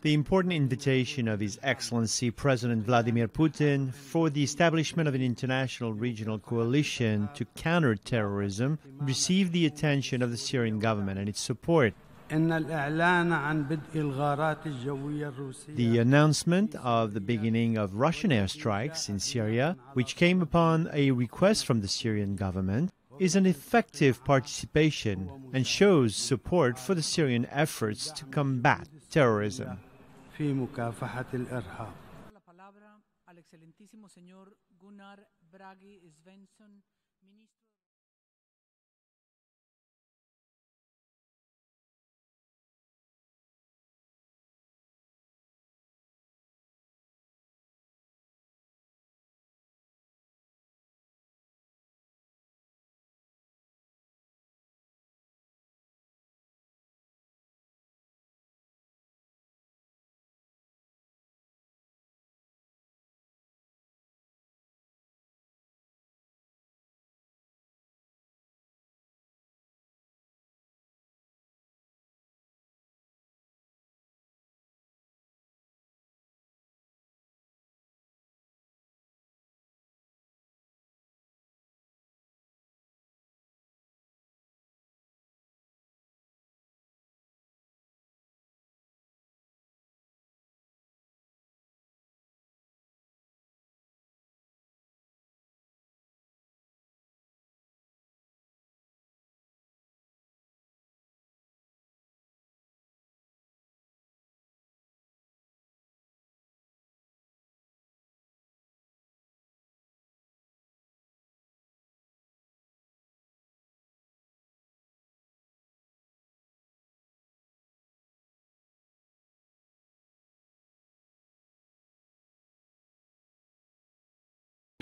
The important invitation of His Excellency President Vladimir Putin for the establishment of an international regional coalition to counter terrorism received the attention of the Syrian government and its support. The announcement of the beginning of Russian airstrikes in Syria, which came upon a request from the Syrian government, is an effective participation and shows support for the Syrian efforts to combat terrorism.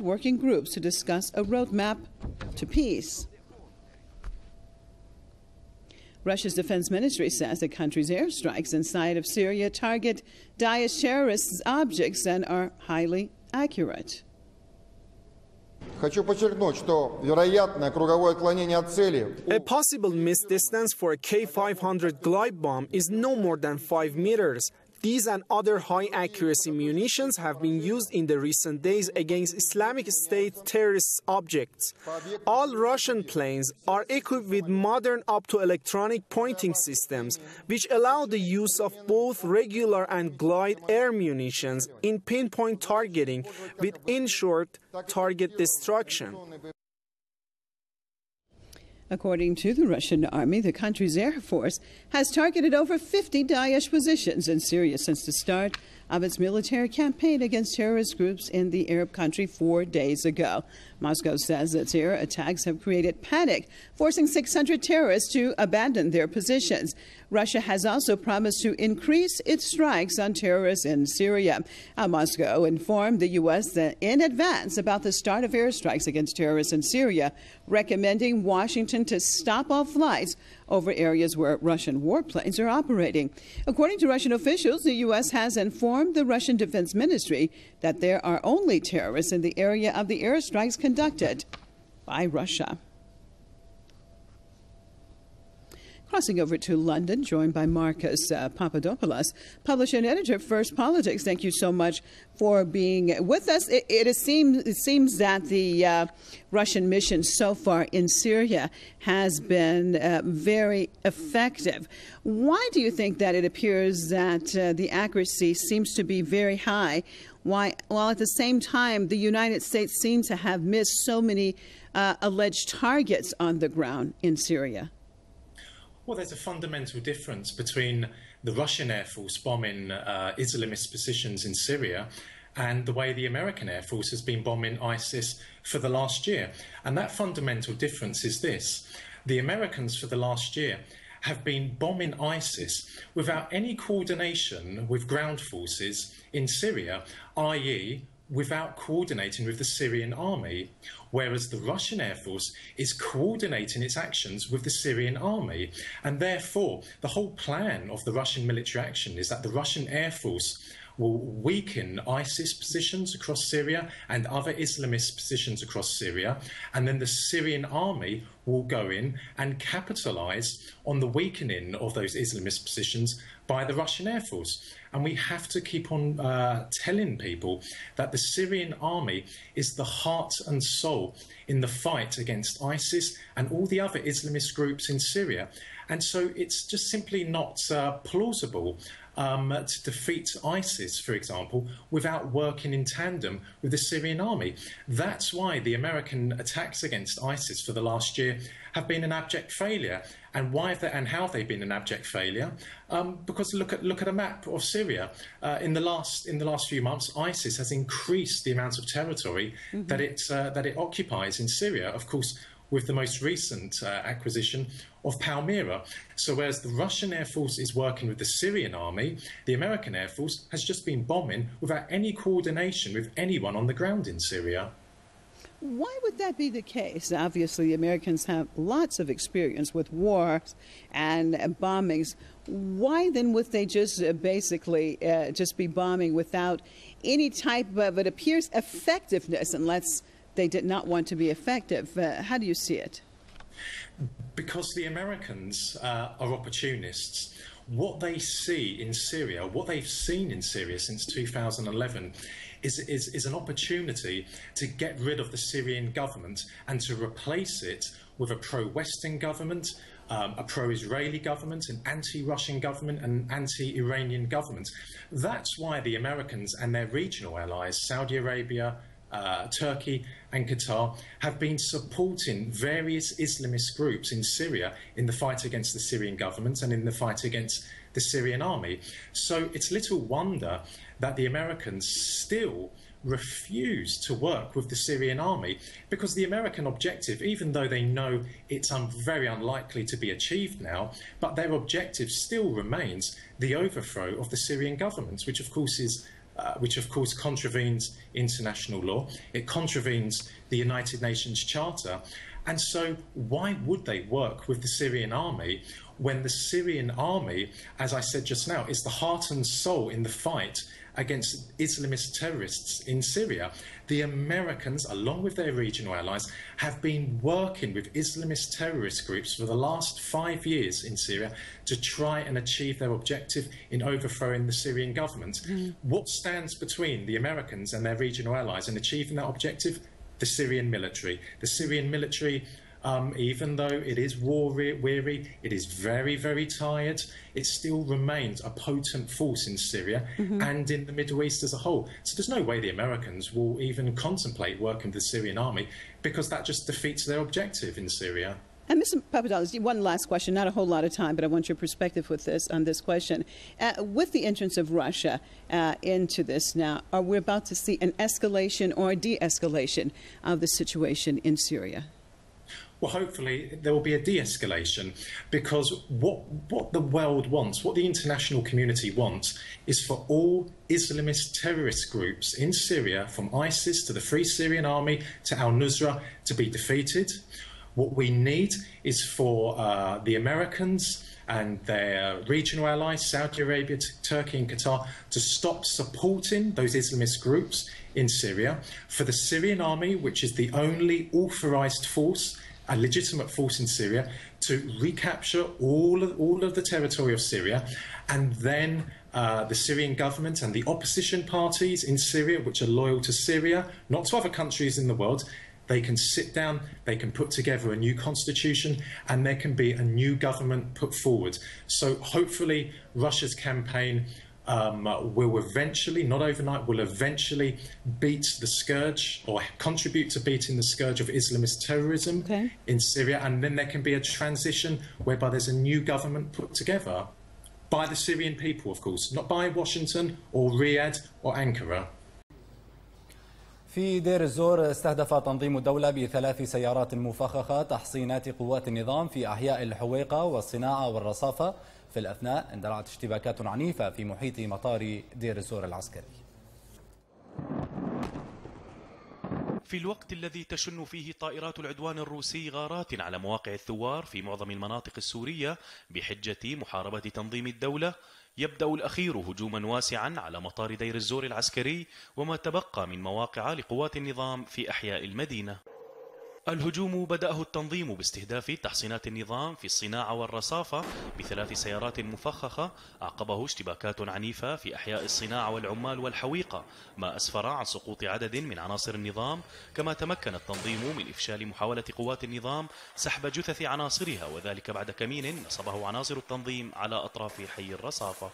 Working groups to discuss a roadmap to peace. Russia's defense ministry says the country's airstrikes inside of Syria target Daesh terrorists' objects and are highly accurate. Хочу подчеркнуть, что вероятное круговое отклонение от цели. A possible missed distance for a K-500 glide bomb is no more than 5 meters. These and other high-accuracy munitions have been used in the recent days against Islamic State terrorist objects. All Russian planes are equipped with modern optoelectronic pointing systems, which allow the use of both regular and glide air munitions in pinpoint targeting with ensured target destruction. According to the Russian army, the country's air force has targeted over 50 Daesh positions in Syria since the start of its military campaign against terrorist groups in the Arab country 4 days ago. Moscow says its air attacks have created panic, forcing 600 terrorists to abandon their positions. Russia has also promised to increase its strikes on terrorists in Syria. Moscow informed the U.S. in advance about the start of airstrikes against terrorists in Syria, recommending Washington to stop all flights over areas where Russian warplanes are operating. According to Russian officials, the U.S. has informed the Russian Defense Ministry that there are only terrorists in the area of the airstrikes conducted by Russia. Crossing over to London, joined by Marcus Papadopoulos, publisher and editor of First Politics. Thank you so much for being with us. It seems that the Russian mission so far in Syria has been very effective. Why do you think that it appears that the accuracy seems to be very high, while at the same time the United States seems to have missed so many alleged targets on the ground in Syria? Well, there's a fundamental difference between the Russian Air Force bombing Islamist positions in Syria and the way the American Air Force has been bombing ISIS for the last year. And that fundamental difference is this. The Americans for the last year have been bombing ISIS without any coordination with ground forces in Syria, i.e., without coordinating with the Syrian army, whereas the Russian Air Force is coordinating its actions with the Syrian army. And therefore, the whole plan of the Russian military action is that the Russian Air Force will weaken ISIS positions across Syria and other Islamist positions across Syria, and then the Syrian army will go in and capitalise on the weakening of those Islamist positions by the Russian Air Force. And we have to keep on telling people that the Syrian army is the heart and soul in the fight against ISIS and all the other Islamist groups in Syria. And so it's just simply not plausible to defeat ISIS, for example, without working in tandem with the Syrian army. That's why the American attacks against ISIS for the last year have been an abject failure. And why and how they've been an abject failure? Because look at a map of Syria. In the last few months, ISIS has increased the amount of territory that it occupies in Syria. Of course, with the most recent acquisition of Palmyra. So whereas the Russian Air Force is working with the Syrian army, the American Air Force has just been bombing without any coordination with anyone on the ground in Syria. Why would that be the case? Obviously, Americans have lots of experience with wars and bombings. Why then would they just basically just be bombing without any type of, it appears, effectiveness, unless they did not want to be effective? How do you see it? Because the Americans are opportunists. What they see in Syria, what they've seen in Syria since 2011, is an opportunity to get rid of the Syrian government and to replace it with a pro-Western government, a pro-Israeli government, an anti-Russian government, and an anti-Iranian government. That's why the Americans and their regional allies, Saudi Arabia, Turkey and Qatar, have been supporting various Islamist groups in Syria in the fight against the Syrian government and in the fight against the Syrian army. So it's little wonder that the Americans still refuse to work with the Syrian army, because the American objective, even though they know it's very unlikely to be achieved now, but their objective still remains the overthrow of the Syrian government, which of course contravenes international law. It contravenes the United Nations Charter. And so why would they work with the Syrian army when the Syrian army, as I said just now, is the heart and soul in the fight against Islamist terrorists in Syria? The Americans, along with their regional allies, have been working with Islamist terrorist groups for the last 5 years in Syria to try and achieve their objective in overthrowing the Syrian government. What stands between the Americans and their regional allies in achieving that objective? The Syrian military. The Syrian military, even though it is war-weary, it is very, very tired, it still remains a potent force in Syria and in the Middle East as a whole. So there's no way the Americans will even contemplate working with the Syrian army, because that just defeats their objective in Syria. And Mr. Papadopoulos, one last question, not a whole lot of time, but I want your perspective with on this question. With the entrance of Russia into this now, are we about to see an escalation or a de-escalation of the situation in Syria? Well, hopefully there will be a de-escalation, because what the world wants, what the international community wants, is for all Islamist terrorist groups in Syria, from ISIS to the Free Syrian Army to al-Nusra, to be defeated. What we need is for the Americans and their regional allies, Saudi Arabia, Turkey and Qatar, to stop supporting those Islamist groups in Syria, for the Syrian army, which is the only authorised force, a legitimate force in Syria, to recapture all of the territory of Syria, and then the Syrian government and the opposition parties in Syria, which are loyal to Syria, not to other countries in the world, they can sit down, they can put together a new constitution, and there can be a new government put forward. So hopefully Russia's campaign will eventually, not overnight, will eventually beat the scourge, or contribute to beating the scourge of Islamist terrorism in Syria, and then there can be a transition whereby there's a new government put together by the Syrian people, of course, not by Washington or Riyadh or Ankara. في دير الزور استهدف تنظيم الدولة ب3 سيارات مفخخة تحصينات قوات النظام في أحياء الحويقة والصناعة والرصافة. في الأثناء اندلعت اشتباكات عنيفة في محيط مطار دير الزور العسكري. في الوقت الذي تشن فيه طائرات العدوان الروسي غارات على مواقع الثوار في معظم المناطق السورية بحجة محاربة تنظيم الدولة، يبدأ الأخير هجوما واسعا على مطار دير الزور العسكري وما تبقى من مواقع لقوات النظام في أحياء المدينة. الهجوم بدأه التنظيم باستهداف تحصينات النظام في الصناعة والرصافة ب3 سيارات مفخخة، أعقبه اشتباكات عنيفة في أحياء الصناعة والعمال والحويقة، ما أسفر عن سقوط عدد من عناصر النظام. كما تمكن التنظيم من إفشال محاولة قوات النظام سحب جثث عناصرها، وذلك بعد كمين نصبه عناصر التنظيم على أطراف حي الرصافة.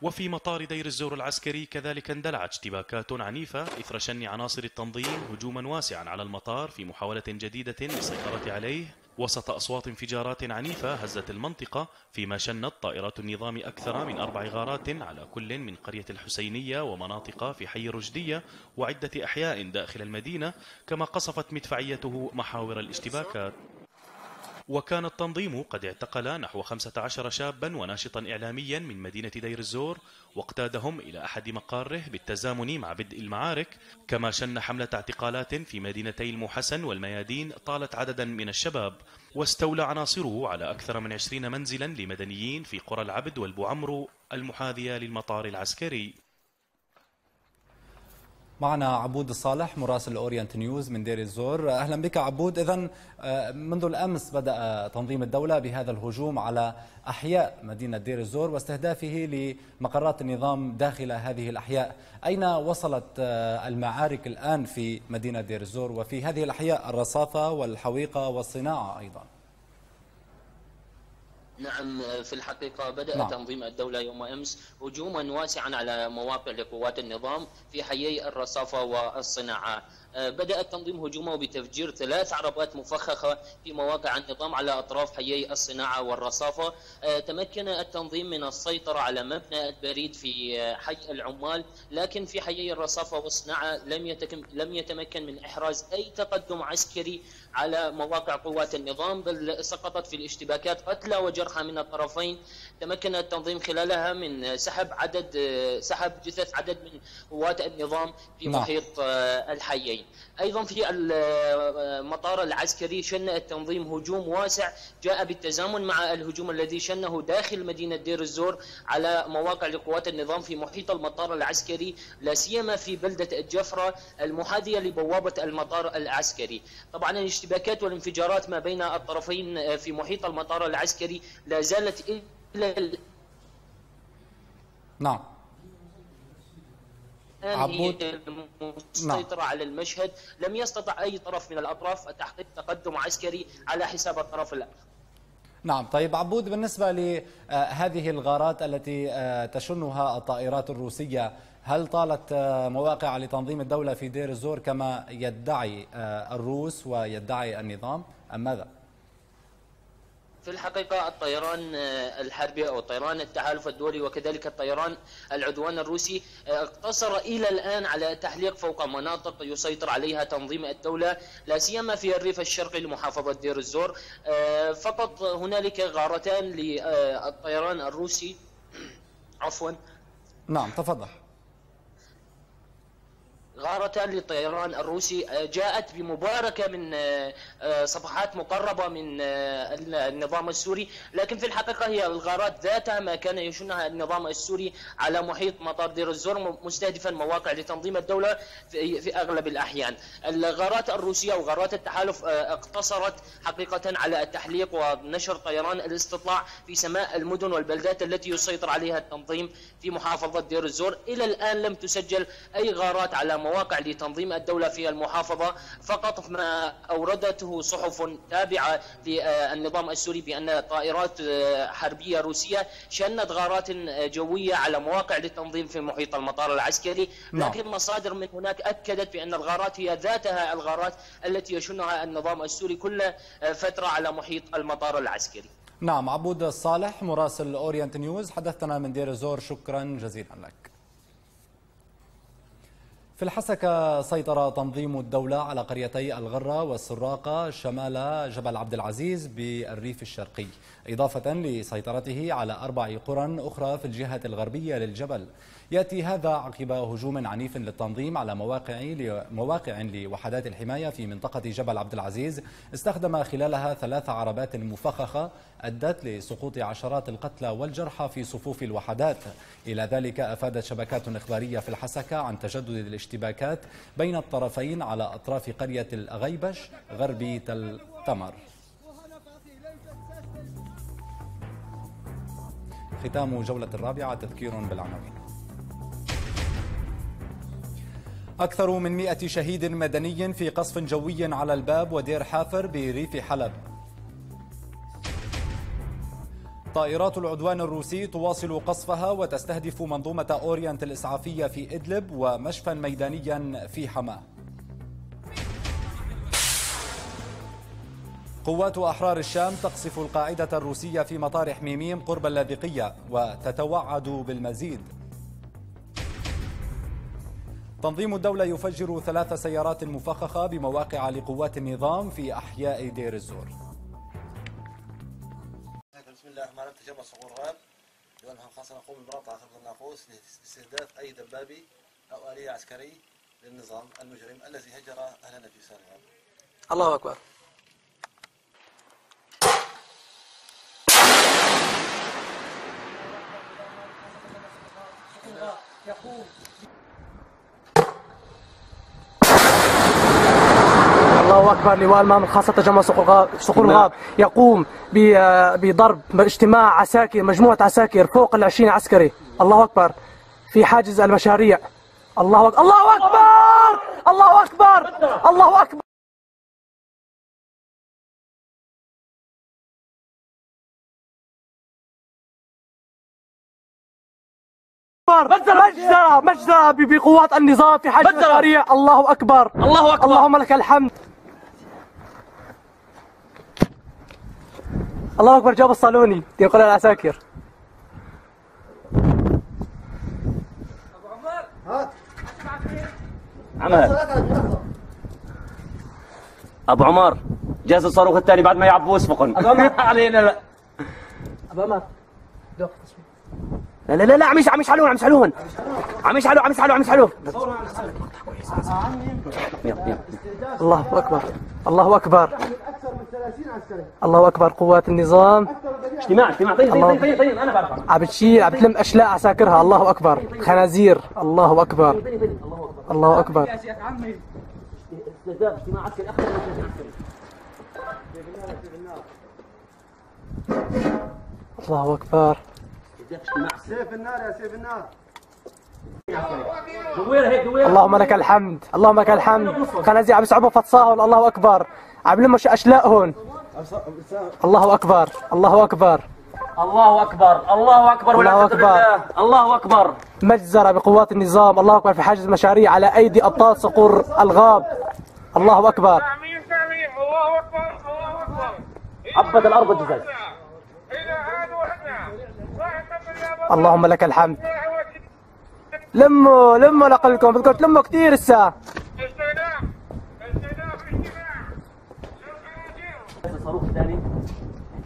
وفي مطار دير الزور العسكري كذلك اندلعت اشتباكات عنيفة إثر شن عناصر التنظيم هجوما واسعا على المطار في محاولة جديدة للسيطرة عليه، وسط أصوات انفجارات عنيفة هزت المنطقة، فيما شنت طائرات النظام أكثر من 4 غارات على كل من قرية الحسينية ومناطق في حي الرشدية وعدة أحياء داخل المدينة، كما قصفت مدفعيته محاور الاشتباكات. وكان التنظيم قد اعتقل نحو 15 شابا وناشطا إعلاميا من مدينة دير الزور، واقتادهم إلى أحد مقاره بالتزامن مع بدء المعارك. كما شن حملة اعتقالات في مدينتي المحسن والميادين طالت عددا من الشباب، واستولى عناصره على أكثر من 20 منزلا لمدنيين في قرى العبد والبوعمرو المحاذية للمطار العسكري. معنا عبود الصالح مراسل أورينت نيوز من دير الزور. أهلا بك عبود. إذن منذ الأمس بدأ تنظيم الدولة بهذا الهجوم على أحياء مدينة دير الزور واستهدافه لمقرات النظام داخل هذه الأحياء. أين وصلت المعارك الآن في مدينة دير الزور وفي هذه الأحياء الرصافة والحويقة والصناعة أيضا؟ نعم، في الحقيقة بدأ تنظيم الدولة يوم أمس هجوما واسعا على مواقع لقوات النظام في حيي الرصافة والصناعة. بدأ التنظيم هجومه بتفجير 3 عربات مفخخة في مواقع النظام على أطراف حيي الصناعة والرصافة. تمكن التنظيم من السيطرة على مبنى البريد في حي العمال، لكن في حيي الرصافة والصناعة لم يتمكن من إحراز أي تقدم عسكري على مواقع قوات النظام، بل سقطت في الاشتباكات قتلى وجرحى من الطرفين. تمكن التنظيم خلالها من سحب جثث عدد من قوات النظام في محيط الحيين. أيضا في المطار العسكري شن التنظيم هجوم واسع جاء بالتزامن مع الهجوم الذي شنه داخل مدينة دير الزور على مواقع لقوات النظام في محيط المطار العسكري، لا سيما في بلدة الجفرة المحاذية لبوابة المطار العسكري. طبعا الاشتباكات والانفجارات ما بين الطرفين في محيط المطار العسكري لا زالت إلى عبود المسيطرة على المشهد. لم يستطع أي طرف من الأطراف تحقيق تقدم عسكري على حساب الطرف الآخر. نعم. طيب عبود، بالنسبة لهذه الغارات التي تشنها الطائرات الروسية، هل طالت مواقع لتنظيم الدولة في دير الزور كما يدعي الروس ويدعي النظام أم ماذا؟ في الحقيقة الطيران الحربي أو طيران التحالف الدولي وكذلك الطيران العدوان الروسي اقتصر إلى الآن على تحليق فوق مناطق يسيطر عليها تنظيم الدولة، لا سيما في الريف الشرقي لمحافظة دير الزور. فقط هنالك غارتان للطيران الروسي. عفوا. نعم تفضل. غارتان للطيران الروسي جاءت بمباركة من صفحات مقربة من النظام السوري، لكن في الحقيقة هي الغارات ذاتها ما كان يشنها النظام السوري على محيط مطار دير الزور مستهدفا مواقع لتنظيم الدولة في أغلب الأحيان. الغارات الروسية وغارات التحالف اقتصرت حقيقة على التحليق ونشر طيران الاستطلاع في سماء المدن والبلدات التي يسيطر عليها التنظيم في محافظة دير الزور. إلى الآن لم تسجل أي غارات على مواقع لتنظيم الدولة في المحافظة، فقط ما أوردته صحف تابعة للنظام السوري بأن طائرات حربية روسية شنت غارات جوية على مواقع للتنظيم في محيط المطار العسكري، لكن مصادر من هناك أكدت بأن الغارات هي ذاتها الغارات التي يشنها النظام السوري كل فترة على محيط المطار العسكري. نعم. عبود الصالح مراسل أورينت نيوز حدثنا من دير الزور، شكرا جزيلا لك. في الحسكة سيطر تنظيم الدولة على قريتي الغرة والسراقة شمال جبل عبد العزيز بالريف الشرقي، إضافة لسيطرته على 4 قرى أخرى في الجهة الغربية للجبل. يأتي هذا عقب هجوم عنيف للتنظيم على مواقع لوحدات الحماية في منطقة جبل عبد العزيز استخدم خلالها 3 عربات مفخخة أدت لسقوط عشرات القتلى والجرحى في صفوف الوحدات. إلى ذلك أفادت شبكات إخبارية في الحسكة عن تجدد الاشتباكات بين الطرفين على أطراف قرية الغيبش غربي تل تمر. ختام جولة الرابعة تذكير بالعناوين. أكثر من 100 شهيد مدني في قصف جوي على الباب ودير حافر بريف حلب. طائرات العدوان الروسي تواصل قصفها وتستهدف منظومة أورينت الإسعافية في إدلب ومشفى ميدانيا في حماة. قوات أحرار الشام تقصف القاعدة الروسية في مطار حميميم قرب اللاذقية وتتوعد بالمزيد. تنظيم الدولة يفجر 3 سيارات مفخخة بمواقع لقوات النظام في أحياء دير الزور. بسم الله الرحمن الرحيم. تجمع صقور غاب لأنها خاصة نقوم بمراقبة خفض الناقوس لاستهداف أي دبابي أو آلية عسكري للنظام المجرم الذي هجر أهلنا في سيريا. الله أكبر. الله أكبر. لواء المهام الخاصة تجمع صقور الغاب يقوم بضرب اجتماع عساكر، مجموعة عساكر فوق 20 عسكري. الله أكبر. في حاجز المشاريع. الله أكبر. الله أكبر. الله أكبر. الله أكبر. مجزرة بقوات النظام في حجز المشاريع. الله أكبر. الله أكبر. اللهم لك الحمد. الله أكبر. جاب الصالوني ينقل العساكر. عمل أبو عمر جاهز الصاروخ الثاني بعد ما يعبوا وسفقن علينا. لا أبو عمر لا لا لا عم يشعلون الله أكبر. الله أكبر. الله أكبر. قوات النظام اجتماع. طيب أنا بعرف عم بتلم أشلاء عساكرها. الله أكبر. خنازير. الله أكبر. الله أكبر. اجتماع عسكري أكثر من 30 عسكري. الله أكبر. سيف النار يا سيف النار. اللهم لك الحمد. اللهم لك الحمد. خنازير عم يصعبوا فتصاهل. الله أكبر. عم يلموا أشلاءهم. الله أكبر. الله أكبر. الله أكبر. الله أكبر. الله أكبر. الله أكبر. مجزرة بقوات النظام. الله أكبر. في حاجز مشاريع على أيدي أبطال صقور الغاب. الله أكبر. عبد الأرض الجزاز. اللهم لك الحمد. لموا لقلكم بدكم تلموا كثير الساعة. الصاروخ الثاني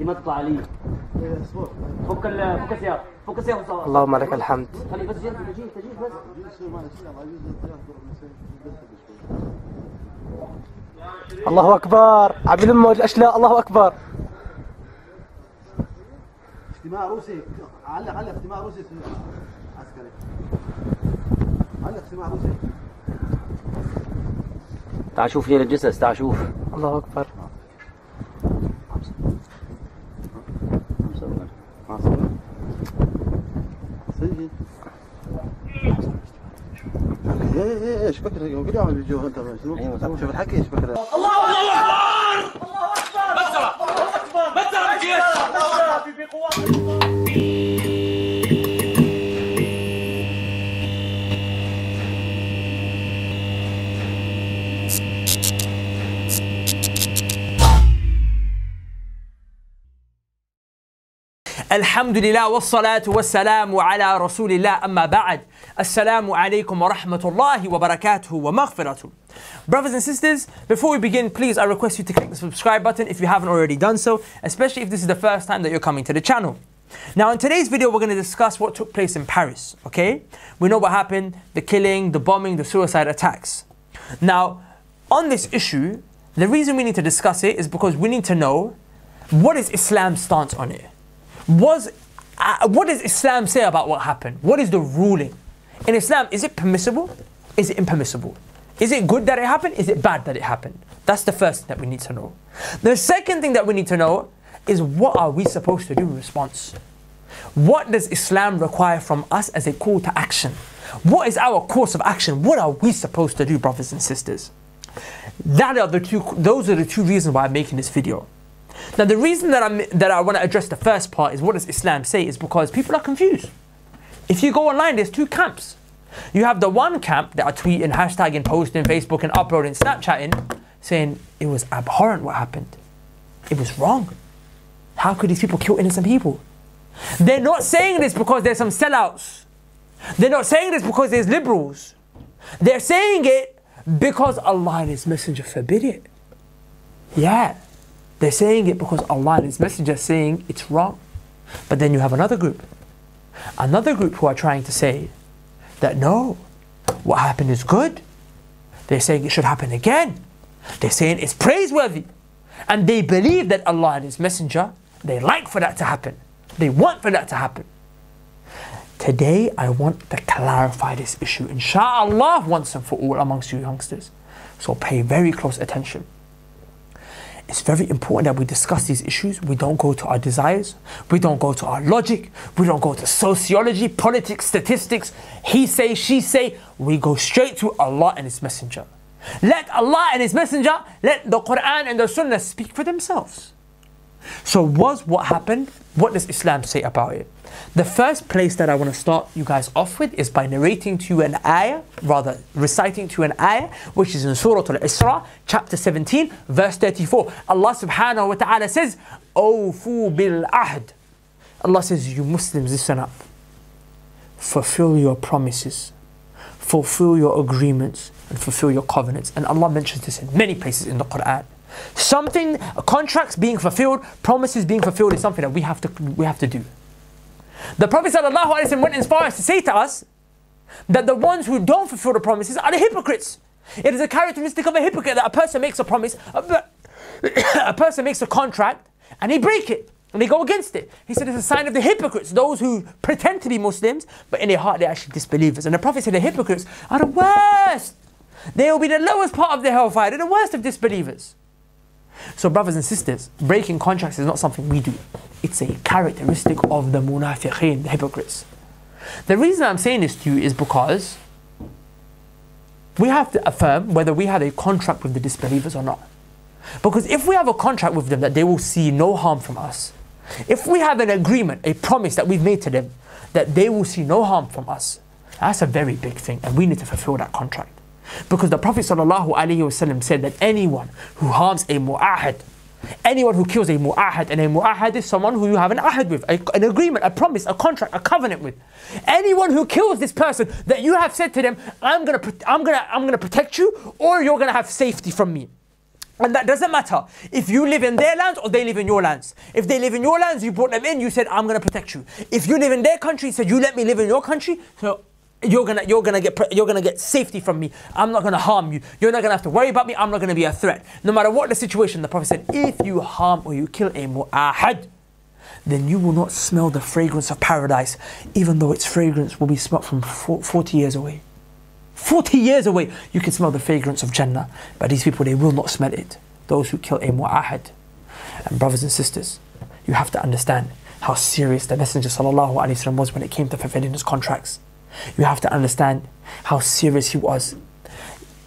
ما تطلع علي. فك السيارة. اللهم لك الحمد. خلي بس تجي بس. الله أكبر. عم يلموا الأشلاء. الله أكبر. اجتماع روسي. علق اجتماع روسي عسكري. علق اجتماع روسي. تعال شوف هي الجثث. تعال شوف. الله أكبر. ايش فكرك؟ قول اعمل بالجو انت شوف الحكي ايش فكرك؟ الله اكبر. الله اكبر. مجزرة بقوات. الحمد لله والصلاة والسلام على رسول الله. أما بعد, Assalamu alaikum wa rahmatullahi wa barakatuhu wa maghfiratuh. Brothers and sisters, before we begin, please I request you to click the subscribe button if you haven't already done so, especially if this is the first time that you're coming to the channel. Now in today's video, we're going to discuss what took place in Paris, okay? We know what happened, the killing, the bombing, the suicide attacks. Now, on this issue, the reason we need to discuss it is because we need to know what is Islam's stance on it. What does Islam say about what happened? What is the ruling? In Islam, is it permissible? Is it impermissible? Is it good that it happened? Is it bad that it happened? That's the first thing that we need to know. The second thing that we need to know is what are we supposed to do in response? What does Islam require from us as a call to action? What is our course of action? What are we supposed to do, brothers and sisters? Those are the two reasons why I'm making this video. Now the reason that I want to address the first part is what does Islam say is because people are confused. If you go online, there's two camps. You have the one camp that are tweeting, hashtagging, posting, Facebook and uploading, Snapchatting, saying it was abhorrent what happened. It was wrong. How could these people kill innocent people? They're not saying this because there's some sellouts. They're not saying this because there's liberals. They're saying it because Allah and His Messenger forbid it. Yeah. They're saying it because Allah and His Messenger are saying it's wrong. But then you have another group who are trying to say that no, what happened is good. They're saying it should happen again. They're saying it's praiseworthy. And they believe that Allah and His Messenger, they like for that to happen. They want for that to happen. Today, I want to clarify this issue, inshallah, once and for all amongst you youngsters. So pay very close attention. It's very important that we discuss these issues. We don't go to our desires. We don't go to our logic. We don't go to sociology, politics, statistics, he say, she say. We go straight to Allah and His Messenger. Let Allah and His Messenger, let the Quran and the Sunnah speak for themselves. So what happened? What does Islam say about it? The first place that I want to start you guys off with is by narrating to you an ayah, rather reciting to you an ayah, which is in Surah Al-Isra, chapter 17, verse 34. Allah subhanahu wa ta'ala says, Awfu bil ahd. Allah says, you Muslims, listen up. Fulfill your promises, fulfill your agreements, and fulfill your covenants. And Allah mentions this in many places in the Quran. Contracts being fulfilled, promises being fulfilled is something that we have to do. The Prophet ﷺ went as far as to say to us that the ones who don't fulfill the promises are the hypocrites. It is a characteristic of a hypocrite that a person makes a promise, a person makes a contract, and they break it, and they go against it. He said it's a sign of the hypocrites, those who pretend to be Muslims, but in their heart they're actually disbelievers. And the Prophet said the hypocrites are the worst. They will be the lowest part of the hellfire. They're the worst of disbelievers. So brothers and sisters, breaking contracts is not something we do. It's a characteristic of the munafiqeen, the hypocrites. The reason I'm saying this to you is because we have to affirm whether we have a contract with the disbelievers or not. Because if we have a contract with them that they will see no harm from us, if we have an agreement, a promise that we've made to them that they will see no harm from us, that's a very big thing, and we need to fulfill that contract. Because the Prophet ﷺ said that anyone who harms a mu'ahad, anyone who kills a mu'ahad, and a mu'ahad is someone who you have an ahad with, an agreement, a promise, a contract, a covenant with. Anyone who kills this person that you have said to them, I'm gonna protect you, or you're gonna have safety from me. And that doesn't matter if you live in their lands or they live in your lands. If they live in your lands, you brought them in, you said, I'm gonna protect you. If you live in their country, you said, you let me live in your country, so you're gonna get safety from me. I'm not gonna harm you. You're not gonna have to worry about me. I'm not gonna be a threat. No matter what the situation, the Prophet said, if you harm or you kill a mu'ahad, then you will not smell the fragrance of paradise, even though its fragrance will be smelt from 40 years away. 40 years away, you can smell the fragrance of Jannah. But these people, they will not smell it. Those who kill a mu'ahad. And brothers and sisters, you have to understand how serious the Messenger ﷺ was when it came to fulfilling his contracts. You have to understand how serious he was.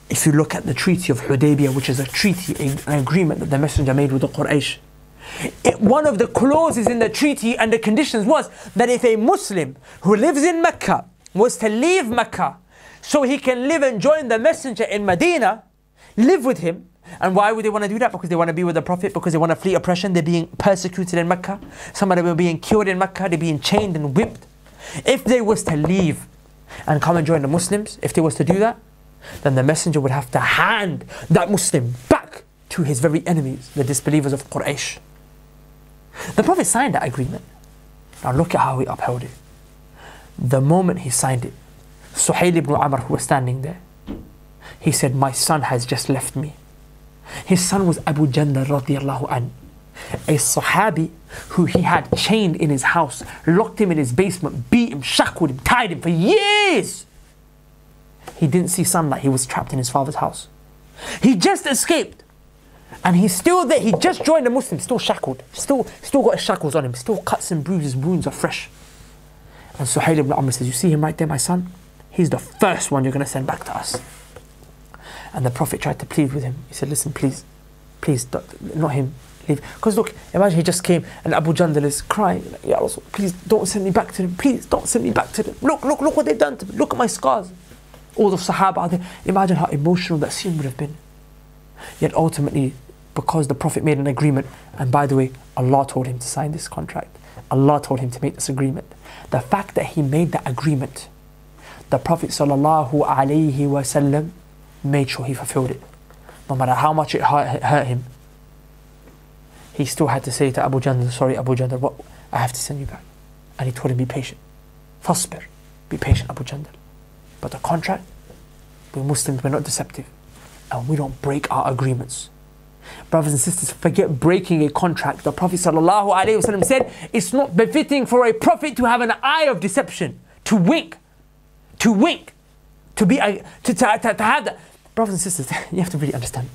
If you look at the Treaty of Hudaybiyah, which is a treaty, an agreement that the Messenger made with the Quraysh, one of the clauses in the treaty and the conditions was that if a Muslim who lives in Mecca was to leave Mecca so he can live and join the Messenger in Medina, live with him. And why would they want to do that? Because they want to be with the Prophet, because they want to flee oppression. They're being persecuted in Mecca. Some of them are being killed in Mecca. They're being chained and whipped. If they was to leave and come and join the Muslims, if they was to do that, then the Messenger would have to hand that Muslim back to his very enemies, the disbelievers of Quraysh. The Prophet signed that agreement. Now look at how he upheld it. The moment he signed it, Suhail ibn Amr, who was standing there, he said, my son has just left me. His son was Abu Jandal radiallahu an, a Sahabi who he had chained in his house, locked him in his basement, beat him, shackled him, tied him for years. He didn't see sunlight, he was trapped in his father's house. He just escaped. And he's still there, he just joined the Muslims, still shackled, still got his shackles on him, still cuts and bruises, wounds are fresh. And Suhail ibn Amr says, you see him right there, my son? He's the first one you're going to send back to us. And the Prophet tried to plead with him. He said, listen, please, not him, leave. Because look, imagine he just came and Abu Jandal is crying, like, Ya Rasul, please don't send me back to them, please don't send me back to them. Look what they've done to me, look at my scars. All the Sahaba out there, imagine how emotional that scene would have been. Yet ultimately, because the Prophet made an agreement, and by the way, Allah told him to sign this contract, Allah told him to make this agreement. The fact that he made that agreement, the Prophet ﷺ made sure he fulfilled it. No matter how much it hurt him, he still had to say to Abu Jandal, sorry Abu Jandal, what? I have to send you back. And he told him, be patient. Fasbir, be patient Abu Jandal. But the contract, we Muslims, we're not deceptive. And we don't break our agreements. Brothers and sisters, forget breaking a contract. The Prophet ﷺ said, it's not befitting for a prophet to have an eye of deception, to wink, to be, to have that. Brothers and sisters, you have to really understand.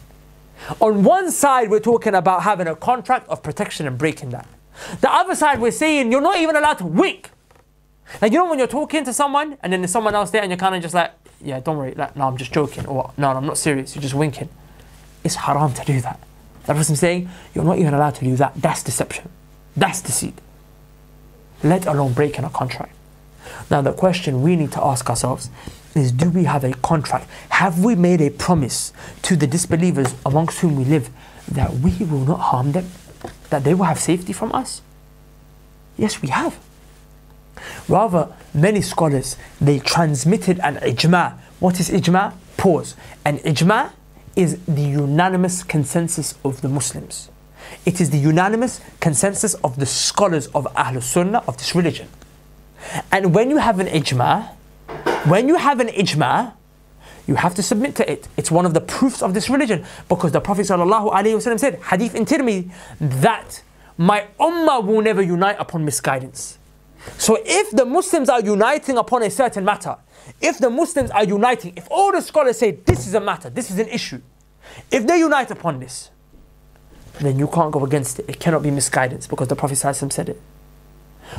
On one side, we're talking about having a contract of protection and breaking that. The other side, we're saying you're not even allowed to wink. Like, you know when you're talking to someone and then there's someone else there and you're kind of just like, yeah, don't worry, like, no, I'm just joking, or no, I'm not serious, you're just winking. It's haram to do that. That's what I'm saying. You're not even allowed to do that. That's deception. That's deceit. Let alone breaking a contract. Now the question we need to ask ourselves is, do we have a contract? Have we made a promise to the disbelievers amongst whom we live that we will not harm them? That they will have safety from us? Yes, we have. Rather, many scholars, they transmitted an ijma. What is ijma? Pause. An ijma is the unanimous consensus of the Muslims. It is the unanimous consensus of the scholars of Ahlul Sunnah, of this religion. And when you have an ijma, you have to submit to it. It's one of the proofs of this religion, because the Prophet ﷺ said, hadith in Tirmidhi, that my ummah will never unite upon misguidance. So if the Muslims are uniting upon a certain matter, if all the scholars say this is a matter, this is an issue, if they unite upon this, then you can't go against it. It cannot be misguidance, because the Prophet ﷺ said it.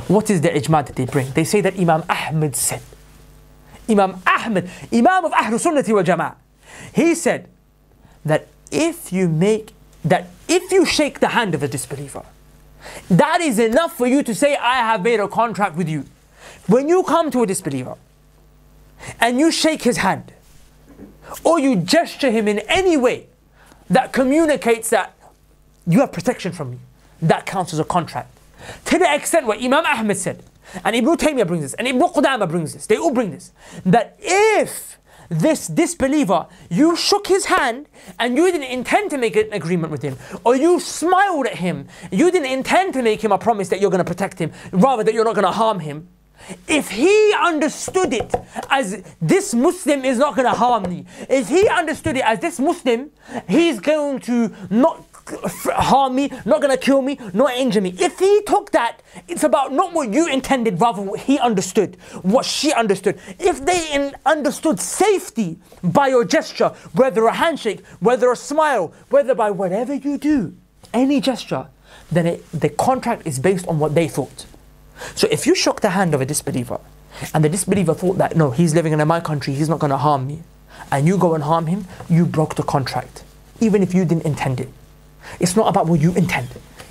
What is the ijma that they bring? They say that Imam Ahmad said. Imam Ahmad, Imam of Ahlul Sunnati wal Jama'ah, he said that if you shake the hand of a disbeliever, that is enough for you to say, I have made a contract with you. When you come to a disbeliever and you shake his hand, or you gesture him in any way that communicates that you have protection from me, that counts as a contract. To the extent where Imam Ahmad said, and Ibn Taymiyyah brings this, and Ibn Qudamah brings this, they all bring this, that if this disbeliever, you shook his hand and you didn't intend to make an agreement with him, or you smiled at him, you didn't intend to make him a promise that you're going to protect him, rather that you're not going to harm him, if he understood it as this Muslim is not going to harm me, if he understood it as this Muslim, he's going to not harm me, not going to kill me, not injure me. If he took that, it's about not what you intended, rather what he understood, what she understood. If they understood safety by your gesture, whether a handshake, whether a smile, whether by whatever you do, any gesture, then the contract is based on what they thought. So if you shook the hand of a disbeliever, and the disbeliever thought that, no, he's living in my country, he's not going to harm me, and you go and harm him, you broke the contract, even if you didn't intend it. It's not about what you intend,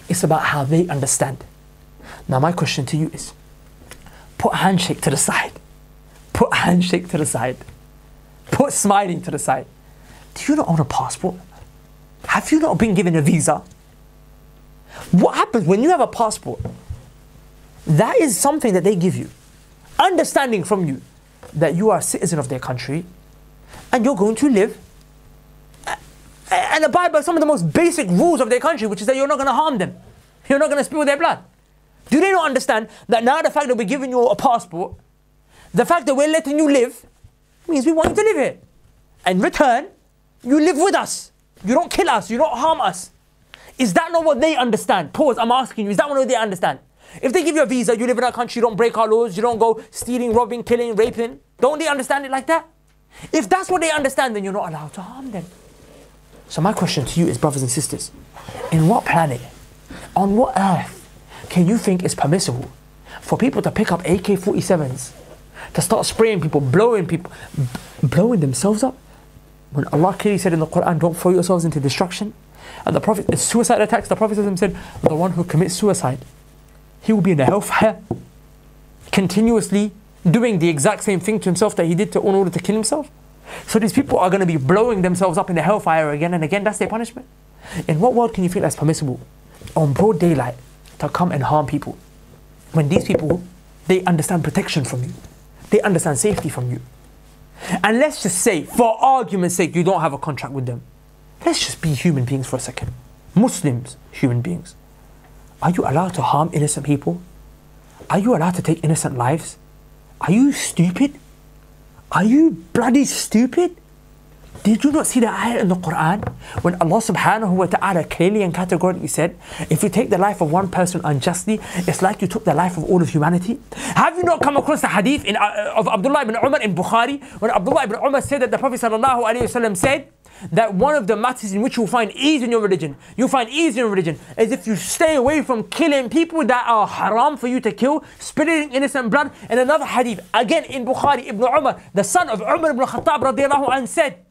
it's about how they understand. Now my question to you is, put a handshake to the side, put a handshake to the side, put smiling to the side. Do you not own a passport? Have you not been given a visa? What happens when you have a passport? That is something that they give you, understanding from you that you are a citizen of their country and you're going to live and abide by some of the most basic rules of their country, which is that you're not going to harm them, you're not going to spill their blood. Do they not understand that now the fact that we're giving you a passport, the fact that we're letting you live, means we want you to live here. In return, you live with us. You don't kill us, you don't harm us. Is that not what they understand? Pause, I'm asking you, is that what they understand? If they give you a visa, you live in our country, you don't break our laws, you don't go stealing, robbing, killing, raping, don't they understand it like that? If that's what they understand, then you're not allowed to harm them. So my question to you is, brothers and sisters, in what planet, on what earth, can you think it's permissible for people to pick up AK-47s, to start spraying people, blowing themselves up? When Allah clearly said in the Quran, don't throw yourselves into destruction. And the Prophet, it's suicide attacks, the Prophet said, the one who commits suicide, he will be in the hellfire, continuously doing the exact same thing to himself that he did in order to kill himself. So these people are going to be blowing themselves up in the hellfire again and again. That's their punishment. In what world can you think that's permissible, on broad daylight, to come and harm people, when these people, they understand protection from you, they understand safety from you? And let's just say, for argument's sake, you don't have a contract with them. Let's just be human beings for a second. Muslims, human beings. Are you allowed to harm innocent people? Are you allowed to take innocent lives? Are you stupid? Are you bloody stupid? Did you not see the ayah in the Quran when Allah subhanahu wa ta'ala clearly and categorically said, if you take the life of one person unjustly, it's like you took the life of all of humanity? Have you not come across the hadith of Abdullah ibn Umar in Bukhari, when Abdullah ibn Umar said that the Prophet sallallahu alayhi wasallam said that one of the matters in which you'll find ease in your religion, is if you stay away from killing people that are haram for you to kill, spilling innocent blood. In another hadith, again in Bukhari, Ibn Umar, the son of Umar ibn Khattab radiallahu anhu, said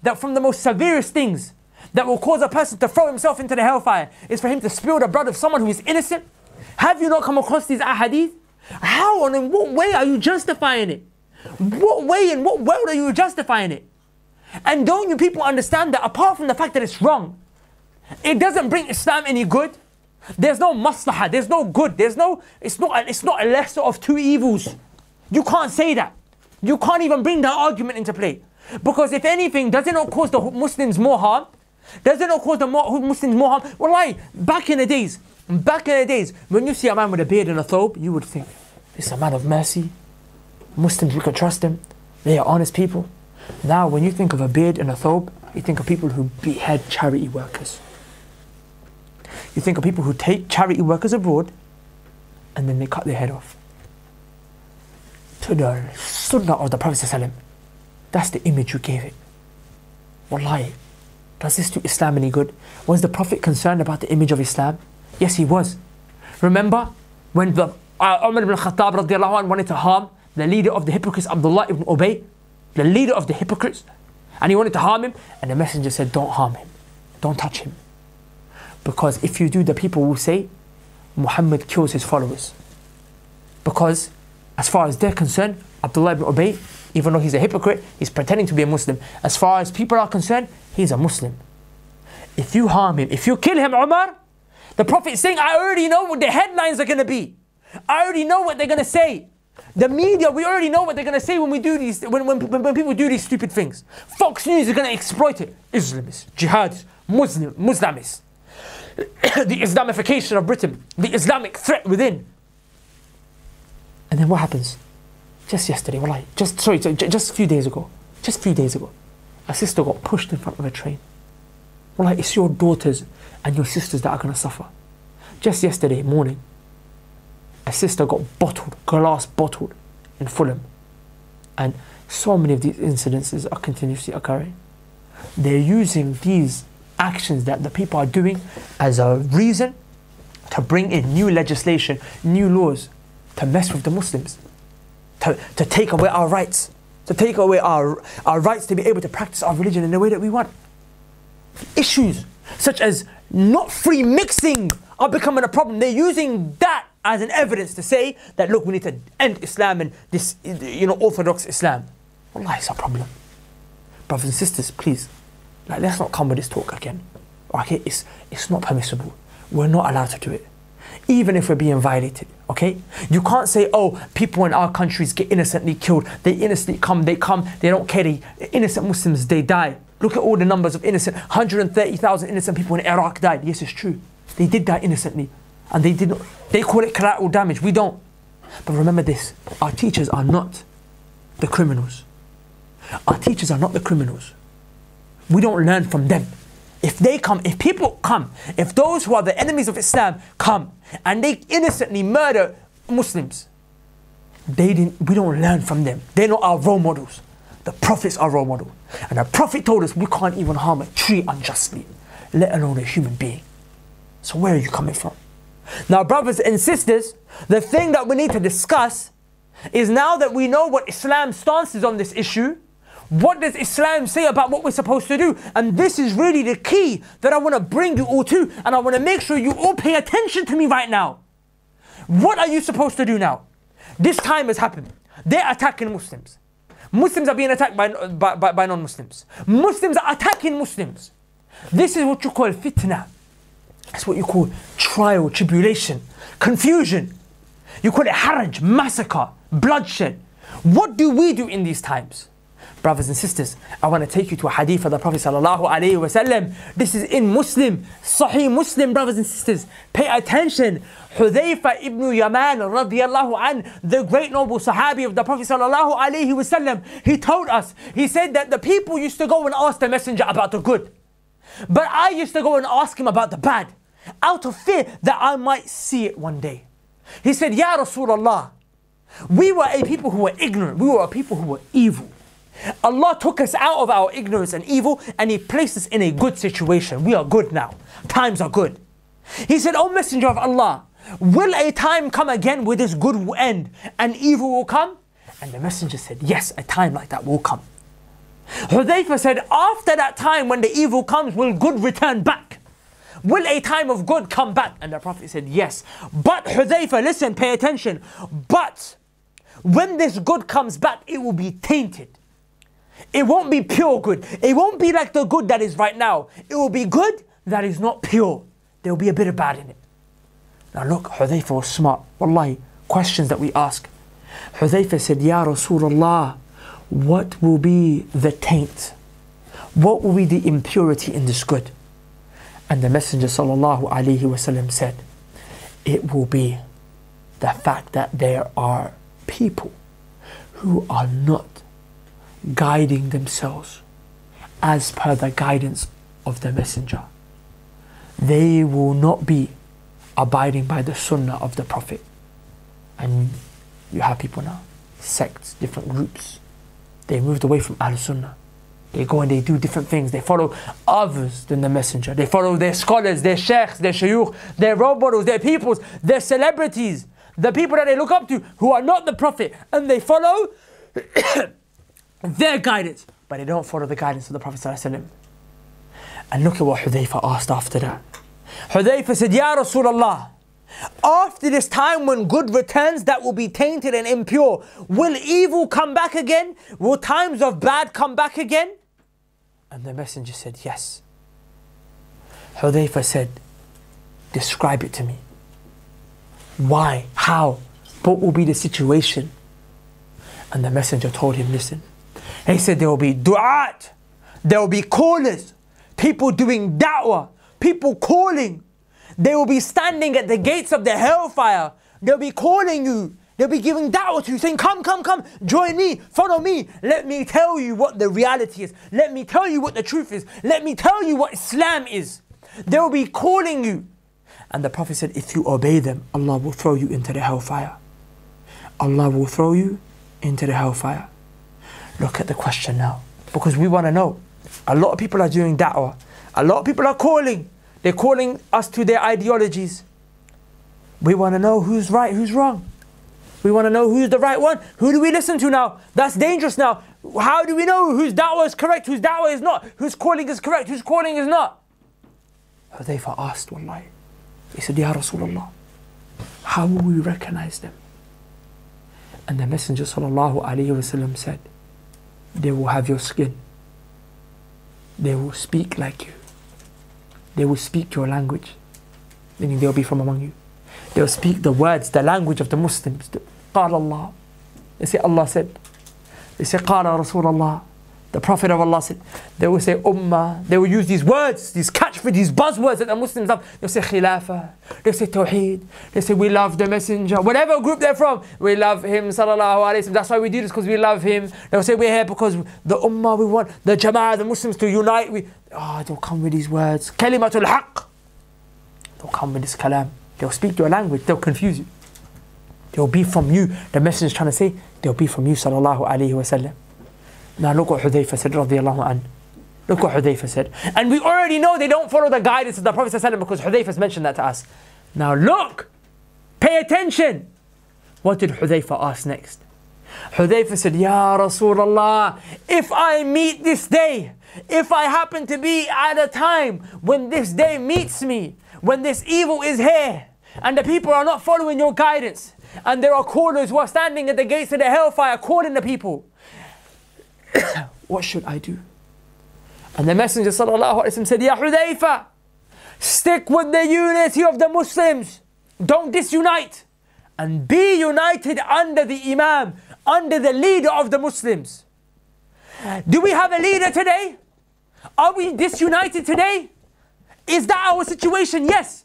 that from the most severest things that will cause a person to throw himself into the hellfire is for him to spill the blood of someone who is innocent. Have you not come across these ahadith? How and in what way are you justifying it? What way and what world are you justifying it? And don't you people understand that apart from the fact that it's wrong, it doesn't bring Islam any good? There's no maslahah, there's no good, it's not a lesser of two evils. You can't say that. You can't even bring that argument into play. Because if anything, does it not cause the Muslims more harm? Wallahi, back in the days, when you see a man with a beard and a thobe, you would think, this is a man of mercy. Muslims, we can trust him. They are honest people. Now, when you think of a beard and a thobe, you think of people who behead charity workers. You think of people who take charity workers abroad and then they cut their head off. To the sunnah of the Prophet ﷺ, that's the image you gave it. Wallahi, does this do Islam any good? Was the Prophet concerned about the image of Islam? Yes, he was. Remember when the Umar ibn Khattab radiallahu anhu wanted to harm the leader of the hypocrites, Abdullah ibn Ubay, the leader of the hypocrites, and he wanted to harm him, and the messenger said, don't harm him, don't touch him, because if you do, the people will say Muhammad kills his followers. Because as far as they're concerned, Abdullah ibn Ubay, even though he's a hypocrite, he's pretending to be a Muslim. As far as people are concerned, he's a Muslim. If you harm him, if you kill him, Umar, the Prophet is saying, I already know what the headlines are going to be. I already know what they're going to say. The media, we already know what they're going to say when we do these, when people do these stupid things. Fox News is going to exploit it. Islamists, jihadists, Muslimists. The Islamification of Britain, the Islamic threat within. And then what happens? Just yesterday, wallahi, just a few days ago, a sister got pushed in front of a train. Wallahi, it's your daughters and your sisters that are going to suffer. Just yesterday morning, a sister got glass bottled in Fulham. And so many of these incidences are continuously occurring. They're using these actions that the people are doing as a reason to bring in new legislation, new laws, to mess with the Muslims, to take away our rights, to take away our rights to be able to practice our religion in the way that we want. Issues such as not free mixing are becoming a problem. They're using that as an evidence to say that, look, we need to end Islam and this, orthodox Islam. Wallahi, it's a problem. Brothers and sisters, please, let's not come with this talk again. Okay, it's not permissible. We're not allowed to do it. Even if we're being violated, okay? You can't say, oh, people in our countries get innocently killed. They innocently come, they don't care. Innocent Muslims, they die. Look at all the numbers of innocent, 130,000 innocent people in Iraq died. Yes, it's true. They did die innocently. And they call it collateral damage. We don't. But remember this, our teachers are not the criminals. Our teachers are not the criminals. We don't learn from them. If people come, if those who are the enemies of Islam come and they innocently murder Muslims, we don't learn from them. They're not our role models. The Prophet's our role model. And the Prophet told us we can't even harm a tree unjustly, let alone a human being. So where are you coming from? Now, brothers and sisters, the thing that we need to discuss is, now that we know what Islam's stance is on this issue, what does Islam say about what we're supposed to do? And this is really the key that I want to bring you all to, and I want to make sure you all pay attention to me right now. What are you supposed to do now? This time has happened. They're attacking Muslims. Muslims are being attacked by non-Muslims. Muslims are attacking Muslims. This is what you call fitna. That's what you call trial, tribulation, confusion. You call it haraj, massacre, bloodshed. What do we do in these times? Brothers and sisters, I want to take you to a hadith of the Prophet ﷺ. This is in Muslim, Sahih Muslim, brothers and sisters. Pay attention. Hudhayfa ibn Yaman radiyallahu an, the great noble Sahabi of the Prophet ﷺ, he told us, he said that the people used to go and ask the messenger about the good. But I used to go and ask him about the bad, out of fear that I might see it one day. He said, Ya Rasulullah, we were a people who were ignorant. We were a people who were evil. Allah took us out of our ignorance and evil and He placed us in a good situation. We are good now. Times are good. He said, O Messenger of Allah, will a time come again where this good will end and evil will come? And the Messenger said, yes, a time like that will come. Hudhayfa said, after that time when the evil comes, will good return back? Will a time of good come back? And the Prophet said, yes. But Hudhayfa, listen, pay attention. But when this good comes back, it will be tainted. It won't be pure good. It won't be like the good that is right now. It will be good that is not pure. There will be a bit of bad in it. Now look, Hudhayfa was smart. Wallahi, questions that we ask. Hudhayfa said, Ya Rasulullah, what will be the taint? What will be the impurity in this good? And the Messenger ﷺ said, it will be the fact that there are people who are not guiding themselves as per the guidance of the Messenger. They will not be abiding by the sunnah of the Prophet. And you have people now, sects, different groups. They moved away from Ahl-Sunnah. They go and they do different things. They follow others than the Messenger. They follow their scholars, their sheikhs, their shayukh, their role models, their peoples, their celebrities, the people that they look up to who are not the Prophet. And they follow their guidance, but they don't follow the guidance of the Prophet ﷺ. And look at what Hudhayfa asked after that. Hudhayfa said, Ya Rasulullah, after this time when good returns that will be tainted and impure, will evil come back again? Will times of bad come back again? And the Messenger said, yes. Hudhayfa said, describe it to me. Why? How? What will be the situation? And the Messenger told him, listen. He said there will be du'at, there will be callers, people doing da'wah, people calling. They will be standing at the gates of the hellfire. They'll be calling you. They'll be giving da'wah to you, saying, come, come, come, join me, follow me. Let me tell you what the reality is. Let me tell you what the truth is. Let me tell you what Islam is. They will be calling you. And the Prophet said, if you obey them, Allah will throw you into the hellfire. Allah will throw you into the hellfire. Look at the question now, because we want to know. A lot of people are doing da'wah. A lot of people are calling. They're calling us to their ideologies. We want to know who's right, who's wrong. We want to know who's the right one. Who do we listen to now? That's dangerous now. How do we know whose da'wah is correct, whose da'wah is not? Whose calling is correct, whose calling is not? Hudhayfa asked, wallahi. He said, Ya Rasulullah, how will we recognize them? And the Messenger ﷺ said, they will have your skin. They will speak like you. They will speak your language, meaning they will be from among you. They will speak the words, the language of the Muslims. قال Allah. They say Allah said. They say قال Rasulullah. The Prophet of Allah said, they will say ummah, they will use these words, these catchphrases, these buzzwords that the Muslims have. They'll say khilafah, they'll say tawheed, they say we love the messenger, whatever group they're from, we love him, sallallahu alayhi wa sallam. That's why we do this, because we love him. They'll say we're here because the ummah, we want the jama'ah, the Muslims to unite. They'll come with these words, kalimatul haqq. They'll come with this kalam. They'll speak your language, they'll confuse you. They'll be from you. The messenger is trying to say, they'll be from you, sallallahu alayhi wa sallam. Now look what Hudayfa said, radiyallahu anhu. Look what Hudayfa said. And we already know they don't follow the guidance of the Prophet ﷺ because Hudayfa's mentioned that to us. Now look, pay attention. What did Hudayfa ask next? Hudayfa said, Ya Rasulullah, if I meet this day, if I happen to be at a time when this day meets me, when this evil is here, and the people are not following your guidance, and there are callers who are standing at the gates of the hellfire calling the people, what should I do? And the Messenger sallallahu alaihi wasallam said, Ya Hudayfa, stick with the unity of the Muslims. Don't disunite. And be united under the Imam, under the leader of the Muslims. Do we have a leader today? Are we disunited today? Is that our situation? Yes.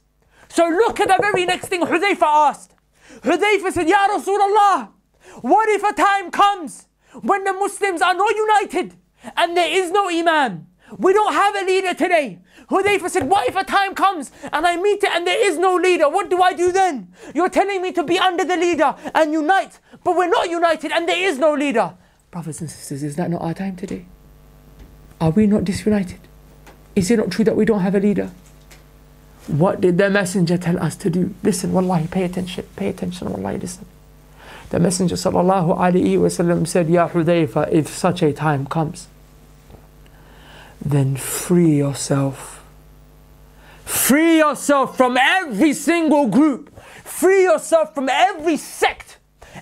So look at the very next thing Hudayfa asked. Hudayfa said, Ya Rasulullah, what if a time comes when the Muslims are not united and there is no Imam? We don't have a leader today. Hudayfa said, what if a time comes and I meet it and there is no leader? What do I do then? You're telling me to be under the leader and unite, but we're not united and there is no leader. Brothers and sisters, is that not our time today? Are we not disunited? Is it not true that we don't have a leader? What did the Messenger tell us to do? Listen, wallahi, pay attention, wallahi, listen. The Messenger sallallahu alaihi wasallam said, Ya Hudayfa, if such a time comes, then free yourself. Free yourself from every single group. Free yourself from every sect,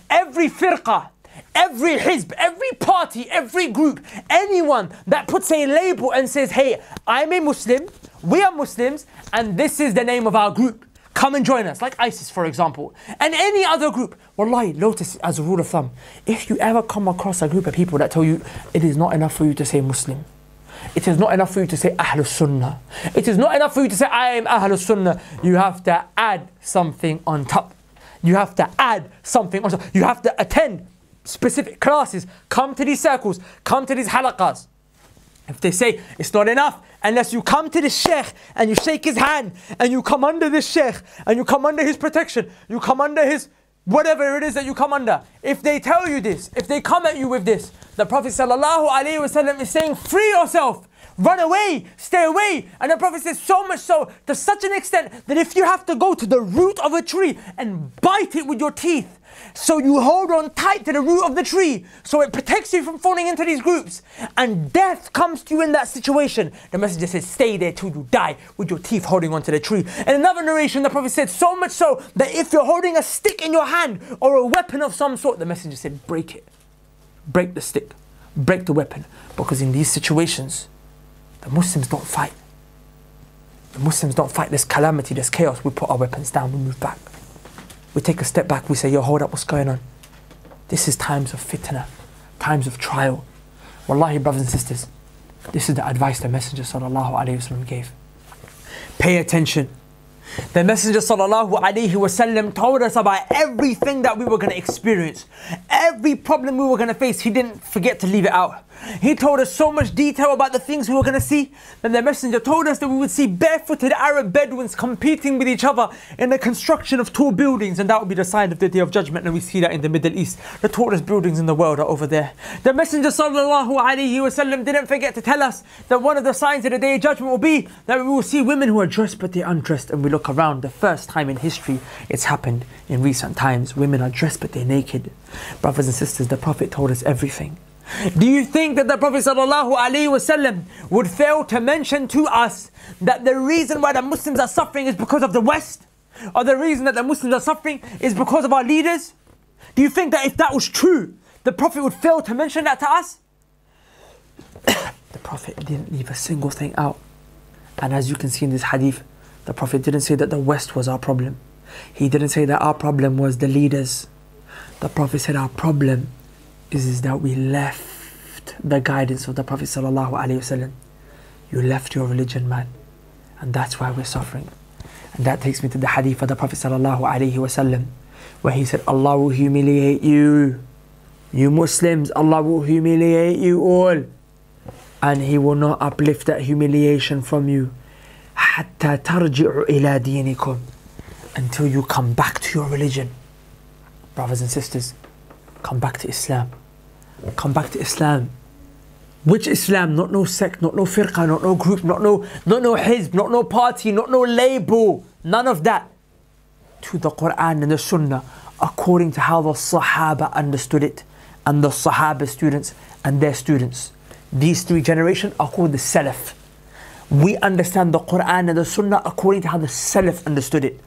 every firqa, every hizb, every party, every group. Anyone that puts a label and says, hey, I'm a Muslim, we are Muslims, and this is the name of our group. Come and join us, like ISIS for example, and any other group. Wallahi, notice as a rule of thumb, if you ever come across a group of people that tell you it is not enough for you to say Muslim, it is not enough for you to say Ahlul Sunnah, it is not enough for you to say I am Ahlul Sunnah, you have to add something on top. You have to add something on top. You have to attend specific classes, come to these circles, come to these halaqas. If they say it's not enough unless you come to the sheikh and you shake his hand and you come under this sheikh and you come under his protection, you come under his whatever it is that you come under. If they tell you this, if they come at you with this, the Prophet sallallahu alaihi wasallam is saying, free yourself, run away, stay away. And the Prophet says so much so, to such an extent that if you have to go to the root of a tree and bite it with your teeth, so you hold on tight to the root of the tree, so it protects you from falling into these groups, and death comes to you in that situation, the Messenger says, stay there till you die with your teeth holding onto the tree. In another narration, the Prophet said so much so that if you're holding a stick in your hand or a weapon of some sort, the Messenger said, break it. Break the stick, break the weapon, because in these situations, the Muslims don't fight. The Muslims don't fight. There's calamity, there's chaos. We put our weapons down, we move back. We take a step back, we say, yo, hold up, what's going on? This is times of fitna, times of trial. Wallahi, brothers and sisters, this is the advice the Messenger sallallahu alaihi wasallam gave. Pay attention. The Messenger sallallahu alaihi wasallam told us about everything that we were going to experience. Every problem we were going to face, he didn't forget to leave it out. He told us so much detail about the things we were going to see. Then the Messenger told us that we would see barefooted Arab Bedouins competing with each other in the construction of tall buildings, and that would be the sign of the Day of Judgment, and we see that in the Middle East. The tallest buildings in the world are over there. The Messenger sallallahu alaihi wasallam didn't forget to tell us that one of the signs of the Day of Judgment will be that we will see women who are dressed but they're undressed, and we look around. The first time in history it's happened in recent times. Women are dressed but they're naked. Brothers and sisters, the Prophet told us everything. Do you think that the Prophet ﷺ would fail to mention to us that the reason why the Muslims are suffering is because of the West? Or the reason that the Muslims are suffering is because of our leaders? Do you think that if that was true, the Prophet would fail to mention that to us? The Prophet didn't leave a single thing out. And as you can see in this hadith, the Prophet didn't say that the West was our problem. He didn't say that our problem was the leaders. The Prophet said our problem is that we left left the guidance of the Prophet sallallahu alaihi wasallam. You left your religion, man. And that's why we're suffering. And that takes me to the hadith of the Prophet sallallahu alaihi wasallam, where he said, Allah will humiliate you. You Muslims, Allah will humiliate you all. And He will not uplift that humiliation from you. حَتَّى تَرْجِعُوا إِلَى دِينِكُمْ, until you come back to your religion. Brothers and sisters, come back to Islam. Come back to Islam. Which Islam? Not no sect, not no firqa, not no group, not no hizb, not no party, not no label. None of that. To the Quran and the Sunnah, according to how the Sahaba understood it, and the Sahaba students and their students. These three generations are called the Salaf. We understand the Quran and the Sunnah according to how the Salaf understood it.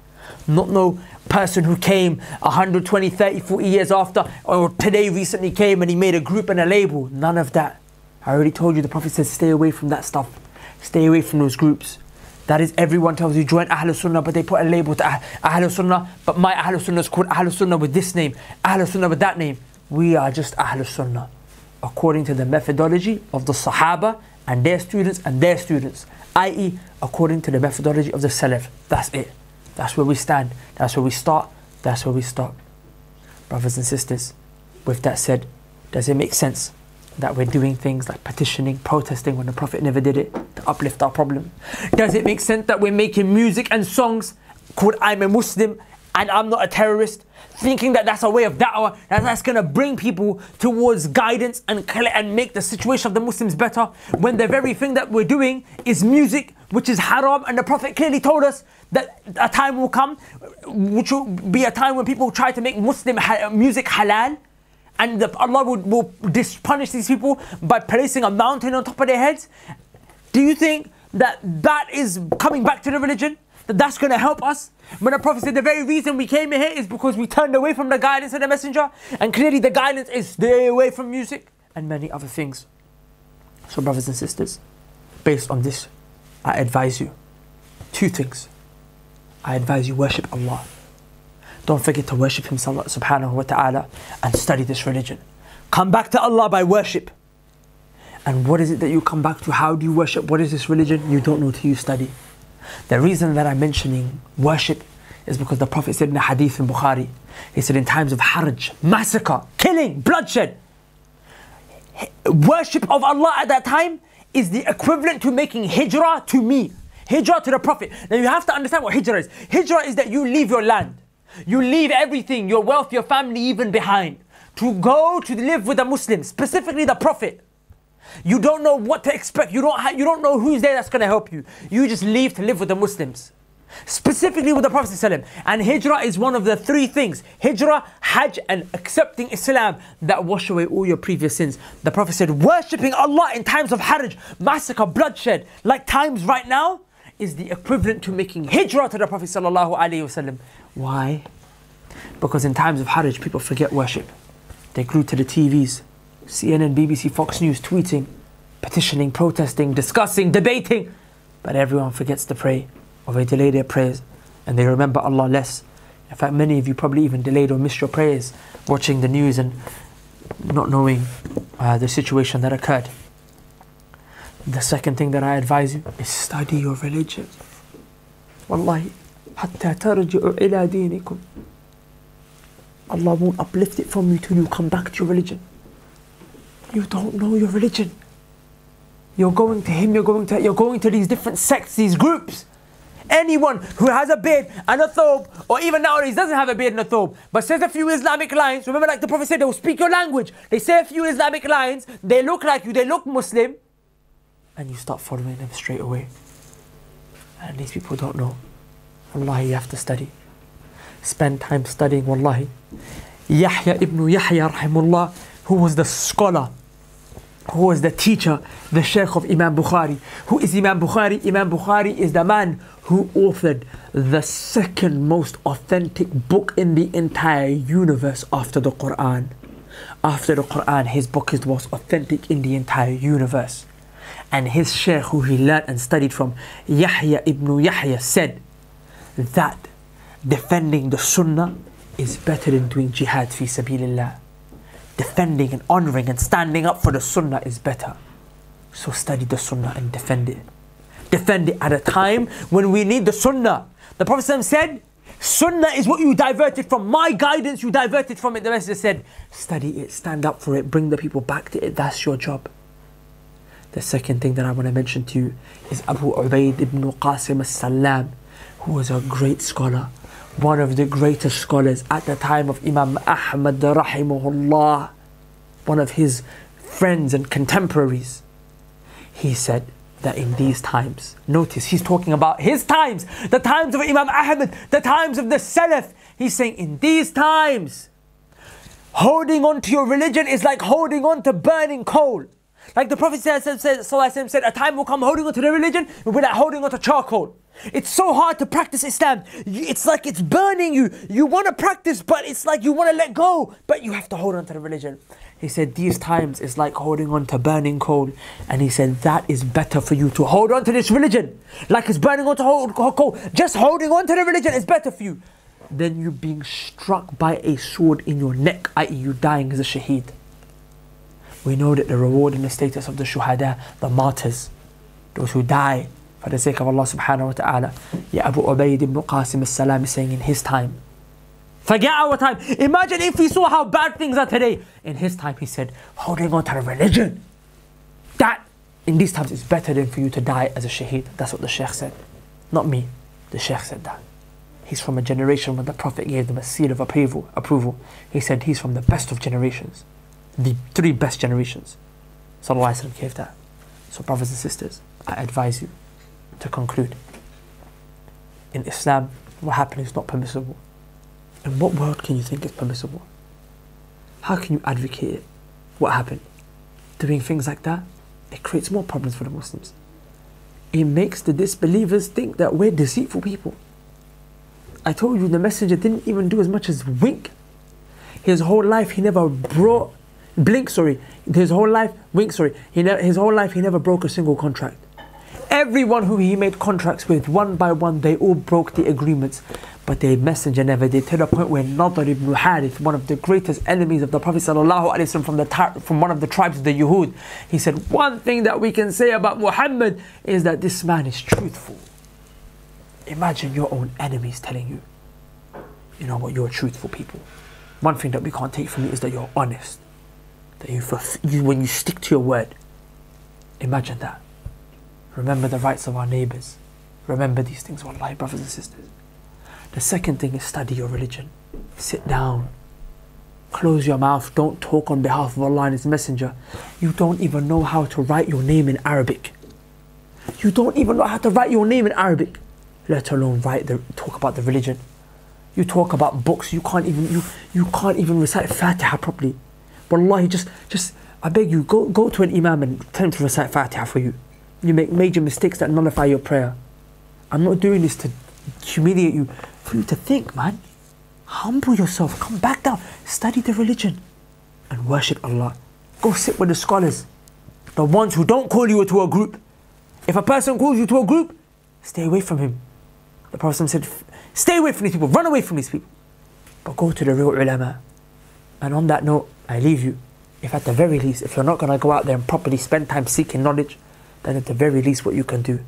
Not no person who came 120, 30, 40 years after, or today recently came and he made a group and a label. None of that. I already told you, the Prophet says stay away from that stuff. Stay away from those groups. That is, everyone tells you join Ahlul Sunnah, but they put a label to Ahlul Sunnah, but my Ahlul Sunnah is called Ahlul Sunnah with this name, Ahlul Sunnah with that name. We are just Ahlul Sunnah according to the methodology of the Sahaba and their students, i.e. according to the methodology of the Salaf. That's it. That's where we stand. That's where we start. That's where we stop. Brothers and sisters, with that said, does it make sense that we're doing things like petitioning, protesting when the Prophet never did it to uplift our problem? Does it make sense that we're making music and songs called I'm a Muslim and I'm not a terrorist, thinking that that's a way of da'wah, that's going to bring people towards guidance and make the situation of the Muslims better, when the very thing that we're doing is music, which is haram, and the Prophet clearly told us that a time will come which will be a time when people try to make Muslim music halal, and Allah will punish these people by placing a mountain on top of their heads. Do you think that that is coming back to the religion? That that's going to help us? When the Prophet said the very reason we came here is because we turned away from the guidance of the Messenger, and clearly the guidance is stay away from music and many other things. So brothers and sisters, based on this, I advise you two things. I advise you worship Allah. Don't forget to worship Him subhanahu wa ta'ala and study this religion. Come back to Allah by worship. And what is it that you come back to? How do you worship? What is this religion? You don't know till you study. The reason that I'm mentioning worship is because the Prophet said in a hadith in Bukhari, he said in times of haraj, massacre, killing, bloodshed, worship of Allah at that time is the equivalent to making hijrah to me. Hijrah to the Prophet. Now you have to understand what hijrah is. Hijrah is that you leave your land. You leave everything, your wealth, your family even behind, to go to live with the Muslims, specifically the Prophet. You don't know what to expect. You don't know who's there that's going to help you. You just leave to live with the Muslims, specifically with the Prophet ﷺ. And hijrah is one of the three things: hijrah, hajj, and accepting Islam that wash away all your previous sins. The Prophet said, worshipping Allah in times of haraj, massacre, bloodshed, like times right now, is the equivalent to making hijrah to the Prophet ﷺ. Why? Because in times of haraj, people forget worship. They glued to the TVs, CNN, BBC, Fox News, tweeting, petitioning, protesting, discussing, debating. But everyone forgets to pray, or they delay their prayers, and they remember Allah less. In fact, many of you probably even delayed or missed your prayers, watching the news and not knowing the situation that occurred. The second thing that I advise you is study your religion. Wallahi, حَتَّى تَرْجِعُوا إِلَى دِينِكُمْ. Allah won't uplift it from you till you come back to your religion. You don't know your religion. You're going to him, you're going to these different sects, these groups. Anyone who has a beard and a thobe, or even nowadays doesn't have a beard and a thobe, but says a few Islamic lines, remember like the Prophet said, they will speak your language. They say a few Islamic lines, they look like you, they look Muslim, and you start following them straight away. And these people don't know. Wallahi, you have to study. Spend time studying, wallahi. Yahya ibn Yahya rahimullah, who was the scholar, who was the teacher, the Shaykh of Imam Bukhari. Who is Imam Bukhari? Imam Bukhari is the man who authored the second most authentic book in the entire universe after the Quran. After the Quran, his book is the most authentic in the entire universe. And his Shaykh, who he learned and studied from, Yahya ibn Yahya, said that defending the Sunnah is better than doing jihad fi sabilillah. defending and honoring and standing up for the sunnah is better. So study the sunnah and defend it. Defend it at a time when we need the sunnah. The Prophet said, sunnah is what you diverted from. My guidance, you diverted from it. The Messenger said, study it, stand up for it, bring the people back to it. That's your job. The second thing that I want to mention to you is Abu Ubaid ibn Qasim al-Salam, who was a great scholar, one of the greatest scholars at the time of Imam Ahmad rahimahullah, one of his friends and contemporaries. He said that in these times, notice he's talking about his times, the times of Imam Ahmad, the times of the Salaf. He's saying in these times, holding on to your religion is like holding on to burning coal. Like the Prophet said, a time will come holding on to the religion will be like holding on to charcoal. It's so hard to practice Islam. It's like it's burning you. You want to practice, but it's like you want to let go, but you have to hold on to the religion. He said, these times is like holding on to burning coal. And he said, that is better for you to hold on to this religion. Like it's burning on to coal. Just holding on to the religion is better for you than you being struck by a sword in your neck, i.e. you dying as a shaheed. We know that the reward and the status of the shuhada, the martyrs, those who die for the sake of Allah subhanahu wa ta'ala. Ya Abu Ubaid ibn Qasim al-Salam is saying in his time, forget our time. Imagine if we saw how bad things are today. In his time, he said, holding on to the religion, that in these times is better than for you to die as a shaheed. That's what the Shaykh said. Not me. The Shaykh said that. He's from a generation when the Prophet gave them a seal of approval. He said he's from the best of generations. The 3 best generations. Sallallahu Alaihi Wasallam gave that. So brothers and sisters, I advise you to conclude. In Islam, what happened is not permissible. In what world can you think is permissible? How can you advocate it? What happened? Doing things like that, it creates more problems for the Muslims. It makes the disbelievers think that we're deceitful people. I told you the Messenger didn't even do as much as wink. His whole life he never his whole life he never broke a single contract. Everyone who he made contracts with, one by one, they all broke the agreements. But the Messenger never did, to the point where Nadr ibn Harith, one of the greatest enemies of the Prophet ﷺ from one of the tribes of the Yahud, he said, one thing that we can say about Muhammad is that this man is truthful. Imagine your own enemies telling you, you know what, you're truthful people. One thing that we can't take from you is that you're honest. That when you stick to your word. Imagine that. Remember the rights of our neighbours. Remember these things, wallahi, brothers and sisters. The second thing is study your religion. Sit down. Close your mouth. Don't talk on behalf of Allah and His Messenger. You don't even know how to write your name in Arabic. You don't even know how to write your name in Arabic, let alone talk about the religion. You talk about books. You can't even recite Fatiha properly. Wallahi, just I beg you, go to an imam and tell him to recite Fatiha for you. You make major mistakes that nullify your prayer. I'm not doing this to humiliate you, for you to think, man. Humble yourself, come back down, study the religion and worship Allah. Go sit with the scholars, the ones who don't call you to a group. If a person calls you to a group, stay away from him. The Prophet said, stay away from these people, run away from these people. But go to the real ulama. And on that note, I leave you. If at the very least, if you're not going to go out there and properly spend time seeking knowledge, then at the very least what you can do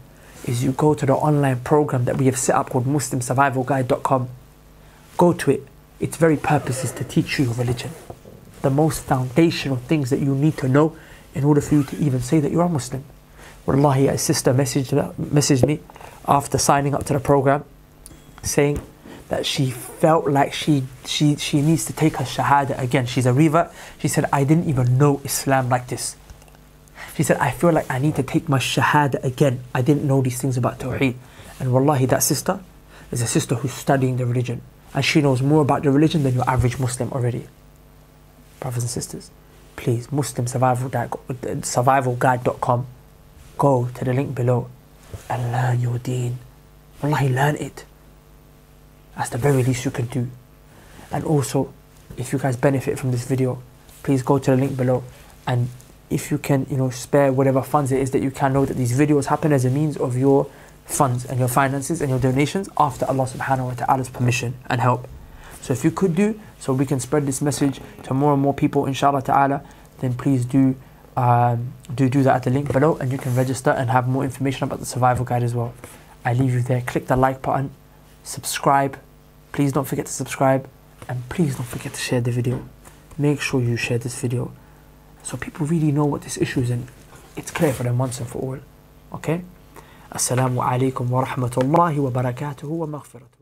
is you go to the online program that we have set up called MuslimSurvivalGuide.com. Go to it. Its very purpose is to teach you your religion. The most foundational things that you need to know in order for you to even say that you are Muslim. Wallahi, a sister messaged me after signing up to the program saying that she felt like she needs to take her shahada again. She's a revert. She said, I didn't even know Islam like this. She said, I feel like I need to take my shahada again. I didn't know these things about Tawheed. And wallahi, that sister is a sister who's studying the religion. And she knows more about the religion than your average Muslim already. Brothers and sisters, please, MuslimSurvivalGuide.com. Go to the link below and learn your deen. Wallahi, learn it. That's the very least you can do. And also, if you guys benefit from this video, please go to the link below, and if you can, spare whatever funds it is that you can, know that these videos happen as a means of your funds and your finances and your donations after Allah subhanahu wa ta'ala's permission and help. So if you could do, so we can spread this message to more and more people, inshallah ta'ala, then please do that at the link below, and you can register and have more information about the survival guide as well. I leave you there. Click the like button, subscribe. Please don't forget to subscribe, and please don't forget to share the video. Make sure you share this video so people really know what this issue is and it's clear for them once and for all. Okay? Assalamu alaikum wa rahmatullahi wa barakatuhu wa maghfiratuh.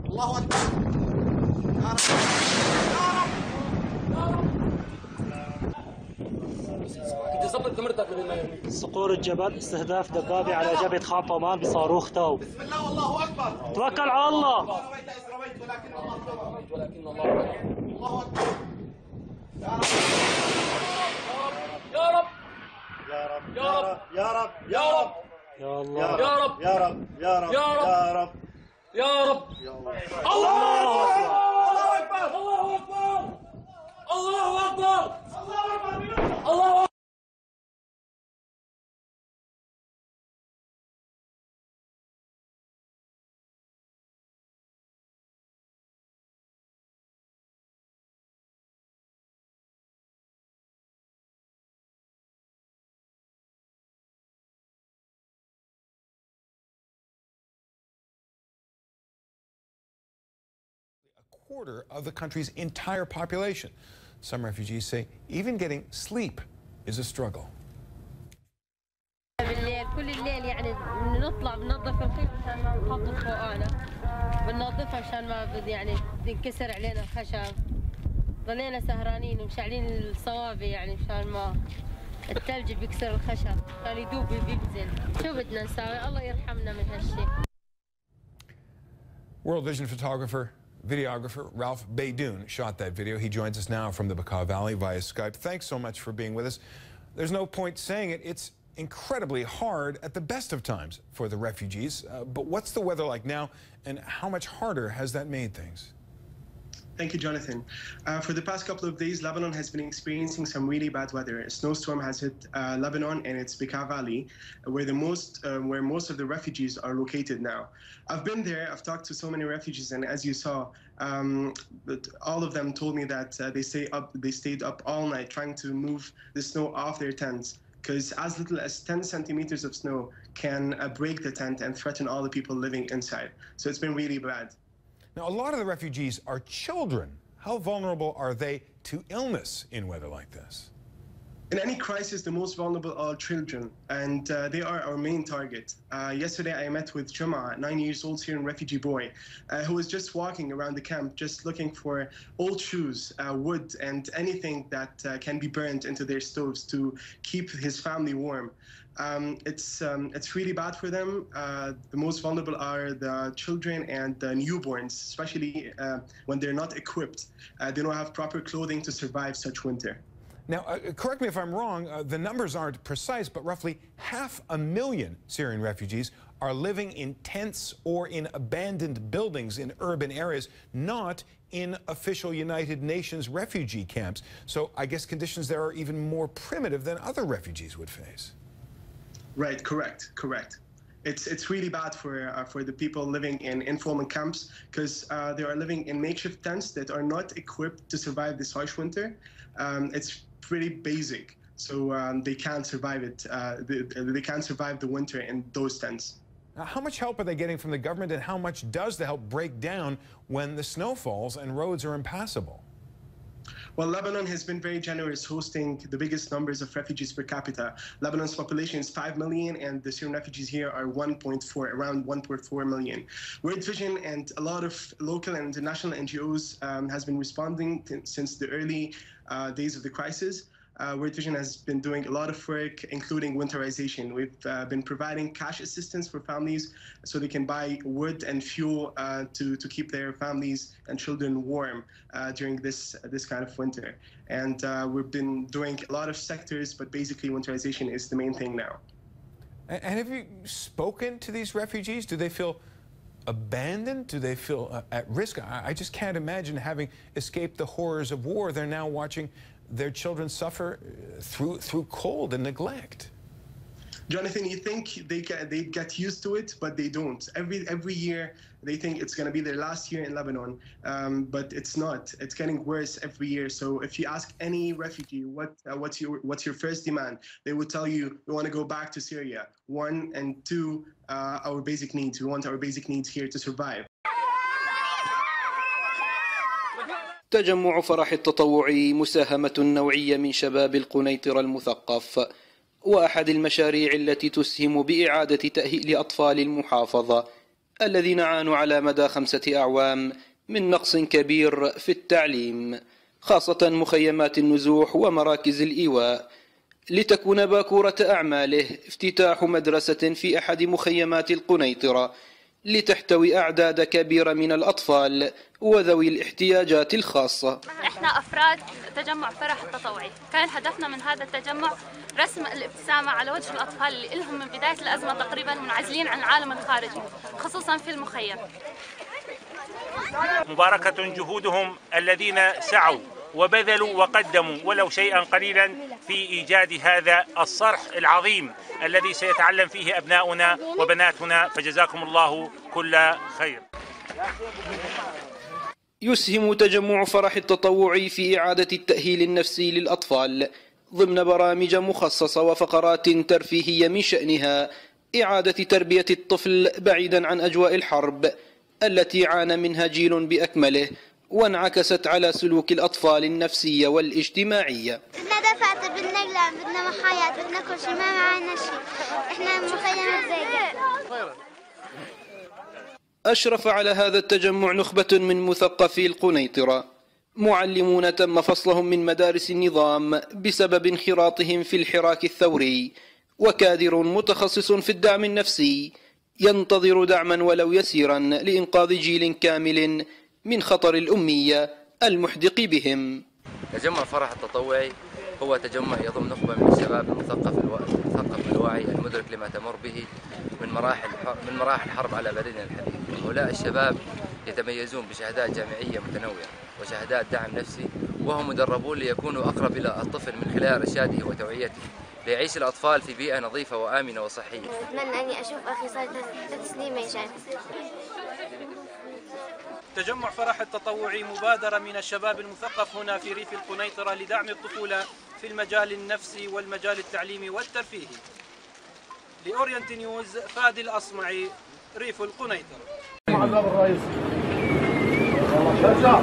الله أكبر. صقور الجبل استهداف دبابي على جبهة خان طمان بصاروخ تاو. بسم الله والله أكبر. توكل على الله. ولكن الله أكبر. يا رب يا رب يا رب يا رب يا الله يا رب يا رب يا رب يا رب يا رب يا رب. الله أكبر الله أكبر الله أكبر الله أكبر. Quarter of the country's entire population. Some refugees say even getting sleep is a struggle. بالليل كل الليل يعني نطلع بننظف الخيط عشان ما نحط فوقانا بننظفها عشان ما يعني ينكسر علينا الخشب. ضلينا سهرانين ومشعلين الصوابي يعني مشان ما الثلج بيكسر الخشب عشان يذوب بينزل. شو بدنا نساوي؟ الله يرحمنا من هالشيء. World Vision photographer, videographer Ralph Beydoun shot that video. He joins us now from the Bekaa Valley via Skype. Thanks so much for being with us. There's no point saying it. It's incredibly hard at the best of times for the refugees. But what's the weather like now, and how much harder has that made things? Thank you, Jonathan. For the past couple of days, Lebanon has been experiencing some really bad weather. A snowstorm has hit Lebanon and its Bekaa Valley, where most of the refugees are located now. I've been there. I've talked to so many refugees, and as you saw, all of them told me that they stayed up all night trying to move the snow off their tents, because as little as 10 centimeters of snow can break the tent and threaten all the people living inside. So it's been really bad. Now, a lot of the refugees are children. How vulnerable are they to illness in weather like this? In any crisis, the most vulnerable are children, and they are our main target. Yesterday, I met with Juma, 9 years old Syrian refugee boy, who was just walking around the camp, just looking for old shoes, wood, and anything that can be burned into their stoves to keep his family warm. It's really bad for them. The most vulnerable are the children and the newborns, especially when they're not equipped. They don't have proper clothing to survive such winter. Now, correct me if I'm wrong, the numbers aren't precise, but roughly 500,000 Syrian refugees are living in tents or in abandoned buildings in urban areas, not in official United Nations refugee camps. So I guess conditions there are even more primitive than other refugees would face. Right, correct. It's really bad for the people living in informal camps, because they are living in makeshift tents that are not equipped to survive this harsh winter. It's pretty basic, so they can't survive it. They can't survive the winter in those tents. Now, how much help are they getting from the government, and how much does the help break down when the snow falls and roads are impassable? Well, Lebanon has been very generous, hosting the biggest numbers of refugees per capita. Lebanon's population is 5 million, and the Syrian refugees here are around 1.4 million. World Vision and a lot of local and international NGOs has been responding since the early days of the crisis. World Vision has been doing a lot of work, including winterization. We've been providing cash assistance for families so they can buy wood and fuel to keep their families and children warm during this kind of winter. And we've been doing a lot of sectors, but basically winterization is the main thing now. And have you spoken to these refugees? Do they feel abandoned? Do they feel at risk? I just can't imagine, having escaped the horrors of war, they're now watching their children suffer through cold and neglect. Jonathan, you think they get used to it, but they don't. Every year they think it's going to be their last year in Lebanon, but it's not. It's getting worse every year. So if you ask any refugee what's your first demand, they would tell you, we want to go back to Syria. 1 and 2, our basic needs. We want our basic needs here to survive. تجمع فرح التطوعي مساهمة نوعية من شباب القنيطرة المثقف، وأحد المشاريع التي تسهم بإعادة تأهيل أطفال المحافظة الذين عانوا على مدى 5 أعوام من نقص كبير في التعليم، خاصة مخيمات النزوح ومراكز الإيواء، لتكون باكورة أعماله افتتاح مدرسة في أحد مخيمات القنيطرة لتحتوي أعداد كبيرة من الأطفال وذوي الاحتياجات الخاصة. احنا أفراد تجمع فرح التطوعي، كان هدفنا من هذا التجمع رسم الابتسامة على وجه الأطفال اللي لهم من بداية الأزمة تقريبا منعزلين عن العالم الخارجي، خصوصا في المخيم. مباركة جهودهم الذين سعوا وبذلوا وقدموا ولو شيئا قليلا في إيجاد هذا الصرح العظيم الذي سيتعلم فيه أبناؤنا وبناتنا، فجزاكم الله كل خير. يسهم تجمع فرح التطوعي في إعادة التأهيل النفسي للأطفال ضمن برامج مخصصة وفقرات ترفيهية من شأنها إعادة تربية الطفل بعيدا عن أجواء الحرب التي عانى منها جيل بأكمله، وانعكست على سلوك الأطفال النفسية والاجتماعية. بدنا دفعت، بدنا قلع، بدنا محايات، بدنا كل شيء، ما معنا شيء، احنا مخيم زيك. أشرف على هذا التجمع نخبة من مثقفي القنيطرة، معلمون تم فصلهم من مدارس النظام بسبب انخراطهم في الحراك الثوري، وكادر متخصص في الدعم النفسي ينتظر دعما ولو يسيرا لإنقاذ جيل كامل من خطر الأمية المحدق بهم. تجمع فرح التطوعي هو تجمع يضم نخبة من الشباب المثقف الواعي المدرك لما تمر به من مراحل حرب على بلدنا الحبيب. هؤلاء الشباب يتميزون بشهادات جامعية متنوعة وشهادات دعم نفسي، وهم مدربون ليكونوا أقرب إلى الطفل من خلال إرشاده وتوعيته ليعيش الأطفال في بيئة نظيفة وآمنة وصحية. أتمنى أني أشوف أخي صار 3 سنين ما يشاف. تجمع فرح التطوعي مبادرة من الشباب المثقف هنا في ريف القنيطرة لدعم الطفولة في المجال النفسي والمجال التعليمي والترفيهي. لأورينت نيوز، فادي الأصمعي، ريف القنيطرة. مع الباب الرئيسي. شجع.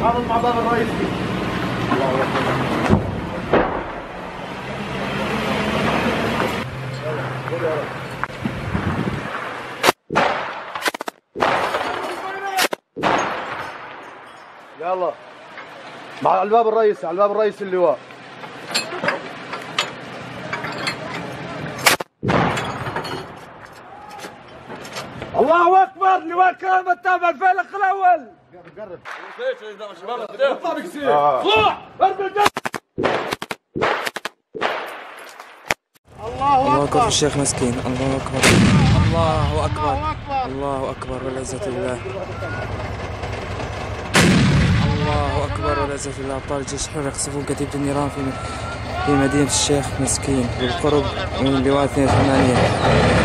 عامل مع الباب الرئيسي. يلا مع الباب الرئيسي، على الباب الرئيسي اللواء. الله اكبر، لواء كامل تابع الفيلق الاول. قرب اطلع بكسير، اطلع الله أكبر. الشيخ مسكين. الله أكبر، الله أكبر، الله أكبر والعزة لله. الله أكبر والعزة لله. أبطال الجيش الحر يقصفون كتيبة النيران في مدينة الشيخ مسكين بالقرب من اللواء 82.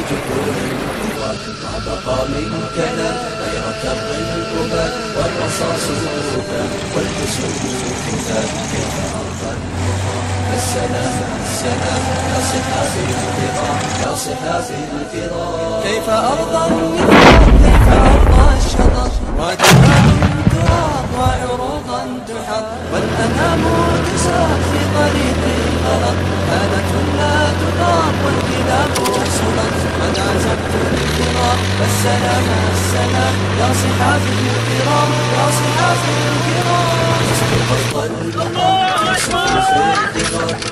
وجفون الكفار ما بقى من كلام غير كر الأباد والرصاص الركام والجسوم فتات كيف أرضى المقام السلام السلام يا صحافي الكرام يا صحافي الكرام كيف أرضى النفاق كيف أرضى الشطط ودماء تراق وعروضا تحط والأنام تساق في طريق الغلط كانت لا تطاق والكلاب سلط قد عزمت الكرام السلام السلام يا صحافي الكرام يا صحافي الكرام استقصد المقام اسمه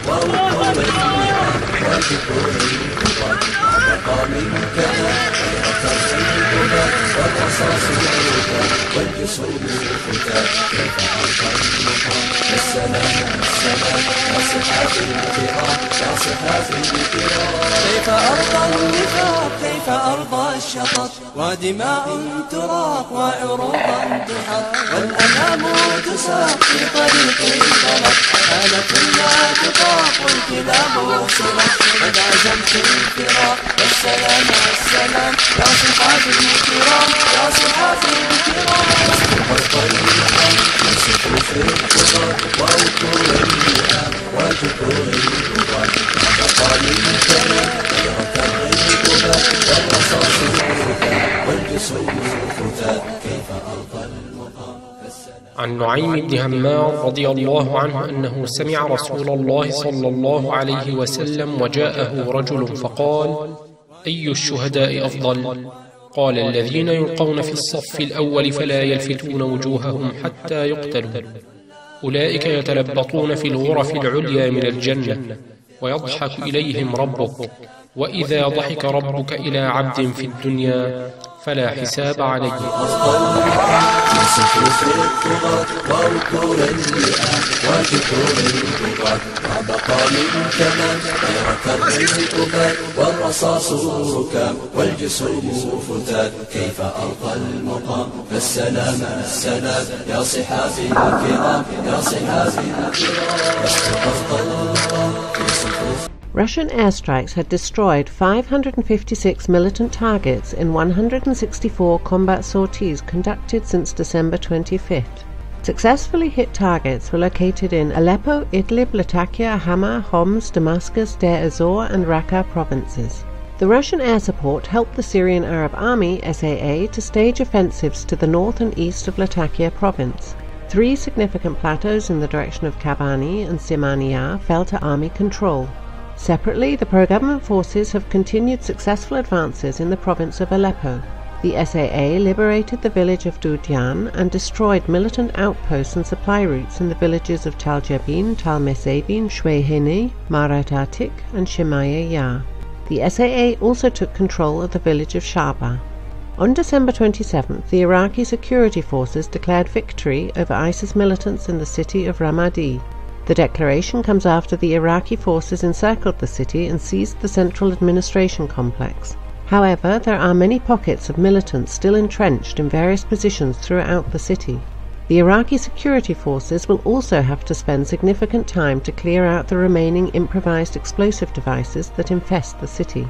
ووقوع النعم وجبور الكبار ما بقى من كلام غير كر الأباد والرصاص الركام والجسوم فتات كيف أرضى المقام السلام السلام يا صحافي الكرام يا صحافي الكرام كيف أرضى النفاق كيف أرضى الشطط ودماء تراق وعروضا تحط والأنام تساق في طريق الغلط كانت لا تطاق والكلاب صلت قد عزمت الفراق والسلام السلام يا صحافي الكرام يا صحافي الكرام استقصد المقام في صفوف الكبار ووقوع النعم وجبور الكبار ما بقى من كلام غير كر الأباد والرصاص الركام والجسوم فتات كيف أرضى المقام عن نعيم بن همار رضي الله عنه أنه سمع رسول الله صلى الله عليه وسلم وجاءه رجل فقال: أي الشهداء أفضل؟ قال: الذين يلقون في الصف الأول فلا يلفتون وجوههم حتى يقتلوا، أولئك يتلبطون في الغرف العليا من الجنة ويضحك إليهم ربك، وإذا ضحك ربك إلى عبد في الدنيا فلا حساب عليه. في صفوف الطغاة وركوع النعم وجفون الكبار ما بقى من كلام غير كر الأباد والرصاص الركام والجسوم فتات كيف أرضى المقام السلام السلام يا صحافي الكرام يا صحافي الكرام استقصد المقام في صفوف. Russian airstrikes had destroyed 556 militant targets in 164 combat sorties conducted since December 25th. Successfully hit targets were located in Aleppo, Idlib, Latakia, Hama, Homs, Damascus, Deir ez-Zor and Raqqa provinces. The Russian air support helped the Syrian Arab Army, SAA, to stage offensives to the north and east of Latakia province. 3 significant plateaus in the direction of Kabani and Simania fell to army control. Separately, the pro-government forces have continued successful advances in the province of Aleppo. The SAA liberated the village of Dudyan and destroyed militant outposts and supply routes in the villages of Tal Jabin, Tal Mesabin, Shwehini, Marat Atik and Shemaya Yar. The SAA also took control of the village of Shaba. On December 27th, the Iraqi security forces declared victory over ISIS militants in the city of Ramadi. The declaration comes after the Iraqi forces encircled the city and seized the central administration complex. However, there are many pockets of militants still entrenched in various positions throughout the city. The Iraqi security forces will also have to spend significant time to clear out the remaining improvised explosive devices that infest the city.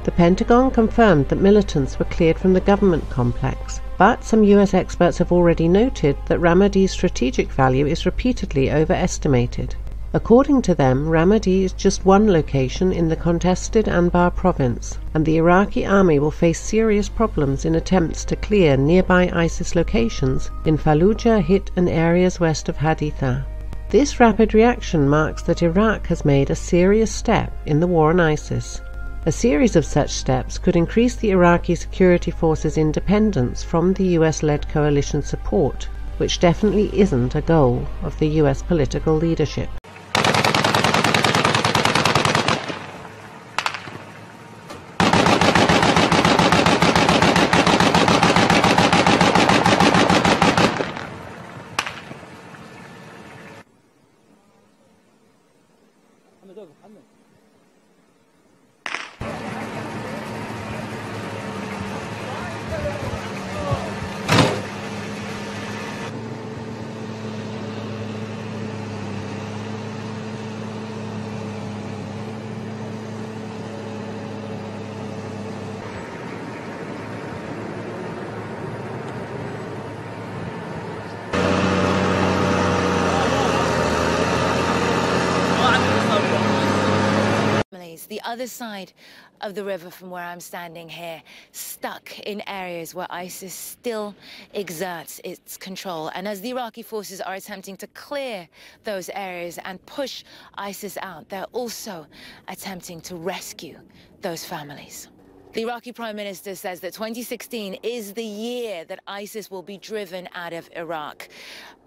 The Pentagon confirmed that militants were cleared from the government complex, but some US experts have already noted that Ramadi's strategic value is repeatedly overestimated. According to them, Ramadi is just one location in the contested Anbar province, and the Iraqi army will face serious problems in attempts to clear nearby ISIS locations in Fallujah, Hit and areas west of Haditha. This rapid reaction marks that Iraq has made a serious step in the war on ISIS. A series of such steps could increase the Iraqi security forces' independence from the US-led coalition support, which definitely isn't a goal of the US political leadership. the other side of the river from where I'm standing here, stuck in areas where ISIS still exerts its control. And as the Iraqi forces are attempting to clear those areas and push ISIS out, they're also attempting to rescue those families. The Iraqi Prime Minister says that 2016 is the year that ISIS will be driven out of Iraq.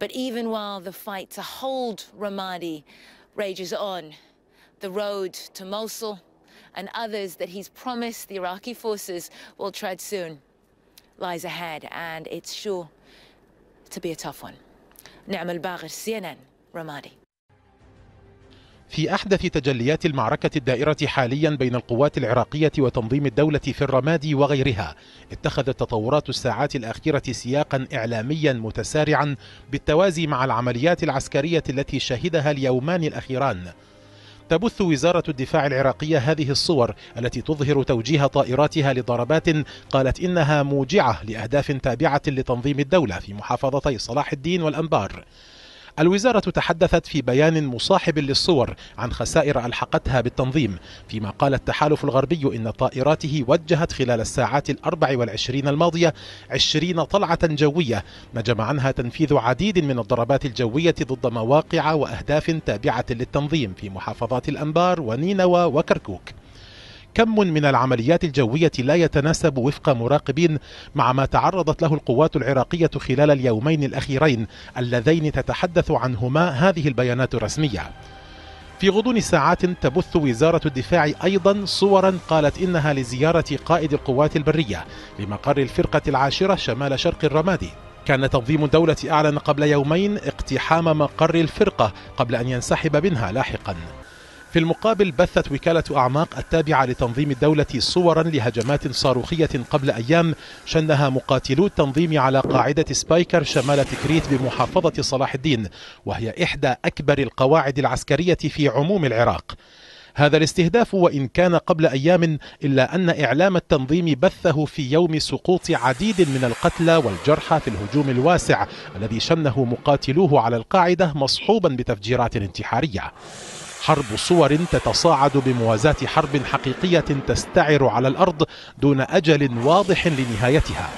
But even while the fight to hold Ramadi rages on, the road to Mosul and others that he's promised the Iraqi forces will tread soon lies ahead, and it's sure to be a tough one. نعم الباغر, CNN, Ramadi. في أحدث تجليات المعركة الدائرة حاليا بين القوات العراقية وتنظيم الدولة في الرمادي وغيرها، اتخذت تطورات الساعات الأخيرة سياقا إعلاميا متسارعا بالتوازي مع العمليات العسكرية التي شهدها اليومان الأخيران. تبث وزارة الدفاع العراقية هذه الصور التي تظهر توجيه طائراتها لضربات قالت إنها موجعة لأهداف تابعة لتنظيم الدولة في محافظتي صلاح الدين والأنبار. الوزارة تحدثت في بيان مصاحب للصور عن خسائر ألحقتها بالتنظيم، فيما قال التحالف الغربي إن طائراته وجهت خلال الساعات 24 الماضية 20 طلعة جوية نجم عنها تنفيذ عديد من الضربات الجوية ضد مواقع وأهداف تابعة للتنظيم في محافظات الأنبار ونينوى وكركوك. كم من العمليات الجوية لا يتناسب وفق مراقبين مع ما تعرضت له القوات العراقية خلال اليومين الأخيرين اللذين تتحدث عنهما هذه البيانات الرسمية. في غضون ساعات تبث وزارة الدفاع أيضا صورا قالت إنها لزيارة قائد القوات البرية لمقر الفرقة 10 شمال شرق الرمادي. كان تنظيم الدولة أعلن قبل يومين اقتحام مقر الفرقة قبل أن ينسحب منها لاحقا. في المقابل بثت وكالة أعماق التابعة لتنظيم الدولة صورا لهجمات صاروخية قبل أيام شنها مقاتلو التنظيم على قاعدة سبايكر شمال تكريت بمحافظة صلاح الدين، وهي إحدى أكبر القواعد العسكرية في عموم العراق. هذا الاستهداف وإن كان قبل أيام إلا أن إعلام التنظيم بثه في يوم سقوط عديد من القتلى والجرحى في الهجوم الواسع الذي شنه مقاتلوه على القاعدة مصحوبا بتفجيرات انتحارية. حرب صور تتصاعد بموازاة حرب حقيقية تستعر على الأرض دون أجل واضح لنهايتها.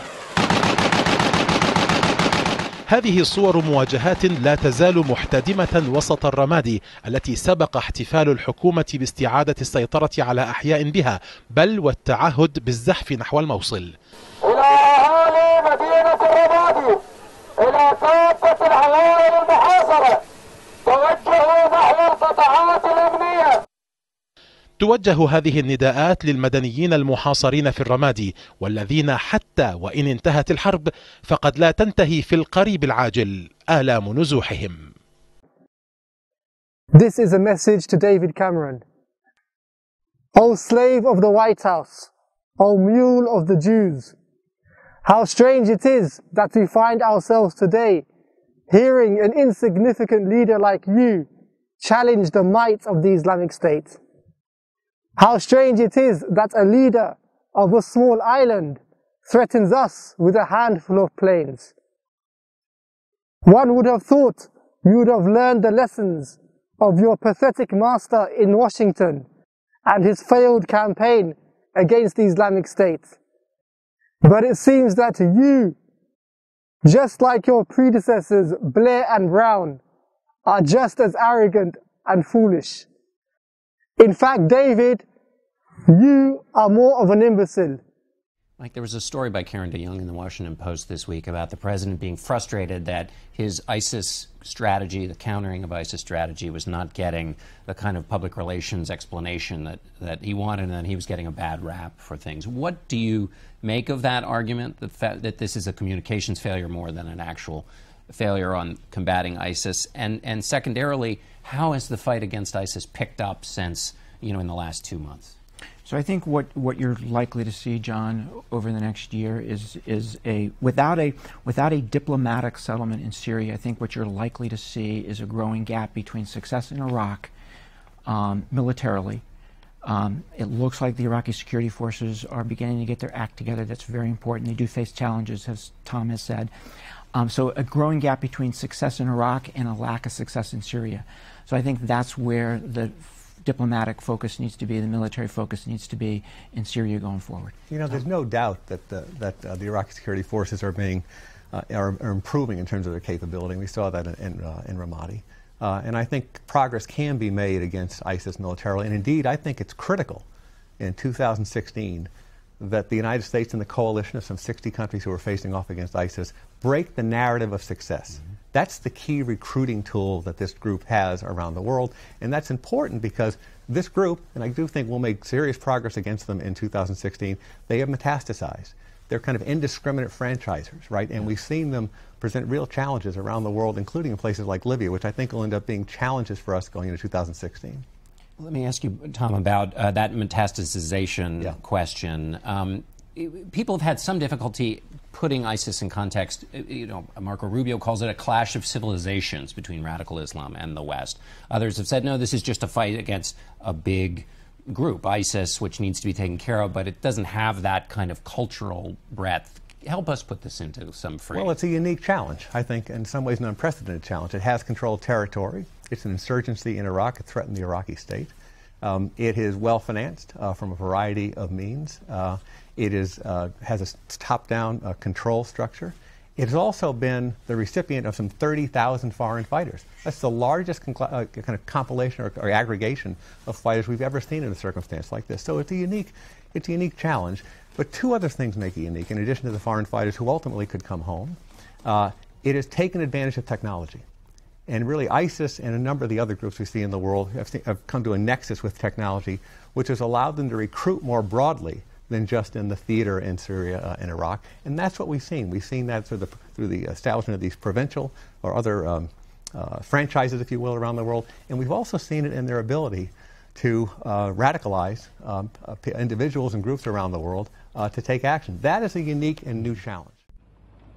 هذه صور مواجهات لا تزال محتدمة وسط الرمادي التي سبق احتفال الحكومة باستعادة السيطرة على أحياء بها، بل والتعهد بالزحف نحو الموصل. إلى أهالي مدينة الرمادي، إلى كافة العوائل المحاصرة، توجهوا نحو القطاعات الأمنية. توجه هذه النداءات للمدنيين المحاصرين في الرمادي والذين حتى وإن انتهت الحرب فقد لا تنتهي في القريب العاجل آلام نزوحهم. This is a message to David Cameron. O slave of the White House, O mule of the Jews, how strange it is that we find ourselves today hearing an insignificant leader like you challenge the might of the Islamic State. How strange it is that a leader of a small island threatens us with a handful of planes. One would have thought you would have learned the lessons of your pathetic master in Washington and his failed campaign against the Islamic State. But it seems that you, just like your predecessors Blair and Brown, are just as arrogant and foolish. In fact, David, you are more of an imbecile. Like there was a story by Karen DeYoung in the Washington Post this week about the president being frustrated that his ISIS strategy, the countering of ISIS strategy, was not getting the kind of public relations explanation that he wanted, and that he was getting a bad rap for things. What do you make of that argument, that this is a communications failure more than an actual failure on combating ISIS? And secondarily, how has the fight against ISIS picked up since, in the last 2 months? So I think what you're likely to see, John, over the next year is without a diplomatic settlement in Syria. I think what you're likely to see is a growing gap between success in Iraq militarily. It looks like the Iraqi security forces are beginning to get their act together. That's very important. They do face challenges, as Tom has said. So a growing gap between success in Iraq and a lack of success in Syria. So I think that's where diplomatic focus needs to be, the military focus needs to be in Syria going forward? You know, there's no doubt that the Iraqi security forces are improving in terms of their capability. We saw that in Ramadi. And I think progress can be made against ISIS militarily. And indeed, I think it's critical in 2016 that the United States and the coalition of some 60 countries who are facing off against ISIS break the narrative of success. Mm-hmm. That's the key recruiting tool that this group has around the world. And that's important because this group, and I do think we'll make serious progress against them in 2016, they have metastasized. They're kind of indiscriminate franchisers, right? And we've seen them present real challenges around the world, including in places like Libya, which I think will end up being challenges for us going into 2016. Let me ask you, Tom, about that metastasization question. People have had some difficulty putting ISIS in context. You know, Marco Rubio calls it a clash of civilizations between radical Islam and the West. Others have said, no, this is just a fight against a big group, ISIS, which needs to be taken care of, but it doesn't have that kind of cultural breadth. Help us put this into some frame. Well, it's a unique challenge, I think, in some ways an unprecedented challenge. It has controlled territory. It's an insurgency in Iraq. It threatened the Iraqi state. It is well-financed from a variety of means. It has a top-down control structure. It has also been the recipient of some 30,000 foreign fighters. That's the largest kind of compilation or aggregation of fighters we've ever seen in a circumstance like this. So it's a unique challenge. But two other things make it unique, in addition to the foreign fighters who ultimately could come home. It has taken advantage of technology. And really, ISIS and a number of the other groups we see in the world have come to a nexus with technology, which has allowed them to recruit more broadly than just in the theater in Syria and Iraq. And that's what we've seen. We've seen that through the establishment of these provincial or other franchises, if you will, around the world. And we've also seen it in their ability to radicalize individuals and groups around the world to take action. That is a unique and new challenge.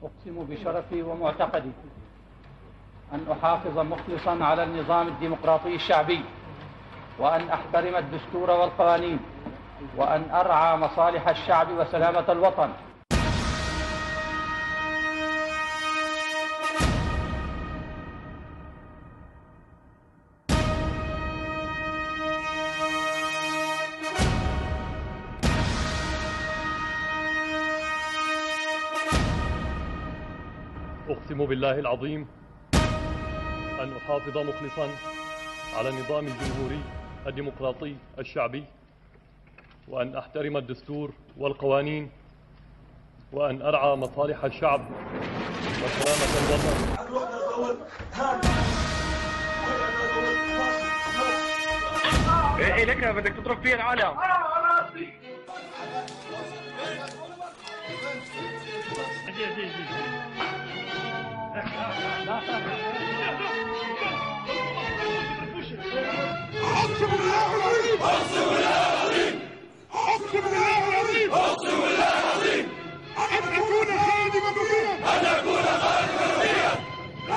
أقسم بشرفي ومعتقدي أن أحافظ مخلصا على النظام الديمقراطي الشعبي وأن أحترم الدستور والقوانين وأن أرعى مصالح الشعب وسلامة الوطن. أقسم بالله العظيم أن أحافظ مخلصا على النظام الجمهوري الديمقراطي الشعبي وأن أحترم الدستور والقوانين وأن أرعى مصالح الشعب وسلامة الوطن. إيه لك بدك تضرب فيها العالم. أقسم بالله العظيم أقسم بالله العظيم أقسم بالله العظيم أقسم بالله العظيم أن أكون خادما مبينا أن أكون خادما مبينا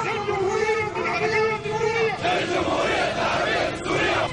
للجمهورية العربية السورية للجمهورية العربية السورية.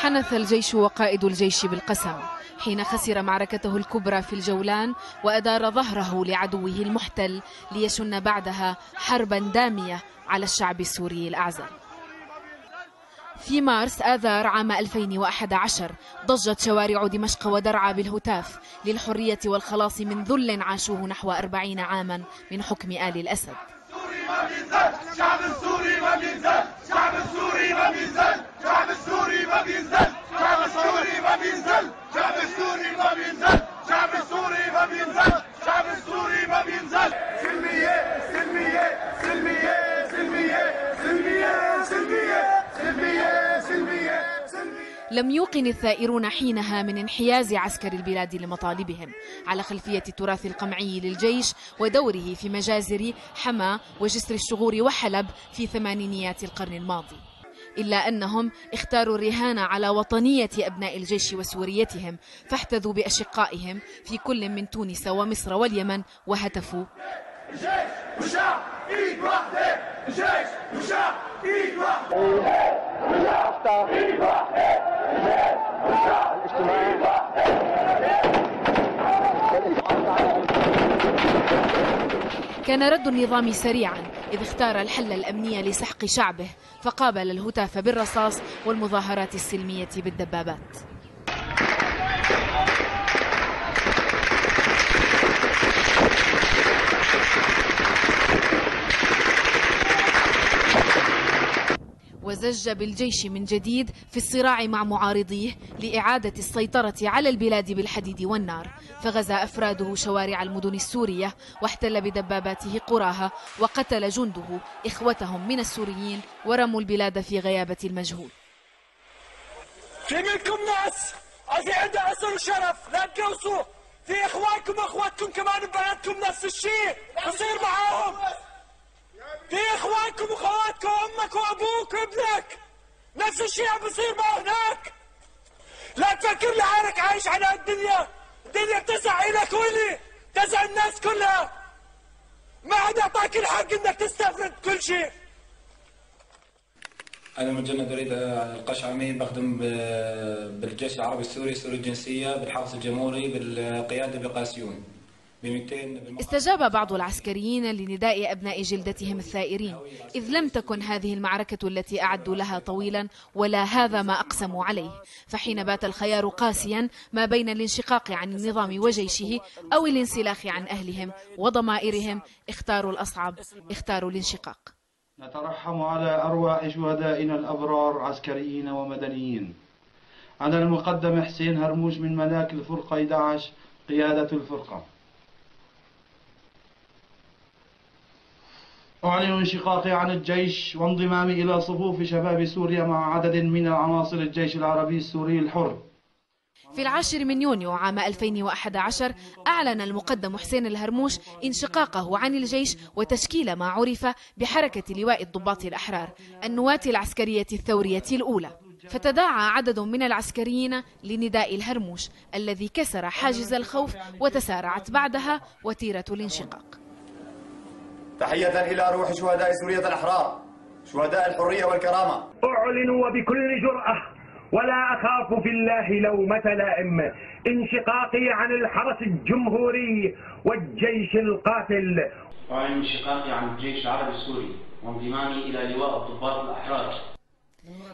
حنث الجيش وقائد الجيش بالقسم حين خسر معركته الكبرى في الجولان وأدار ظهره لعدوه المحتل ليشن بعدها حربا دامية على الشعب السوري الأعزل. في مارس آذار عام 2011 ضجت شوارع دمشق ودرعا بالهتاف للحرية والخلاص من ذل عاشوه نحو 40 عاما من حكم آل الأسد. شعب السوري ما بينزل شعب السوري ما بينزل شعب السوري ما بينزل شعب السوري ما بينزل شعب السوري ما بينزل شعب السوري ما بينزل شعب السوري ما بينزل. سلمية سلمية سلمية سلمية سلمية سلمية سلمية سلمية. لم يوقن الثائرون حينها من انحياز عسكر البلاد لمطالبهم على خلفية التراث القمعي للجيش ودوره في مجازر حما وجسر الشغور وحلب في ثمانينيات القرن الماضي. إلا أنهم اختاروا الرهان على وطنية أبناء الجيش وسوريتهم، فاحتذوا بأشقائهم في كل من تونس ومصر واليمن وهتفوا: الجيش والشعب ايد واحدة، الجيش والشعب ايد واحدة، ايد واحدة، الجيش والشعب ايد واحدة. كان رد النظام سريعا إذ اختار الحل الأمني لسحق شعبه، فقابل الهتاف بالرصاص والمظاهرات السلمية بالدبابات. وزج بالجيش من جديد في الصراع مع معارضيه لإعادة السيطرة على البلاد بالحديد والنار، فغزا أفراده شوارع المدن السورية واحتل بدباباته قراها، وقتل جنده إخوتهم من السوريين ورموا البلاد في غيابة المجهول. في منكم ناس في عندها أسر وشرف لا تقوسوا، في إخوانكم وأخواتكم كمان ببلدكم نفس الشيء بصير معاهم، في إخوانكم وأخواتكم أمك وأبوك وابنك نفس الشيء عم بصير معه هناك. لا تفكر لحالك عايش على الدنيا بتسع إلك ولي، تسع الناس كلها، ما حدا أعطاك الحق إنك تستفرد كل شيء. أنا مجند أريد القشعمي، بخدم بالجيش العربي السوري، سوري الجنسية، بالحرس الجمهوري، بالقيادة بقاسيون. استجاب بعض العسكريين لنداء أبناء جلدتهم الثائرين، إذ لم تكن هذه المعركة التي أعدوا لها طويلا ولا هذا ما أقسموا عليه، فحين بات الخيار قاسيا ما بين الانشقاق عن النظام وجيشه أو الانسلاخ عن أهلهم وضمائرهم، اختاروا الأصعب، اختاروا الانشقاق. نترحم على أرواح شهدائنا الأبرار عسكريين ومدنيين. أنا المقدم حسين هرموش من ملاك الفرقة 11 قيادة الفرقة. أعلن انشقاقي عن الجيش وانضمامي إلى صفوف شباب سوريا مع عدد من عناصر الجيش العربي السوري الحر. في 10 من يونيو عام 2011 أعلن المقدم حسين الهرموش انشقاقه عن الجيش وتشكيل ما عرف بحركة لواء الضباط الأحرار، النواة العسكرية الثورية الأولى، فتداعى عدد من العسكريين لنداء الهرموش الذي كسر حاجز الخوف، وتسارعت بعدها وتيرة الانشقاق. تحية إلى روح شهداء سوريا الأحرار، شهداء الحرية والكرامة. أعلن وبكل جرأة ولا أخاف في الله لومة لائم انشقاقي عن الحرس الجمهوري والجيش القاتل. أعلن انشقاقي عن الجيش العربي السوري وانضمامي إلى لواء الضباط الأحرار.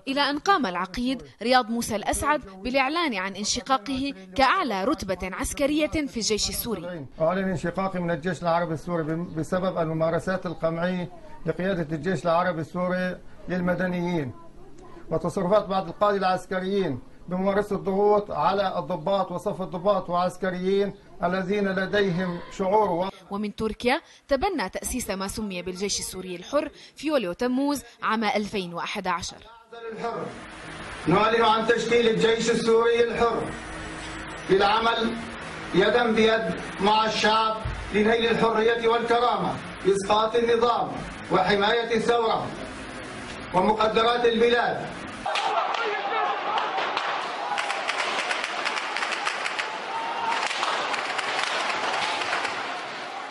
إلى أن قام العقيد رياض موسى الأسعد بالإعلان عن انشقاقه كأعلى رتبة عسكرية في الجيش السوري. أعلن انشقاقي من الجيش العربي السوري بسبب الممارسات القمعية لقيادة الجيش العربي السوري للمدنيين وتصرفات بعض القادة العسكريين بممارسة الضغوط على الضباط وصف الضباط وعسكريين الذين لديهم شعور. ومن تركيا تبنى تأسيس ما سمي بالجيش السوري الحر في يوليو تموز عام 2011. نعلن عن تشكيل الجيش السوري الحر للعمل يدا بيد مع الشعب لنيل الحرية والكرامة، إسقاط النظام وحماية الثورة ومقدرات البلاد.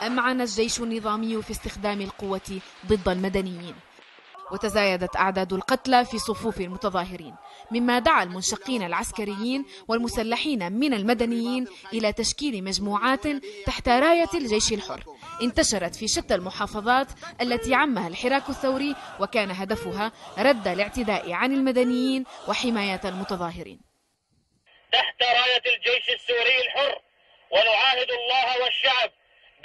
أمعن الجيش النظامي في استخدام القوة ضد المدنيين، وتزايدت أعداد القتلى في صفوف المتظاهرين، مما دعا المنشقين العسكريين والمسلحين من المدنيين إلى تشكيل مجموعات تحت راية الجيش الحر انتشرت في شتى المحافظات التي عمها الحراك الثوري، وكان هدفها رد الاعتداء عن المدنيين وحماية المتظاهرين. تحت راية الجيش السوري الحر ونعاهد الله والشعب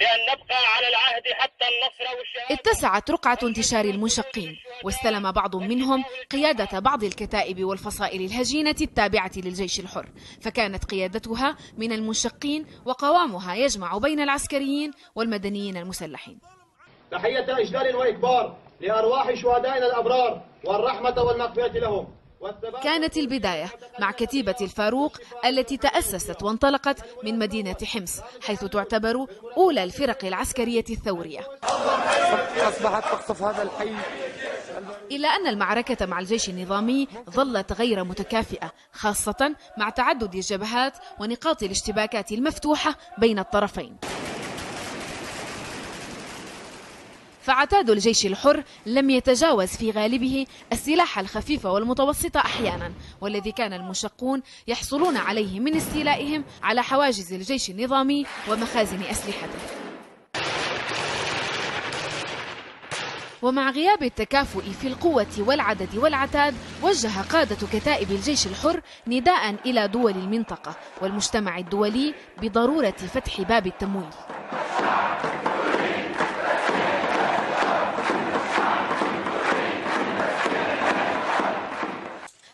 بأن نبقى على العهد حتى النصر والشهادة. اتسعت رقعة انتشار المنشقين، واستلم بعض منهم قيادة بعض الكتائب والفصائل الهجينة التابعة للجيش الحر، فكانت قيادتها من المنشقين وقوامها يجمع بين العسكريين والمدنيين المسلحين. تحية إجلال وإكبار لأرواح شهدائنا الأبرار والرحمة والمغفرة لهم. كانت البداية مع كتيبة الفاروق التي تأسست وانطلقت من مدينة حمص، حيث تعتبر أولى الفرق العسكرية الثورية. أصبحت تقصف هذا الحي إلا أن المعركة مع الجيش النظامي ظلت غير متكافئة، خاصة مع تعدد الجبهات ونقاط الاشتباكات المفتوحة بين الطرفين. فعتاد الجيش الحر لم يتجاوز في غالبه السلاح الخفيف والمتوسط أحيانا، والذي كان المشقون يحصلون عليه من استيلائهم على حواجز الجيش النظامي ومخازن أسلحته. ومع غياب التكافؤ في القوة والعدد والعتاد، وجه قادة كتائب الجيش الحر نداء إلى دول المنطقة والمجتمع الدولي بضرورة فتح باب التمويل.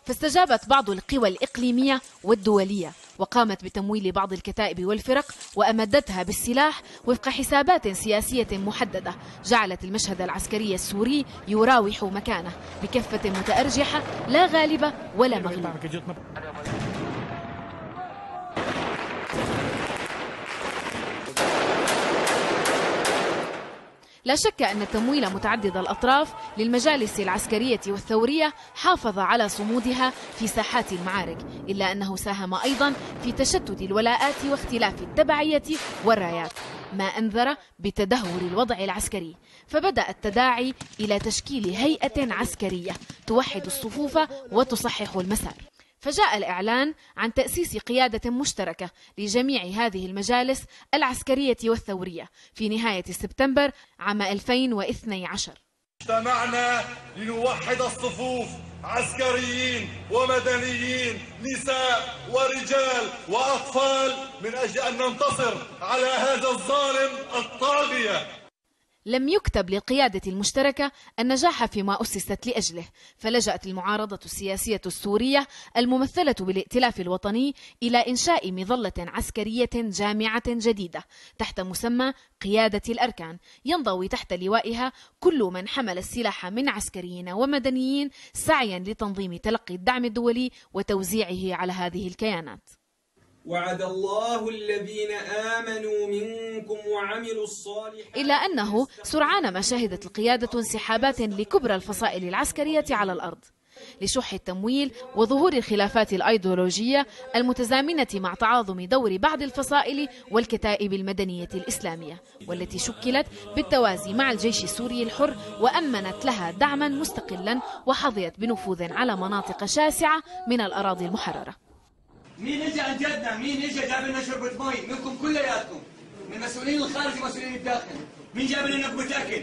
فاستجابت بعض القوى الإقليمية والدولية وقامت بتمويل بعض الكتائب والفرق وأمدتها بالسلاح وفق حسابات سياسية محددة جعلت المشهد العسكري السوري يراوح مكانه بكفة متأرجحة لا غالبة ولا مغلوب. لا شك أن التمويل متعدد الأطراف للمجالس العسكرية والثورية حافظ على صمودها في ساحات المعارك، إلا أنه ساهم أيضا في تشتت الولاءات واختلاف التبعية والرايات، ما أنذر بتدهور الوضع العسكري. فبدأ التداعي إلى تشكيل هيئة عسكرية توحد الصفوف وتصحح المسار. فجاء الإعلان عن تأسيس قيادة مشتركة لجميع هذه المجالس العسكرية والثورية في نهاية سبتمبر عام 2012. اجتمعنا لنوحد الصفوف، عسكريين ومدنيين، نساء ورجال وأطفال، من أجل أن ننتصر على هذا الظالم الطاغية. لم يكتب للقيادة المشتركة النجاح فيما أسست لأجله، فلجأت المعارضة السياسية السورية الممثلة بالائتلاف الوطني إلى إنشاء مظلة عسكرية جامعة جديدة تحت مسمى قيادة الأركان، ينضوي تحت لوائها كل من حمل السلاح من عسكريين ومدنيين سعيا لتنظيم تلقي الدعم الدولي وتوزيعه على هذه الكيانات. وعد الله الذين آمنوا منكم وعملوا الصالحات. إلا أنه سرعان ما شهدت القيادة انسحابات لكبرى الفصائل العسكرية على الأرض لشح التمويل وظهور الخلافات الأيديولوجية المتزامنة مع تعاظم دور بعض الفصائل والكتائب المدنية الإسلامية، والتي شكلت بالتوازي مع الجيش السوري الحر وأمنت لها دعما مستقلا وحظيت بنفوذ على مناطق شاسعة من الأراضي المحررة. مين اجى عن جدنا؟ مين اجى جاب لنا شربة مي؟ منكم كلياتكم، من مسؤولين الخارج ومسؤولين الداخل. مين جاب لنا نقبة اكل؟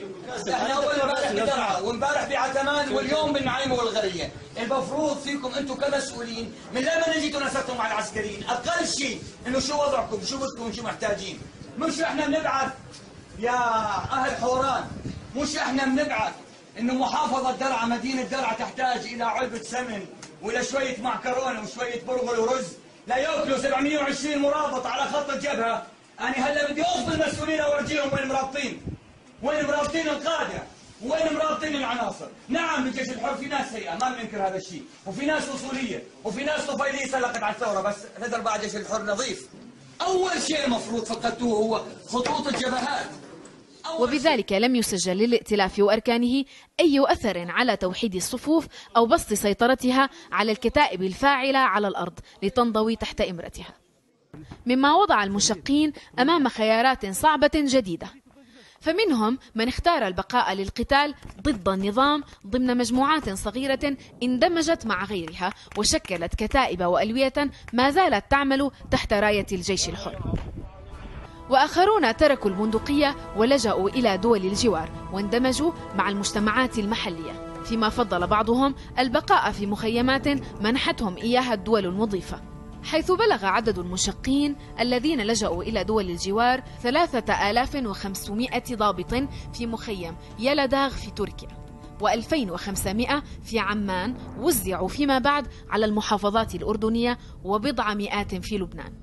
احنا اول امبارح بدرعا وامبارح بعتمان واليوم بالنعيمه والغريه. المفروض فيكم انتم كمسؤولين من لما جيتوا نسقتوا مع العسكريين، اقل شيء انه شو وضعكم، شو بدكم، شو محتاجين. مش احنا بنبعث يا اهل حوران، مش احنا بنبعث انه محافظه درعا مدينه درعا تحتاج الى علبه سمن ولا شويه معكرونه وشويه برغل ورز لا ياكلوا 720 مرابط على خط الجبهه. أنا هلا بدي أخذ المسؤولين وأرجيهم وين مرابطين، وين مرابطين القادة، وين مرابطين العناصر. نعم بالجيش الحر في ناس سيئة ما بننكر هذا الشيء، وفي ناس وصولية، وفي ناس طفيلية سلقت على الثورة، بس هذا بعد الجيش الحر نظيف. أول شيء المفروض فقدتوه هو خطوط الجبهات. وبذلك لم يسجل للائتلاف وأركانه أي أثر على توحيد الصفوف أو بسط سيطرتها على الكتائب الفاعلة على الأرض لتنضوي تحت إمرتها، مما وضع المشقين أمام خيارات صعبة جديدة. فمنهم من اختار البقاء للقتال ضد النظام ضمن مجموعات صغيرة اندمجت مع غيرها وشكلت كتائب وألوية ما زالت تعمل تحت راية الجيش الحر. وآخرون تركوا البندقية ولجأوا إلى دول الجوار واندمجوا مع المجتمعات المحلية، فيما فضل بعضهم البقاء في مخيمات منحتهم إياها الدول المضيفة، حيث بلغ عدد المشقين الذين لجأوا إلى دول الجوار 3500 ضابط في مخيم يلداغ في تركيا، و2500 في عمان وزعوا فيما بعد على المحافظات الأردنية، وبضع مئات في لبنان.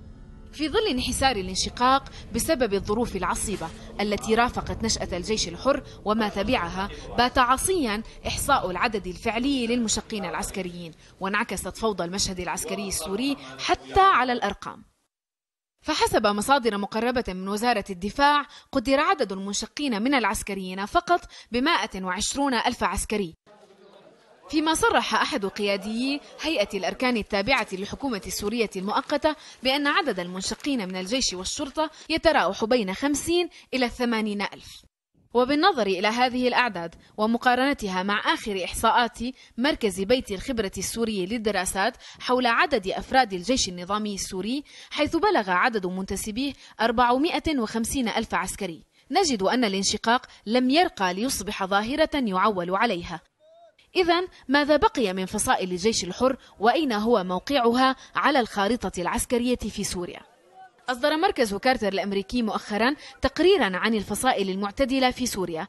في ظل انحسار الانشقاق بسبب الظروف العصيبة التي رافقت نشأة الجيش الحر وما تبعها، بات عصيا إحصاء العدد الفعلي للمشقين العسكريين، وانعكست فوضى المشهد العسكري السوري حتى على الأرقام. فحسب مصادر مقربة من وزارة الدفاع، قدر عدد المنشقين من العسكريين فقط ب120,000 عسكري، فيما صرح أحد قياديي هيئة الأركان التابعة للحكومة السورية المؤقتة بأن عدد المنشقين من الجيش والشرطة يتراوح بين 50 إلى 80 ألف. وبالنظر إلى هذه الأعداد ومقارنتها مع آخر إحصاءات مركز بيت الخبرة السوري للدراسات حول عدد أفراد الجيش النظامي السوري، حيث بلغ عدد منتسبيه 450 ألف عسكري، نجد أن الانشقاق لم يرقى ليصبح ظاهرة يعول عليها. إذن ماذا بقي من فصائل الجيش الحر وأين هو موقعها على الخارطة العسكرية في سوريا؟ أصدر مركز كارتر الأمريكي مؤخرا تقريرا عن الفصائل المعتدلة في سوريا،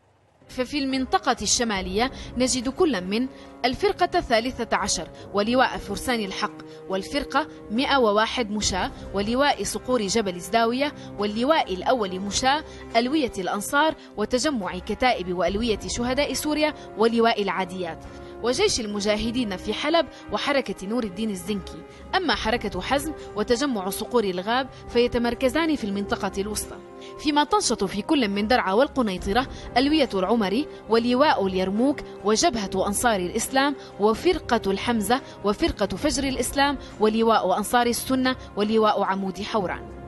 ففي المنطقة الشمالية نجد كل من الفرقة 13 ولواء فرسان الحق، والفرقة 101 مشاة ولواء صقور جبل الزاوية، واللواء الأول مشاة، ألوية الأنصار وتجمع كتائب وألوية شهداء سوريا ولواء العاديات، وجيش المجاهدين في حلب وحركة نور الدين الزنكي. أما حركة حزم وتجمع صقور الغاب فيتمركزان في المنطقة الوسطى، فيما تنشط في كل من درعا والقنيطرة ألوية العمري ولواء اليرموك وجبهة أنصار الإسلام وفرقة الحمزة وفرقة فجر الإسلام ولواء أنصار السنة ولواء عمود حوران.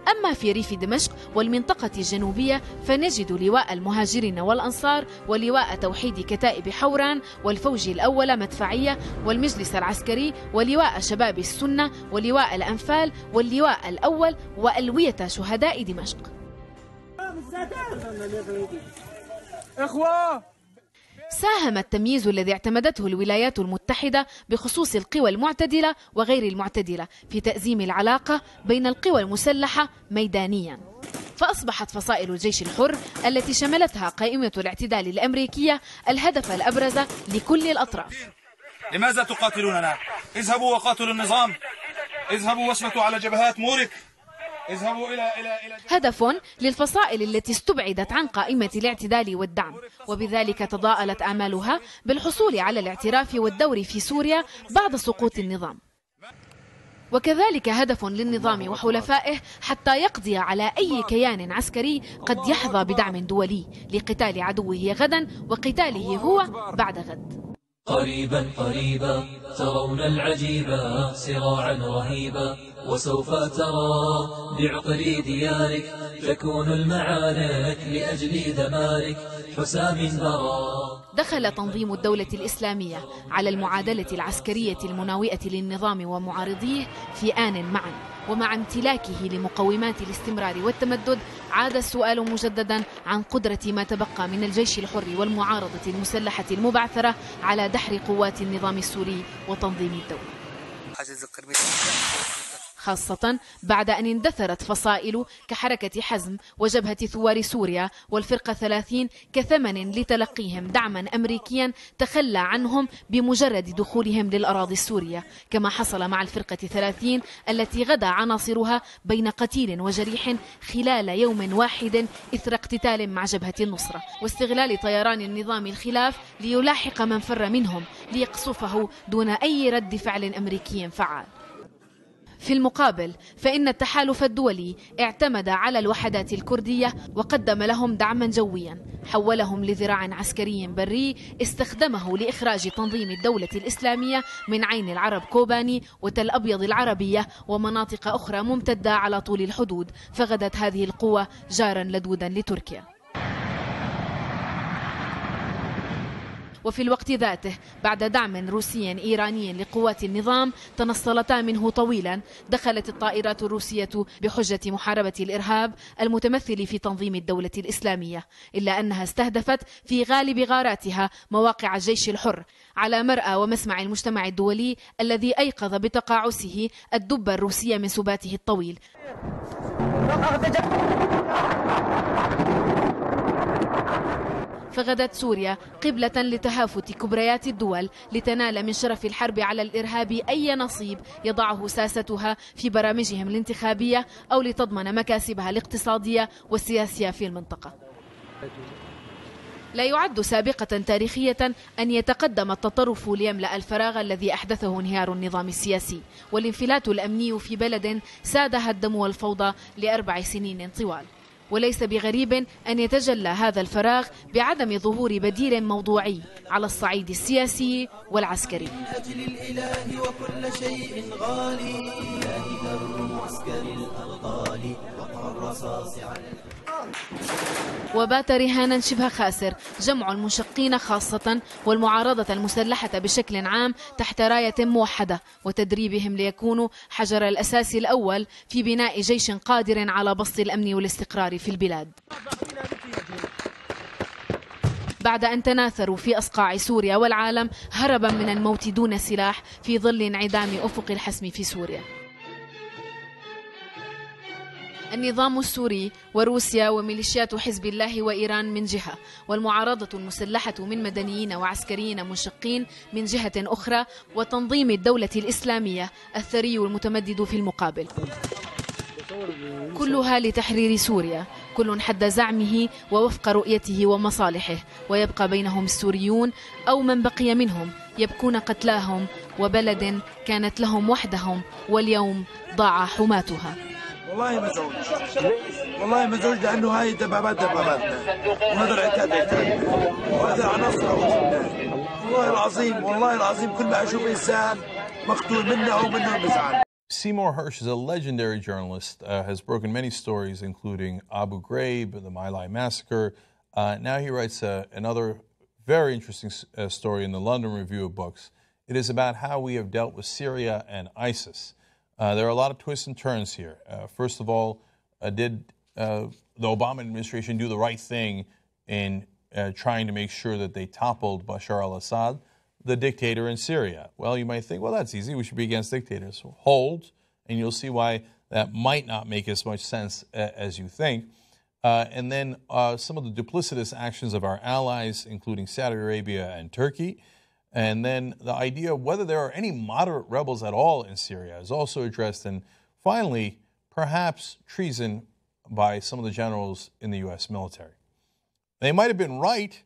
أما في ريف دمشق والمنطقة الجنوبية فنجد لواء المهاجرين والأنصار ولواء توحيد كتائب حوران والفوج الأول مدفعية والمجلس العسكري ولواء شباب السنة ولواء الأنفال واللواء الأول وألوية شهداء دمشق. ساهم التمييز الذي اعتمدته الولايات المتحدة بخصوص القوى المعتدلة وغير المعتدلة في تأزيم العلاقة بين القوى المسلحة ميدانيا، فأصبحت فصائل الجيش الحر التي شملتها قائمة الاعتدال الأمريكية الهدف الأبرز لكل الأطراف. لماذا تقاتلوننا؟ اذهبوا وقاتلوا النظام، اذهبوا واسمتوا على جبهات مورك، اذهبوا إلى هدف للفصائل التي استبعدت عن قائمة الاعتدال والدعم، وبذلك تضاءلت آمالها بالحصول على الاعتراف والدور في سوريا بعد سقوط النظام. وكذلك هدف للنظام وحلفائه حتى يقضي على أي كيان عسكري قد يحظى بدعم دولي لقتال عدوه غدا وقتاله هو بعد غد. قريبا قريبا ترون العجيبة صراعا رهيبا، وسوف ترى بعقر ديارك تكون المعارك لأجل دمارك حسام برا. دخل تنظيم الدولة الإسلامية على المعادلة العسكرية المناوئة للنظام ومعارضيه في آن معا، ومع امتلاكه لمقومات الاستمرار والتمدد عاد السؤال مجددا عن قدرة ما تبقى من الجيش الحر والمعارضة المسلحة المبعثرة على دحر قوات النظام السوري وتنظيم الدولة، خاصة بعد أن اندثرت فصائل كحركة حزم وجبهة ثوار سوريا والفرقة 30 كثمن لتلقيهم دعما أمريكيا تخلى عنهم بمجرد دخولهم للأراضي السورية، كما حصل مع الفرقة 30 التي غدا عناصرها بين قتيل وجريح خلال يوم واحد إثر اقتتال مع جبهة النصرة واستغلال طيران النظام الخلاف ليلاحق من فر منهم ليقصفه دون أي رد فعل أمريكي فعال. في المقابل فإن التحالف الدولي اعتمد على الوحدات الكردية وقدم لهم دعما جويا حولهم لذراع عسكري بري استخدمه لإخراج تنظيم الدولة الإسلامية من عين العرب كوباني وتل أبيض العربية ومناطق أخرى ممتدة على طول الحدود، فغدت هذه القوة جارا لدودا لتركيا. وفي الوقت ذاته بعد دعم روسي إيراني لقوات النظام تنصلتا منه طويلا، دخلت الطائرات الروسية بحجة محاربة الإرهاب المتمثل في تنظيم الدولة الإسلامية، إلا أنها استهدفت في غالب غاراتها مواقع الجيش الحر على مرأى ومسمع المجتمع الدولي الذي أيقظ بتقاعسه الدب الروسي من سباته الطويل. فغدت سوريا قبلة لتهافت كبريات الدول لتنال من شرف الحرب على الإرهاب أي نصيب يضعه ساستها في برامجهم الانتخابية أو لتضمن مكاسبها الاقتصادية والسياسية في المنطقة. لا يعد سابقة تاريخية أن يتقدم التطرف ليملأ الفراغ الذي أحدثه انهيار النظام السياسي والانفلات الأمني في بلد سادها الدم والفوضى ل4 سنين طوال. وليس بغريب أن يتجلى هذا الفراغ بعدم ظهور بديل موضوعي على الصعيد السياسي والعسكري. أجل الإله وكل شيء غالي إله در معسكر الأبطال وقع الرصاص على وبات رهانا شبه خاسر جمع المنشقين خاصة والمعارضة المسلحة بشكل عام تحت راية موحدة وتدريبهم ليكونوا حجر الأساس الأول في بناء جيش قادر على بسط الأمن والاستقرار في البلاد. بعد أن تناثروا في أصقاع سوريا والعالم هربا من الموت دون سلاح في ظل انعدام أفق الحسم في سوريا. النظام السوري وروسيا وميليشيات حزب الله وإيران من جهة، والمعارضة المسلحة من مدنيين وعسكريين منشقين من جهة أخرى، وتنظيم الدولة الإسلامية الثري المتمدد في المقابل، كلها لتحرير سوريا، كل حد زعمه ووفق رؤيته ومصالحه، ويبقى بينهم السوريون أو من بقي منهم يبكون قتلاهم وبلد كانت لهم وحدهم واليوم ضاع حماتها. والله مزعوج، والله مزعوج لأنه هاي دباباتنا وهذا العتاد وهذا العناصر. والله العظيم والله العظيم كل ما أشوف إنسان مقتول منه أو منه بزعل. Seymour Hersh is a legendary journalist, has broken many stories, including Abu Ghraib, the My Lai massacre. Now he writes another very interesting story in the London Review of Books. It is about how we have dealt with Syria and ISIS. There are a lot of twists and turns here. First of all, did the Obama administration do the right thing in trying to make sure that they toppled Bashar al-Assad, the dictator in Syria? Well, you might think, well, that's easy. We should be against dictators. Hold, and you'll see why that might not make as much sense as you think. And then some of the duplicitous actions of our allies, including Saudi Arabia and Turkey. And then the idea of whether there are any moderate rebels at all in Syria is also addressed. And finally, perhaps treason by some of the generals in the U.S. military. They might have been right,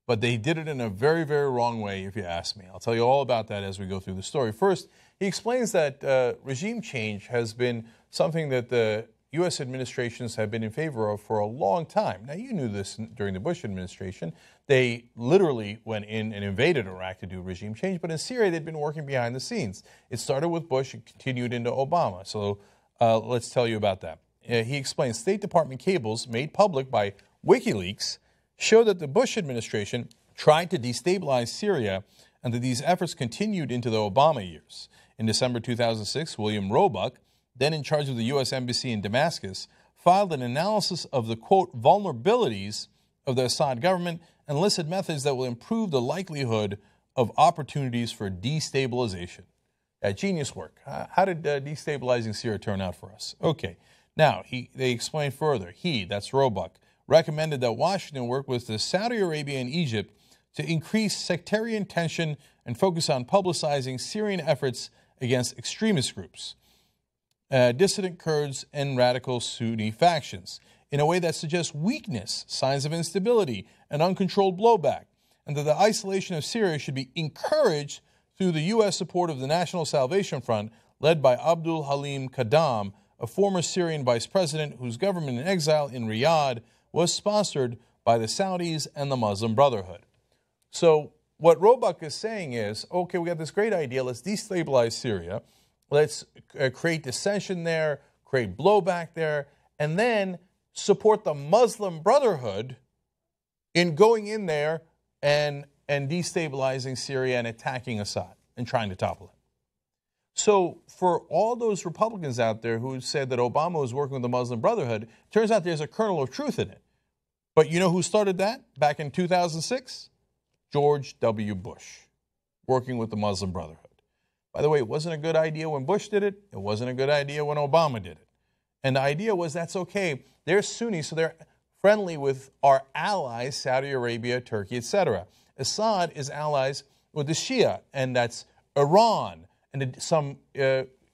but they did it in a very, very wrong way, if you ask me. I'll tell you all about that as we go through the story. First, he explains that regime change has been something that the U.S. administrations have been in favor of for a long time. Now, you knew this during the Bush administration. They literally went in and invaded Iraq to do regime change, but in Syria, they'd been working behind the scenes. It started with Bush and continued into Obama. So let's tell you about that. He explains State Department cables made public by WikiLeaks show that the Bush administration tried to destabilize Syria and that these efforts continued into the Obama years. In December 2006, William Roebuck, then in charge of the U.S. Embassy in Damascus, filed an analysis of the, quote, vulnerabilities of the Assad government and listed methods that will improve the likelihood of opportunities for destabilization. Genius work. How did destabilizing Syria turn out for us? Okay. Now, they explain further. That's Roebuck, recommended that Washington work with Saudi Arabia and Egypt to increase sectarian tension and focus on publicizing Syrian efforts against extremist groups, dissident Kurds, and radical Sunni factions in a way that suggests weakness, signs of instability, and uncontrolled blowback, and that the isolation of Syria should be encouraged through the U.S. support of the National Salvation Front led by Abdul Halim Qaddam, a former Syrian vice president whose government in exile in Riyadh was sponsored by the Saudis and the Muslim Brotherhood. So what Roebuck is saying is, okay, we got this great idea, let's destabilize Syria, let's create dissension there, create blowback there, and then support the Muslim Brotherhood in going in there and destabilizing Syria and attacking Assad and trying to topple him. So for all those Republicans out there who said that Obama was working with the Muslim Brotherhood, it turns out there's a kernel of truth in it. But you know who started that back in 2006? George W. Bush, working with the Muslim Brotherhood. By the way, it wasn't a good idea when Bush did it. It wasn't a good idea when Obama did it. And the idea was that's okay. They're Sunni, so they're friendly with our allies, Saudi Arabia, Turkey, etc. Assad is allies with the Shia, and that's Iran, and some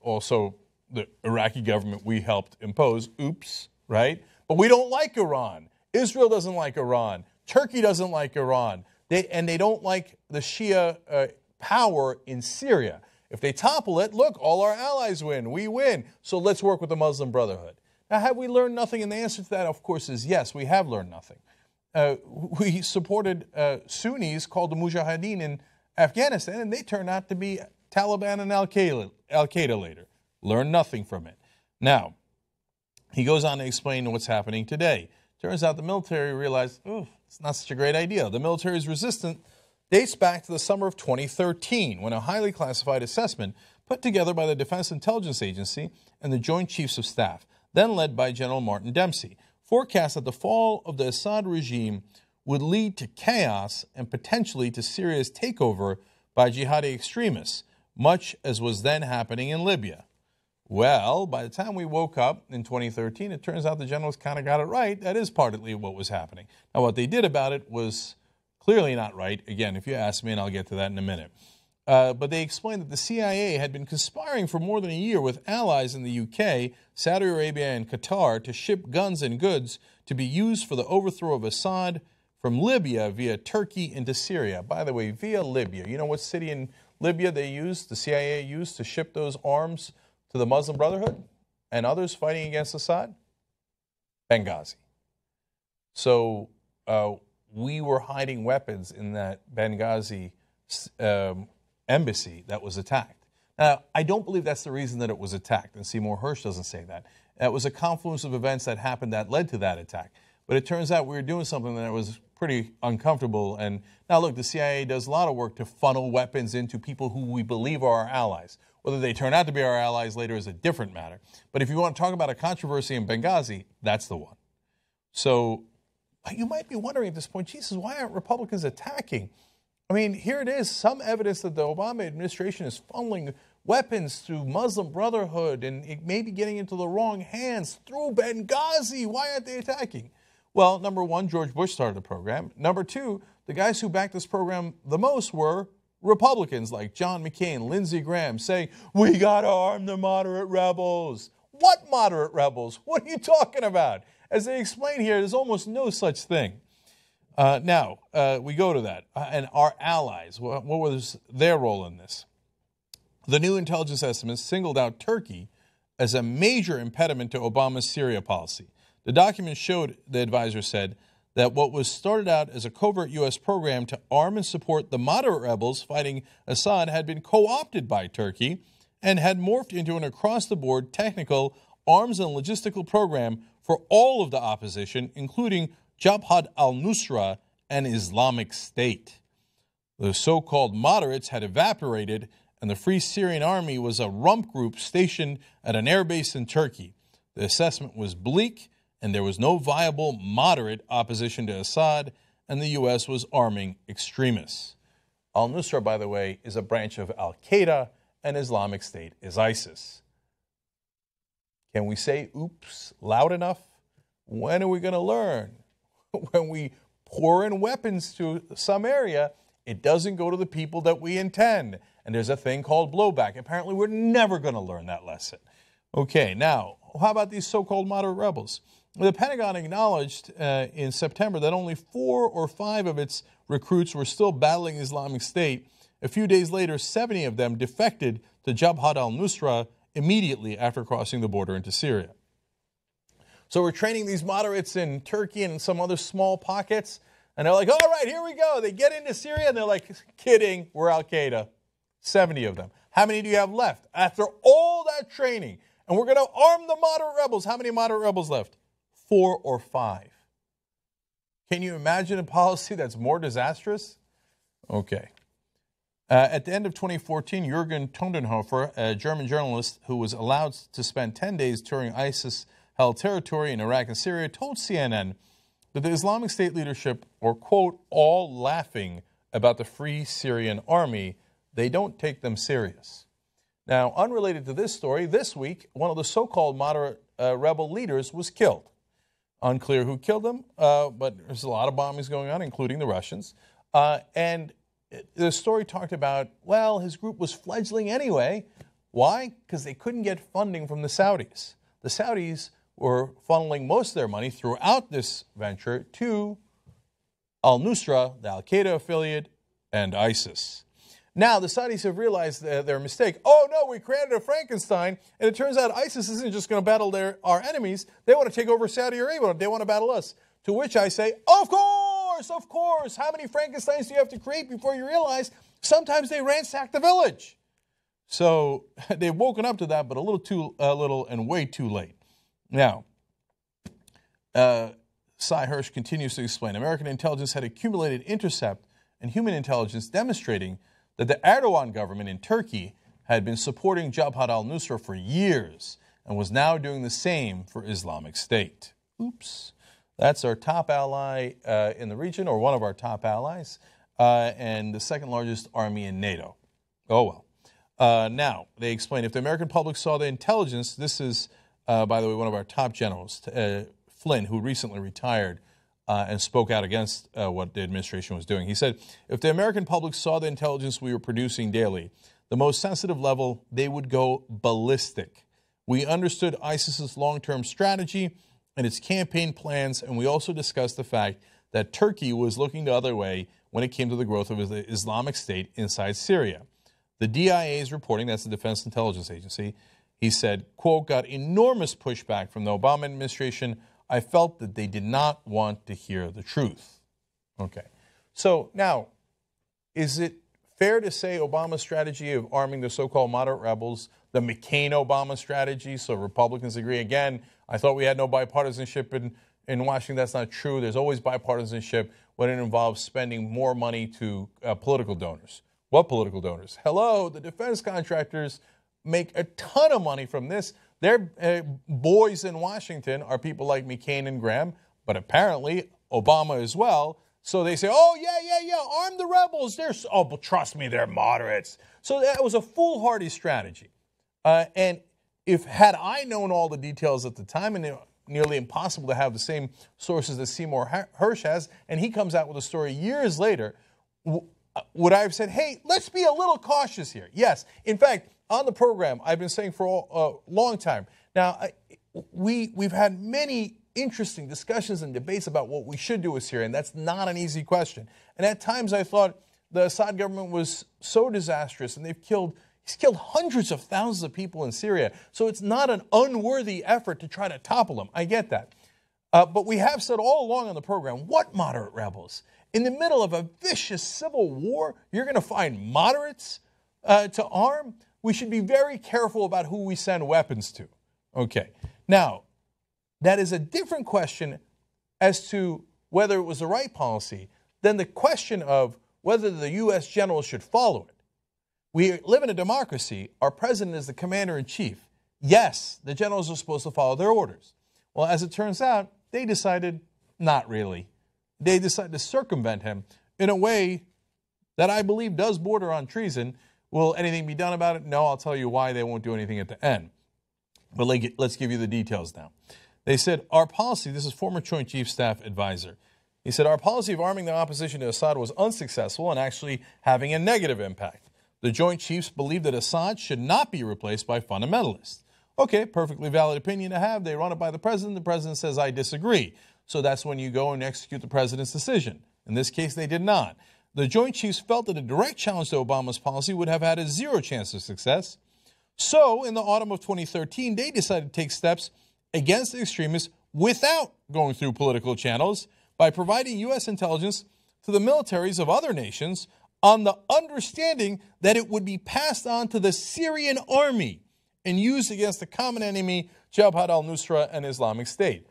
also the Iraqi government we helped impose. Oops, right? But we don't like Iran. Israel doesn't like Iran. Turkey doesn't like Iran. They don't like the Shia power in Syria. If they topple it, look, all our allies win. We win. So let's work with the Muslim Brotherhood. Now, have we learned nothing? And the answer to that, of course, is yes, we have learned nothing. We supported Sunnis called the Mujahideen in Afghanistan, and they turned out to be Taliban and Al-Qaeda later. Learned nothing from it. Now, he goes on to explain what's happening today. Turns out the military realized, it's not such a great idea. The military's resistance dates back to the summer of 2013, when a highly classified assessment put together by the Defense Intelligence Agency and the Joint Chiefs of Staff, then led by General Martin Dempsey, forecast that the fall of the Assad regime would lead to chaos and potentially to Syria's takeover by jihadi extremists, much as was then happening in Libya. Well, by the time we woke up in 2013, it turns out the generals kind of got it right. That is partly what was happening. Now, what they did about it was clearly not right. Again, if you ask me, and I'll get to that in a minute. But they explained that the CIA had been conspiring for more than a year with allies in the UK, Saudi Arabia, and Qatar to ship guns and goods to be used for the overthrow of Assad from Libya via Turkey into Syria. By the way, via Libya. You know what city in Libya they used, the CIA used to ship those arms to the Muslim Brotherhood and others fighting against Assad? Benghazi. So we were hiding weapons in that Benghazi embassy that was attacked. Now, I don't believe that's the reason that it was attacked, and Seymour Hersh doesn't say that. It was a confluence of events that happened that led to that attack. But it turns out we were doing something that was pretty uncomfortable. And now, look, the CIA does a lot of work to funnel weapons into people who we believe are our allies. Whether they turn out to be our allies later is a different matter. But if you want to talk about a controversy in Benghazi, that's the one. So you might be wondering at this point, Jesus, why aren't Republicans attacking? I mean, here it is, some evidence that the Obama administration is funneling weapons through Muslim Brotherhood and it may be getting into the wrong hands through Benghazi. Why aren't they attacking? Well, number one, George Bush started the program. Number two, the guys who backed this program the most were Republicans like John McCain, Lindsey Graham, saying, we got to arm the moderate rebels. What moderate rebels? What are you talking about? As they explain here, there's almost no such thing. Now, we go to that. And our allies, what was their role in this? The new intelligence estimates singled out Turkey as a major impediment to Obama's Syria policy. The document showed, the advisor said, that what was started out as a covert U.S. program to arm and support the moderate rebels fighting Assad had been co-opted by Turkey and had morphed into an across-the-board technical arms and logistical program for all of the opposition, including Jabhat al-Nusra and Islamic State. The so-called moderates had evaporated, and the Free Syrian Army was a rump group stationed at an airbase in Turkey. The assessment was bleak, and there was no viable moderate opposition to Assad, and the U.S. was arming extremists. Al-Nusra, by the way, is a branch of Al-Qaeda, and Islamic State is ISIS. Can we say oops loud enough? When are we going to learn? When we pour in weapons to some area, it doesn't go to the people that we intend. And there's a thing called blowback. Apparently, we're never going to learn that lesson. Okay, now, how about these so-called moderate rebels? The Pentagon acknowledged in September that only 4 or 5 of its recruits were still battling Islamic State. A few days later, 70 of them defected to Jabhat al-Nusra immediately after crossing the border into Syria. So we're training these moderates in Turkey and some other small pockets, and they're like, all right, here we go. They get into Syria, and they're like, kidding, we're Al-Qaeda. 70 of them. How many do you have left? After all that training, and we're going to arm the moderate rebels. How many moderate rebels left? 4 or 5. Can you imagine a policy that's more disastrous? Okay. At the end of 2014, Jürgen Todenhofer, a German journalist who was allowed to spend 10 days touring ISIS-held territory in Iraq and Syria, told CNN that the Islamic State leadership were, quote, all laughing about the Free Syrian Army. They don't take them serious. Now, unrelated to this story, this week, one of the so-called moderate rebel leaders was killed. Unclear who killed him, but there's a lot of bombings going on, including the Russians. And the story talked about, well, his group was fledgling anyway. Why? Because they couldn't get funding from the Saudis. The Saudis were funneling most of their money throughout this venture to al-Nusra, the Al-Qaeda affiliate, and ISIS. Now, the Saudis have realized their mistake. Oh, no, we created a Frankenstein, and it turns out ISIS isn't just going to battle our enemies. They want to take over Saudi Arabia. They want to battle us. To which I say, of course, of course. How many Frankensteins do you have to create before you realize sometimes they ransack the village? So they've woken up to that, but a little and way too late. Now, Sy Hersh continues to explain, American intelligence had accumulated intercept and human intelligence demonstrating that the Erdogan government in Turkey had been supporting Jabhat al-Nusra for years and was now doing the same for Islamic State. Oops. That's our top ally in the region, or one of our top allies, and the second largest army in NATO. Oh, well. Now, they explain, if the American public saw the intelligence, this is, by the way, one of our top generals, Flynn, who recently retired and spoke out against what the administration was doing. He said, if the American public saw the intelligence we were producing daily, the most sensitive level, they would go ballistic. We understood ISIS's long-term strategy and its campaign plans, and we also discussed the fact that Turkey was looking the other way when it came to the growth of the Islamic State inside Syria. The DIA is reporting, that's the Defense Intelligence Agency, he said, quote, got enormous pushback from the Obama administration. I felt that they did not want to hear the truth. Okay. So now, is it fair to say Obama's strategy of arming the so-called moderate rebels, the McCain-Obama strategy, so Republicans agree? Again, I thought we had no bipartisanship in Washington. That's not true. There's always bipartisanship when it involves spending more money to political donors. What political donors? Hello, the defense contractors make a ton of money from this. Their boys in Washington are people like McCain and Graham, but apparently Obama as well. So they say, oh, yeah, arm the rebels. But trust me, they're moderates. So that was a foolhardy strategy. And had I known all the details at the time, and nearly impossible to have the same sources that Seymour Hersh has, and he comes out with a story years later, would I have said, hey, let's be a little cautious here? Yes. In fact, on the program, I've been saying for a long time. Now, we've had many interesting discussions and debates about what we should do with Syria, and that's not an easy question. And at times I thought the Assad government was so disastrous, and he's killed hundreds of thousands of people in Syria. So it's not an unworthy effort to try to topple them. I get that. But we have said all along on the program, what moderate rebels? In the middle of a vicious civil war, you're going to find moderates to arm? We should be very careful about who we send weapons to. Okay. Now, that is a different question as to whether it was the right policy than the question of whether the U.S. generals should follow it. We live in a democracy. Our president is the commander-in-chief. Yes, the generals are supposed to follow their orders. Well, as it turns out, they decided not really. They decided to circumvent him in a way that I believe does border on treason. Will anything be done about it? No, I'll tell you why they won't do anything at the end. But let's give you the details now. They said, our policy, this is former Joint Chief Staff Advisor. He said, our policy of arming the opposition to Assad was unsuccessful and actually having a negative impact. The Joint Chiefs believe that Assad should not be replaced by fundamentalists. Okay, perfectly valid opinion to have. They run it by the president. The president says, I disagree. So that's when you go and execute the president's decision. In this case, they did not. The Joint Chiefs felt that a direct challenge to Obama's policy would have had a zero chance of success. So, in the autumn of 2013, they decided to take steps against the extremists without going through political channels by providing U.S. intelligence to the militaries of other nations on the understanding that it would be passed on to the Syrian army and used against the common enemy, Jabhat al-Nusra and Islamic State.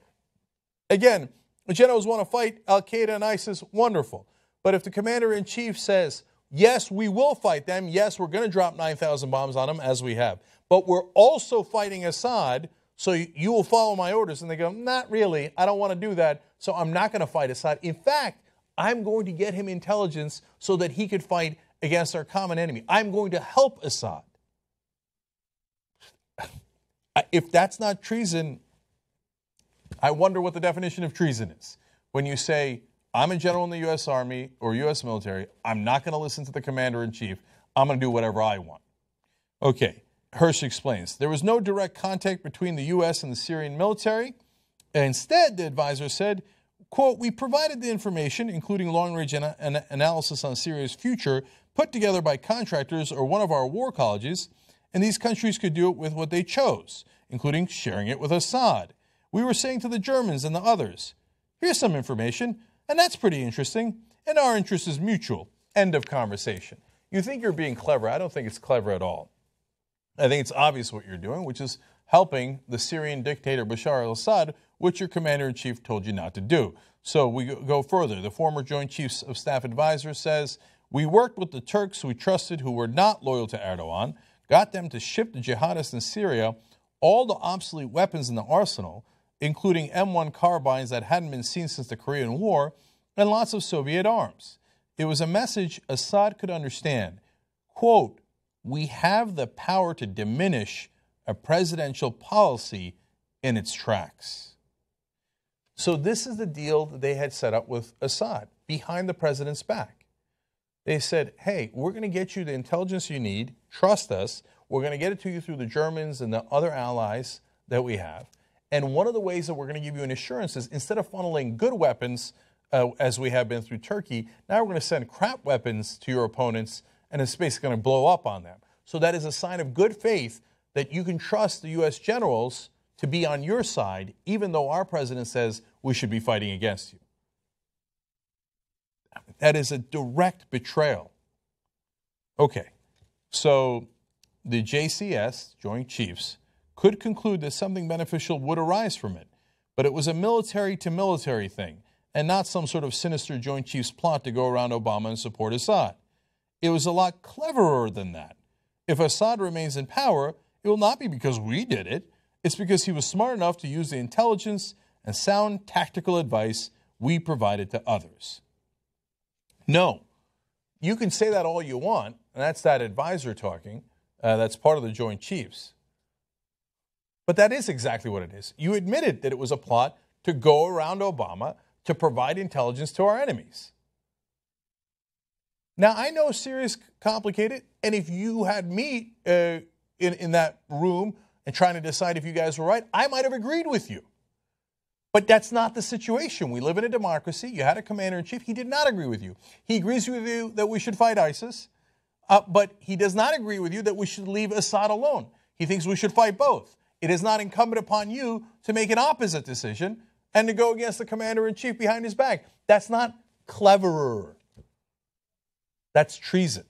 Again, the generals want to fight al-Qaeda and ISIS, wonderful. But if the commander-in-chief says, yes, we will fight them, yes, we're going to drop 9,000 bombs on them, as we have, but we're also fighting Assad, so you will follow my orders. And they go, not really, I don't want to do that, so I'm not going to fight Assad. In fact, I'm going to get him intelligence so that he could fight against our common enemy. I'm going to help Assad. If that's not treason, I wonder what the definition of treason is. When you say, I'm a general in the U.S. Army or U.S. military, I'm not going to listen to the commander-in-chief, I'm going to do whatever I want. Okay, Hersh explains, there was no direct contact between the U.S. and the Syrian military. Instead, the advisor said, quote, we provided the information, including long-range analysis on Syria's future, put together by contractors or one of our war colleges, and these countries could do it with what they chose, including sharing it with Assad. We were saying to the Germans and the others, here's some information, and that's pretty interesting, and our interest is mutual. End of conversation. You think you're being clever. I don't think it's clever at all. I think it's obvious what you're doing, which is helping the Syrian dictator Bashar al-Assad, which your commander-in-chief told you not to do. So we go further. The former Joint Chiefs of Staff advisor says, we worked with the Turks we trusted who were not loyal to Erdogan, got them to ship the jihadists in Syria all the obsolete weapons in the arsenal, including M1 carbines that hadn't been seen since the Korean War, and lots of Soviet arms. It was a message Assad could understand. Quote, we have the power to diminish a presidential policy in its tracks. So this is the deal that they had set up with Assad, behind the president's back. They said, hey, we're going to get you the intelligence you need, trust us, we're going to get it to you through the Germans and the other allies that we have. And one of the ways that we're going to give you an assurance is instead of funneling good weapons, as we have been through Turkey, now we're going to send crap weapons to your opponents, and it's basically going to blow up on them. So that is a sign of good faith that you can trust the U.S. generals to be on your side, even though our president says we should be fighting against you. That is a direct betrayal. Okay, so the JCS, Joint Chiefs, could conclude that something beneficial would arise from it, but it was a military-to-military thing, and not some sort of sinister Joint Chiefs plot to go around Obama and support Assad. It was a lot cleverer than that. If Assad remains in power, it will not be because we did it. It's because he was smart enough to use the intelligence and sound tactical advice we provided to others. No, you can say that all you want, and that's that advisor talking. That's part of the Joint Chiefs. But that is exactly what it is. You admitted that it was a plot to go around Obama to provide intelligence to our enemies. Now, I know Syria's complicated, and if you had me in that room and trying to decide if you guys were right, I might have agreed with you. But that's not the situation. We live in a democracy. You had a commander-in-chief. He did not agree with you. He agrees with you that we should fight ISIS, but he does not agree with you that we should leave Assad alone. He thinks we should fight both. It is not incumbent upon you to make an opposite decision and to go against the commander-in-chief behind his back. That's not cleverer. That's treason.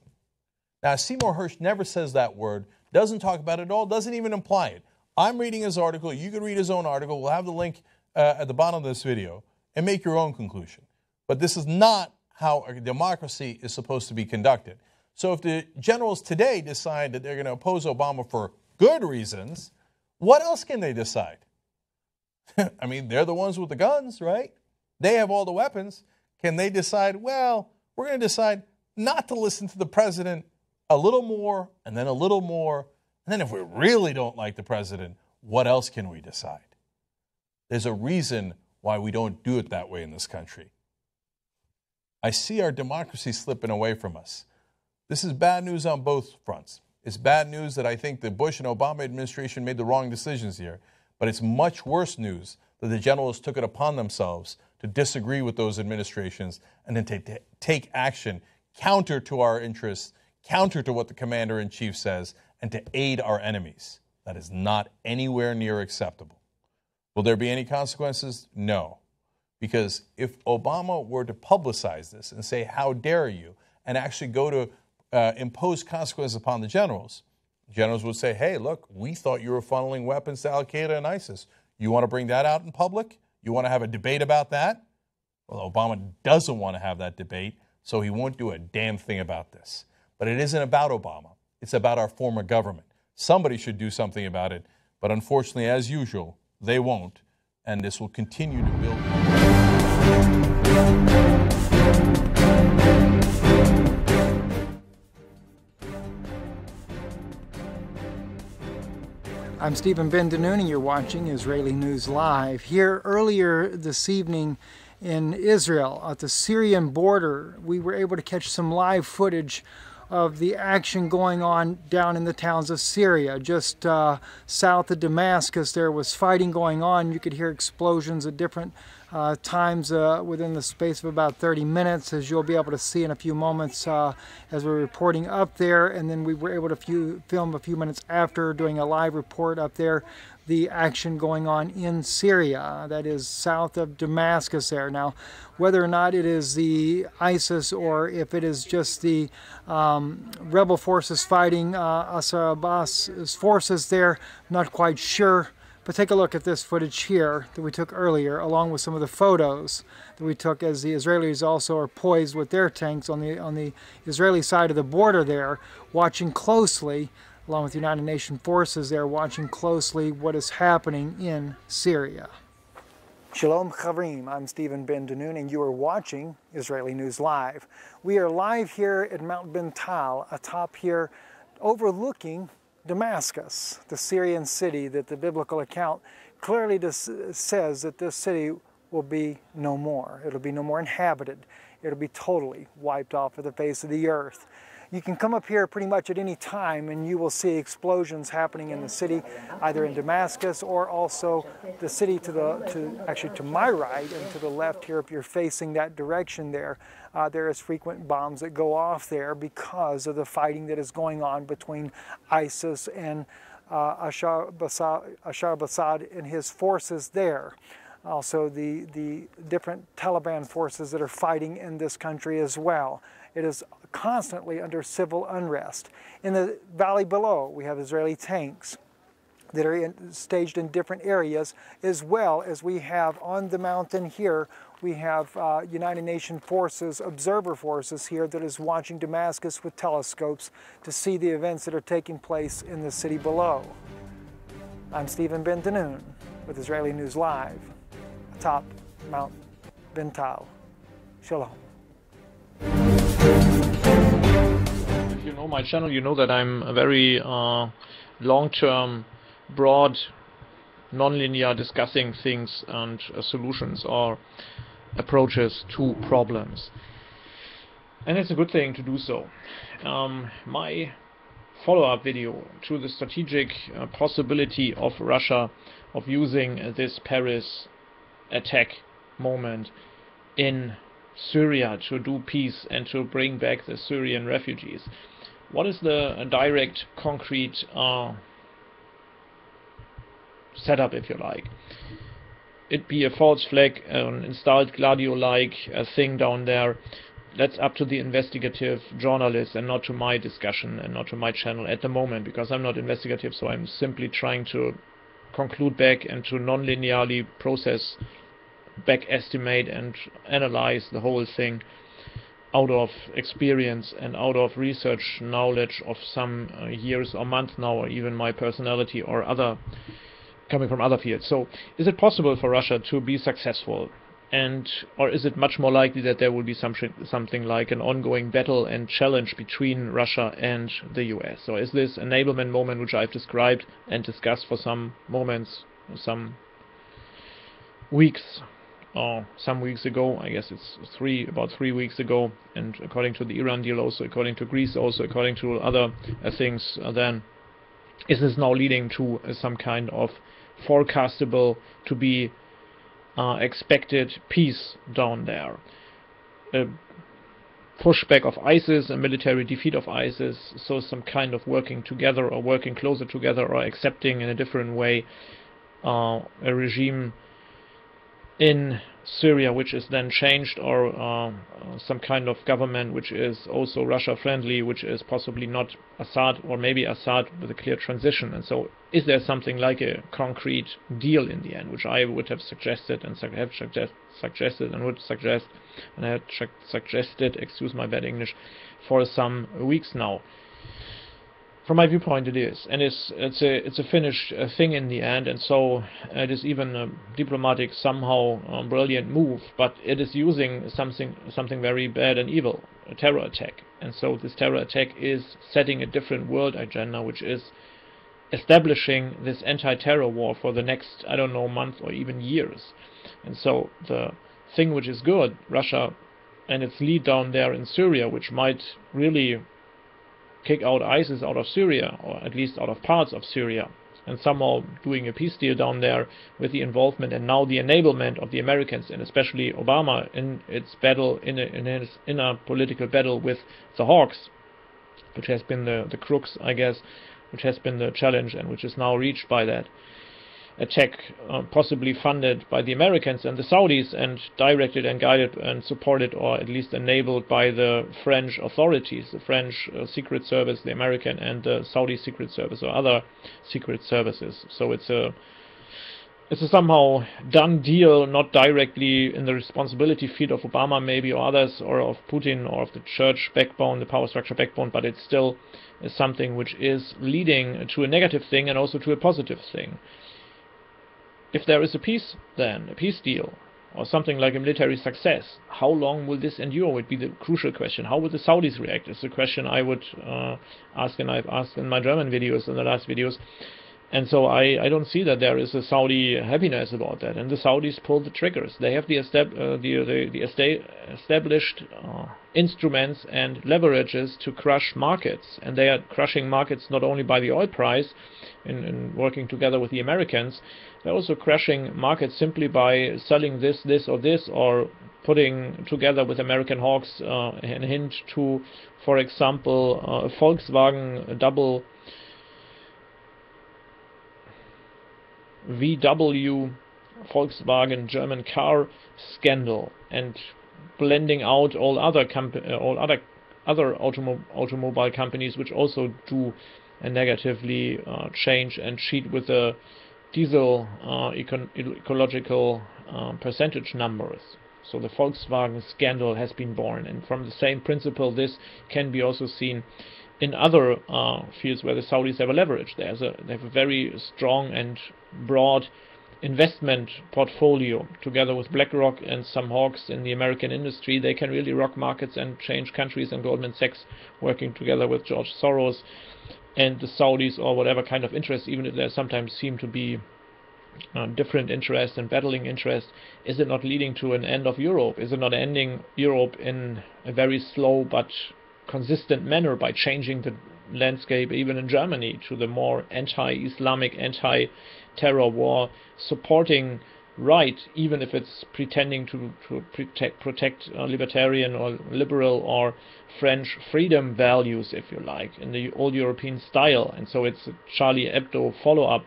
Now, Seymour Hersh never says that word, doesn't talk about it at all, doesn't even imply it. I'm reading his article. You can read his own article. We'll have the link at the bottom of this video and make your own conclusion. But this is not how a democracy is supposed to be conducted. So if the generals today decide that they're going to oppose Obama for good reasons, what else can they decide? I mean, they're the ones with the guns, right? They have all the weapons. Can they decide, well, we're going to decide not to listen to the president a little more and then a little more. And then if we really don't like the president, what else can we decide? There's a reason why we don't do it that way in this country. I see our democracy slipping away from us. This is bad news on both fronts. It's bad news that I think the Bush and Obama administration made the wrong decisions here. But it's much worse news that the generals took it upon themselves to disagree with those administrations and then to take action counter to our interests, counter to what the commander-in-chief says, and to aid our enemies. That is not anywhere near acceptable. Will there be any consequences? No. Because if Obama were to publicize this and say, how dare you, and actually go to impose consequences upon the generals would say, hey, look, we thought you were funneling weapons to Al-Qaeda and ISIS. You want to bring that out in public? You want to have a debate about that? Well, Obama doesn't want to have that debate, so he won't do a damn thing about this. But it isn't about Obama. It's about our form of government. Somebody should do something about it, but unfortunately, as usual, they won't, and this will continue to build. I'm Stephen Ben-Danoon, and you're watching Israeli News Live. Here earlier this evening in Israel, at the Syrian border, we were able to catch some live footage of the action going on down in the towns of Syria. Just south of Damascus, there was fighting going on. You could hear explosions at different times within the space of about 30 minutes, as you'll be able to see in a few moments as we're reporting up there. And then we were able to film a few minutes after, doing a live report up there, the action going on in Syria, that is south of Damascus there. Now, whether or not it is the ISIS or if it is just the rebel forces fighting Asar Abbas's forces there, not quite sure. But take a look at this footage here that we took earlier, along with some of the photos that we took as the Israelis also are poised with their tanks on the Israeli side of the border there, watching closely, along with United Nations forces there, watching closely what is happening in Syria. Shalom Chavrim, I'm Stephen Ben Danoon, and you are watching Israeli News Live. We are live here at Mount Ben Tal, atop here, overlooking Damascus, the Syrian city that the biblical account clearly says that this city will be no more. It'll be no more inhabited. It'll be totally wiped off of the face of the earth. You can come up here pretty much at any time and you will see explosions happening in the city, either in Damascus or also the city to my right and to the left here. If you're facing that direction there, there is frequent bombs that go off there because of the fighting that is going on between ISIS and Bashar al-Assad and his forces there. Also the different Taliban forces that are fighting in this country as well. It is constantly under civil unrest. In the valley below, we have Israeli tanks that are staged in different areas, as well as we have on the mountain here, we have United Nations forces, observer forces here that is watching Damascus with telescopes to see the events that are taking place in the city below. I'm Stephen Ben Danoon with Israeli News Live, atop Mount Ben Tal. Shalom. If you know my channel, you know that I'm a very long-term, broad, non-linear discussing things and solutions or approaches to problems. And it's a good thing to do so. My follow-up video to the strategic possibility of Russia of using this Paris attack moment in Syria to do peace and to bring back the Syrian refugees. What is the direct, concrete setup, if you like? It be a false flag, an installed Gladio-like thing down there. That's up to the investigative journalists and not to my discussion and not to my channel at the moment, because I'm not investigative, so I'm simply trying to conclude back and to non-linearly process, back estimate and analyze the whole thing out of experience and out of research knowledge of some years or months now, or even my personality or other coming from other fields. So is it possible for Russia to be successful, or is it much more likely that there will be something like an ongoing battle and challenge between Russia and the US? So is this enablement moment, which I've described and discussed for some moments, some weeks, or some weeks ago, I guess it's about 3 weeks ago, and according to the Iran deal, also according to Greece, also according to other things, then is this now leading to some kind of forecastable, to be expected peace down there? A pushback of ISIS, a military defeat of ISIS, so some kind of working together or working closer together or accepting in a different way a regime in Syria which is then changed, or some kind of government which is also Russia friendly, which is possibly not Assad, or maybe Assad with a clear transition. And so is there something like a concrete deal in the end, which I would have suggested and suggested, excuse my bad English, for some weeks now. From my viewpoint, it is, and it's a finished thing in the end, and so it is even a diplomatic, somehow brilliant move. But it is using something very bad and evil, a terror attack, and so this terror attack is setting a different world agenda, which is establishing this anti-terror war for the next, I don't know, month or even years. And so the thing which is good, Russia and its lead down there in Syria, which might really kick out ISIS out of Syria, or at least out of parts of Syria, and somehow doing a peace deal down there with the involvement and now the enablement of the Americans, and especially Obama in its battle, in his inner political battle with the hawks, which has been the crux, I guess, which has been the challenge and which is now reached by that attack, possibly funded by the Americans and the Saudis and directed and guided and supported, or at least enabled, by the French authorities, the French Secret Service, the American and the Saudi Secret Service or other secret services. So it's a somehow done deal, not directly in the responsibility field of Obama maybe or others, or of Putin or of the church backbone, the power structure backbone, but it's still something which is leading to a negative thing and also to a positive thing. If there is a peace, then a peace deal, or something like a military success, how long will this endure would be the crucial question. How will the Saudis react? It's a question I would ask, and I've asked in my German videos, in the last videos. And so I don't see that there is a Saudi happiness about that. And the Saudis pull the triggers. They have the established instruments and leverages to crush markets. And they are crushing markets not only by the oil price, in working together with the Americans, they're also crushing markets simply by selling this, or this, or putting together with American hawks a hint to, for example, a Volkswagen double VW Volkswagen German car scandal, and blending out all other automobile companies which also do negatively change and cheat with the diesel ecological percentage numbers. So the Volkswagen scandal has been born, and from the same principle this can be also seen in other fields where the Saudis have a leverage. They have a very strong and broad investment portfolio together with BlackRock and some hawks in the American industry. They can really rock markets and change countries, and Goldman Sachs working together with George Soros and the Saudis, or whatever kind of interest, even if there sometimes seem to be different interests and battling interests. Is it not leading to an end of Europe? Is it not ending Europe in a very slow but consistent manner by changing the landscape, even in Germany, to the more anti-Islamic, anti-terror war supporting right, even if it's pretending to protect libertarian or liberal or French freedom values, if you like, in the old European style. And so it's a Charlie Hebdo follow-up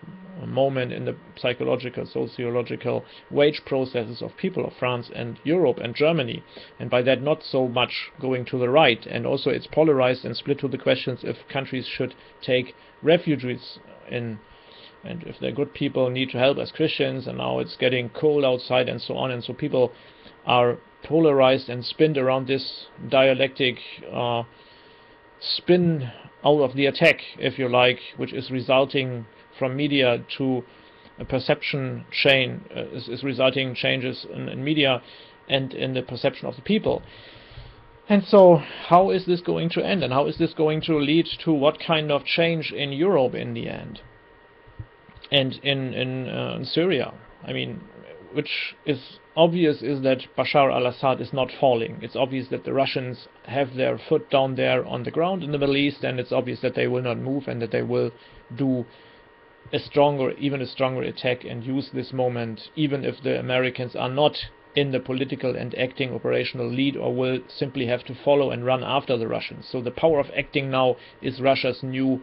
moment in the psychological, sociological wage processes of people of France and Europe and Germany, and by that not so much going to the right. And also it's polarized and split to the questions if countries should take refugees in, and if they're good people, need to help as Christians, and now it's getting cold outside and so on. And so people are polarized and spinned around this dialectic spin out of the attack, if you like, which is resulting from media to a perception chain, is resulting changes in media and in the perception of the people. And so how is this going to end, and how is this going to lead to what kind of change in Europe in the end? And in Syria, I mean, which is obvious is that Bashar al-Assad is not falling. It's obvious that the Russians have their foot down there on the ground in the Middle East, and it's obvious that they will not move, and that they will do even a stronger attack and use this moment, even if the Americans are not in the political and acting operational lead, or will simply have to follow and run after the Russians. So the power of acting now is Russia's new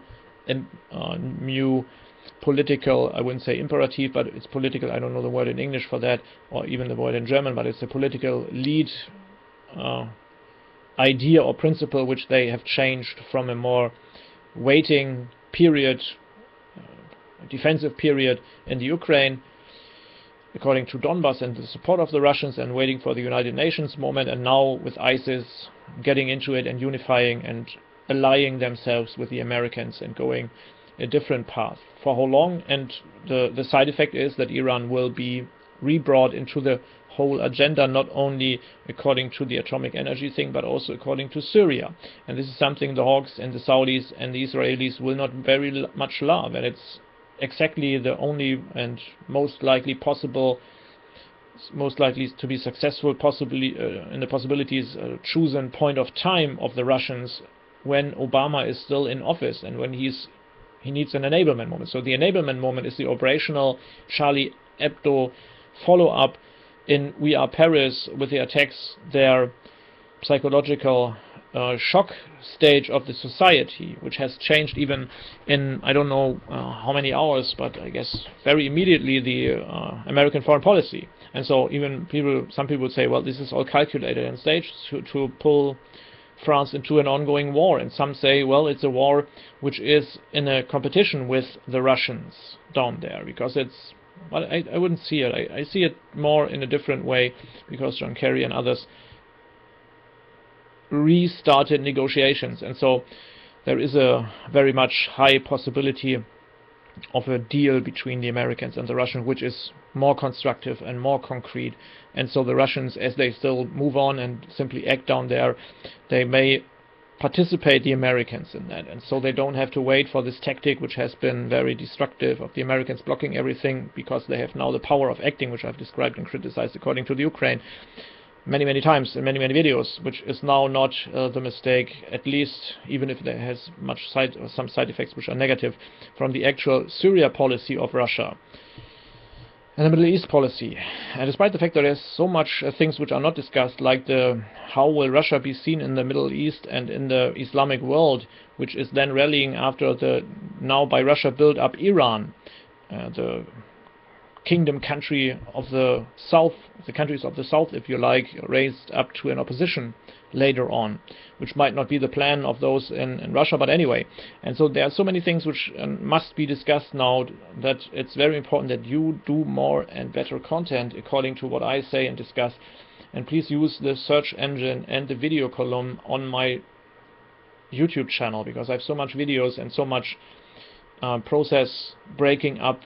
political, I wouldn't say imperative, but it's political, I don't know the word in English for that, or even the word in German, but it's a political lead idea or principle which they have changed from a more waiting period, defensive period in the Ukraine, according to Donbass and the support of the Russians, and waiting for the United Nations moment, and now with ISIS getting into it and unifying and allying themselves with the Americans and going a different path. For how long? And the side effect is that Iran will be rebrought into the whole agenda, not only according to the atomic energy thing, but also according to Syria. And this is something the hawks and the Saudis and the Israelis will not very much love, and it's exactly the only and most likely to be successful, possibly in the possibilities chosen point of time of the Russians when Obama is still in office, and when he's he needs an enablement moment. So the enablement moment is the operational Charlie Hebdo follow-up in We Are Paris with the attacks, their psychological shock stage of the society, which has changed even in, I don't know how many hours, but I guess very immediately, the American foreign policy. And so even some people would say, well, this is all calculated and staged to pull France into an ongoing war. And some say, well, it's a war which is in a competition with the Russians down there, because it's, well, I wouldn't see it. I see it more in a different way, because John Kerry and others restarted negotiations, and so there is a very much high possibility of a deal between the Americans and the Russians, which is more constructive and more concrete. And so the Russians, as they still move on and simply act down there, they may participate the Americans in that, and so they don't have to wait for this tactic which has been very destructive of the Americans blocking everything, because they have now the power of acting, which I've described and criticized according to the Ukraine many times in many videos, which is now not the mistake, at least even if there has some side effects which are negative, from the actual Syria policy of Russia and the Middle East policy. And despite the fact that there's so much things which are not discussed, like the how will Russia be seen in the Middle East and in the Islamic world, which is then rallying after the now by Russia built up Iran, the kingdom country of the south, the countries of the south, if you like, raised up to an opposition later on, which might not be the plan of those in Russia, but anyway. And so there are so many things which must be discussed now, that it's very important that you do more and better content according to what I say and discuss. And please use the search engine and the video column on my YouTube channel, because I have so much videos and so much process breaking up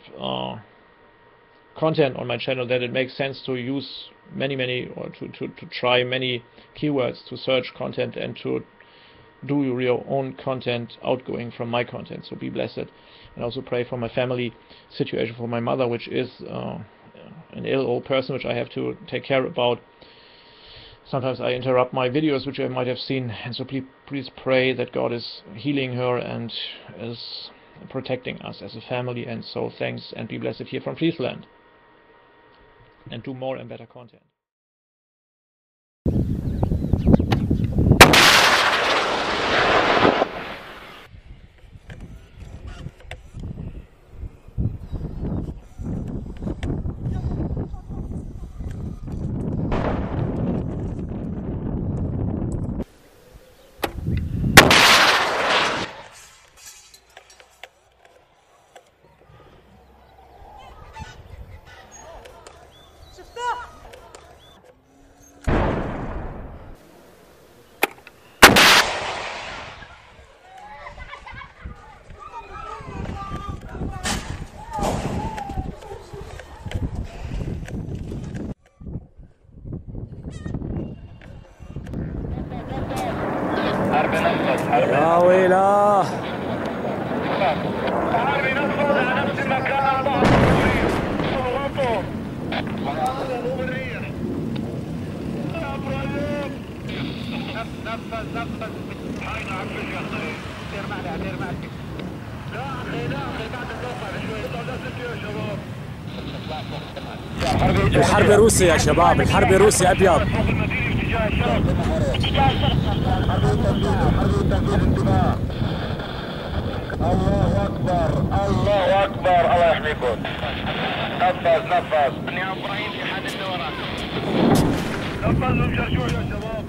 content on my channel that it makes sense to use many or to try many keywords to search content and to do your own content outgoing from my content. So be blessed, and also pray for my family situation, for my mother, which is an ill old person which I have to take care about. Sometimes I interrupt my videos, which you might have seen, and so please pray that God is healing her and is protecting us as a family. And so thanks, and be blessed here from Friesland, and do more and better content. يا ويلاه الحرب روسي يا شباب، الحرب روسي ابيض. الله اكبر الله اكبر، الله يحميكم. نفذ يا ابراهيم في حد اللي وراك. نفذ ومشرشوح يا شباب.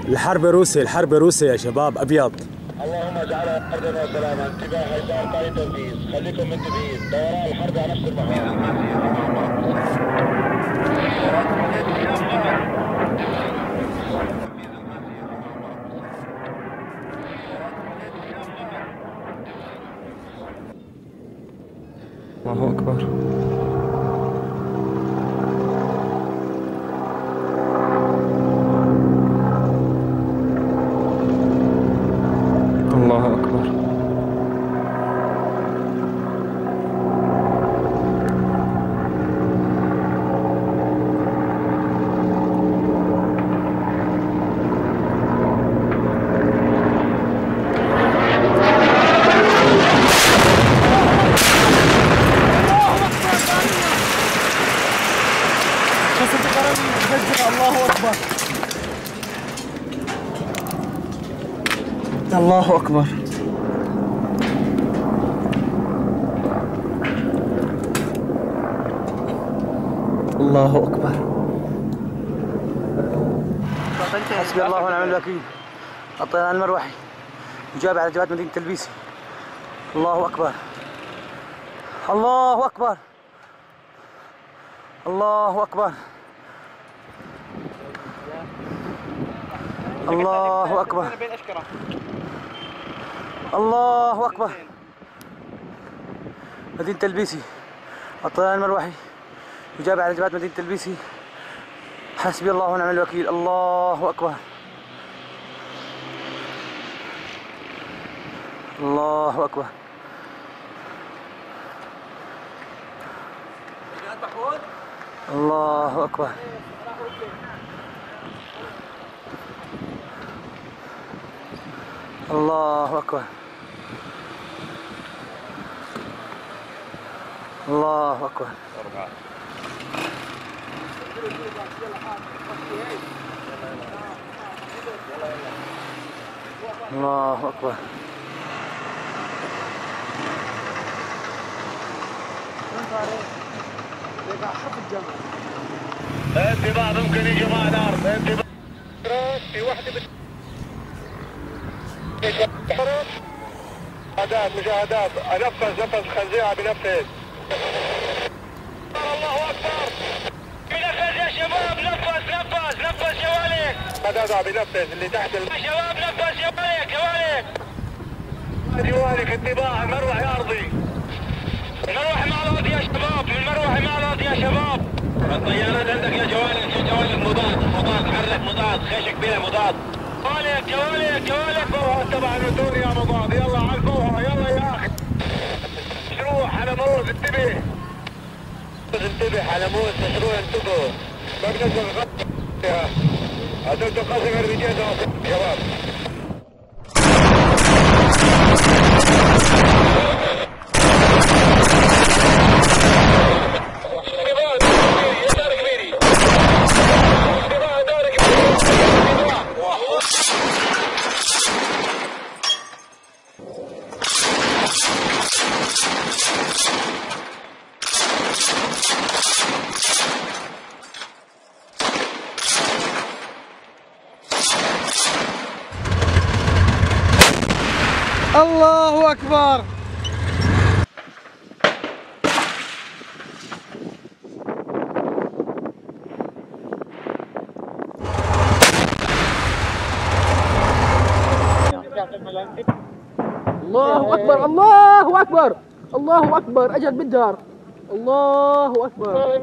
الحرب روسي، الحرب روسي يا شباب ابيض. اللهم اجعلها ارضنا سلاما. انتباه هيدار ثاني تنفيذ، خليكم منتبهين. دوران الحرب على نفس المحور. الله أكبر. الله أكبر. أكبر الله أكبر الله أكبر حسبي الله ونعم الوكيل. الطيران المروحي يجاب على جبهة مدينة تلبيسي. الله أكبر الله أكبر الله أكبر الله أكبر الله أكبر. مدينة تلبيسي الطيران المروحي يجاب على جبهة مدينة تلبيسي. حسبي الله ونعم الوكيل. الله أكبر الله أكبر الله أكبر الله أكبر الله أكبر الله أكبر. انتباه ممكن يجي معنا الارض. انتباه في وحده مشاهدات نفذ خزيعه بنفذ. الله اكبر بنفذ يا شباب. نفذ شواليك. هذا بنفذ اللي تحت يا شباب. نفذ شواليك انتباه. المروح يا ارضي. المروح مع الارض يا شباب. المروح مع الارض يا شباب. الطيارات عندك يا جوالك مضاد. حرك مضاد. خشك بلا مضاد. جوالك فوها تبع المتون يا مضاد. يلا على فوها يلا يا اخي. مشروع على موز انتبه على موز مشروع انتبهوا. ما بنزل غطي هذول تقاسم الرجال شباب. الله أكبر. الله أكبر الله أكبر الله أكبر. أجل بالدار. الله أكبر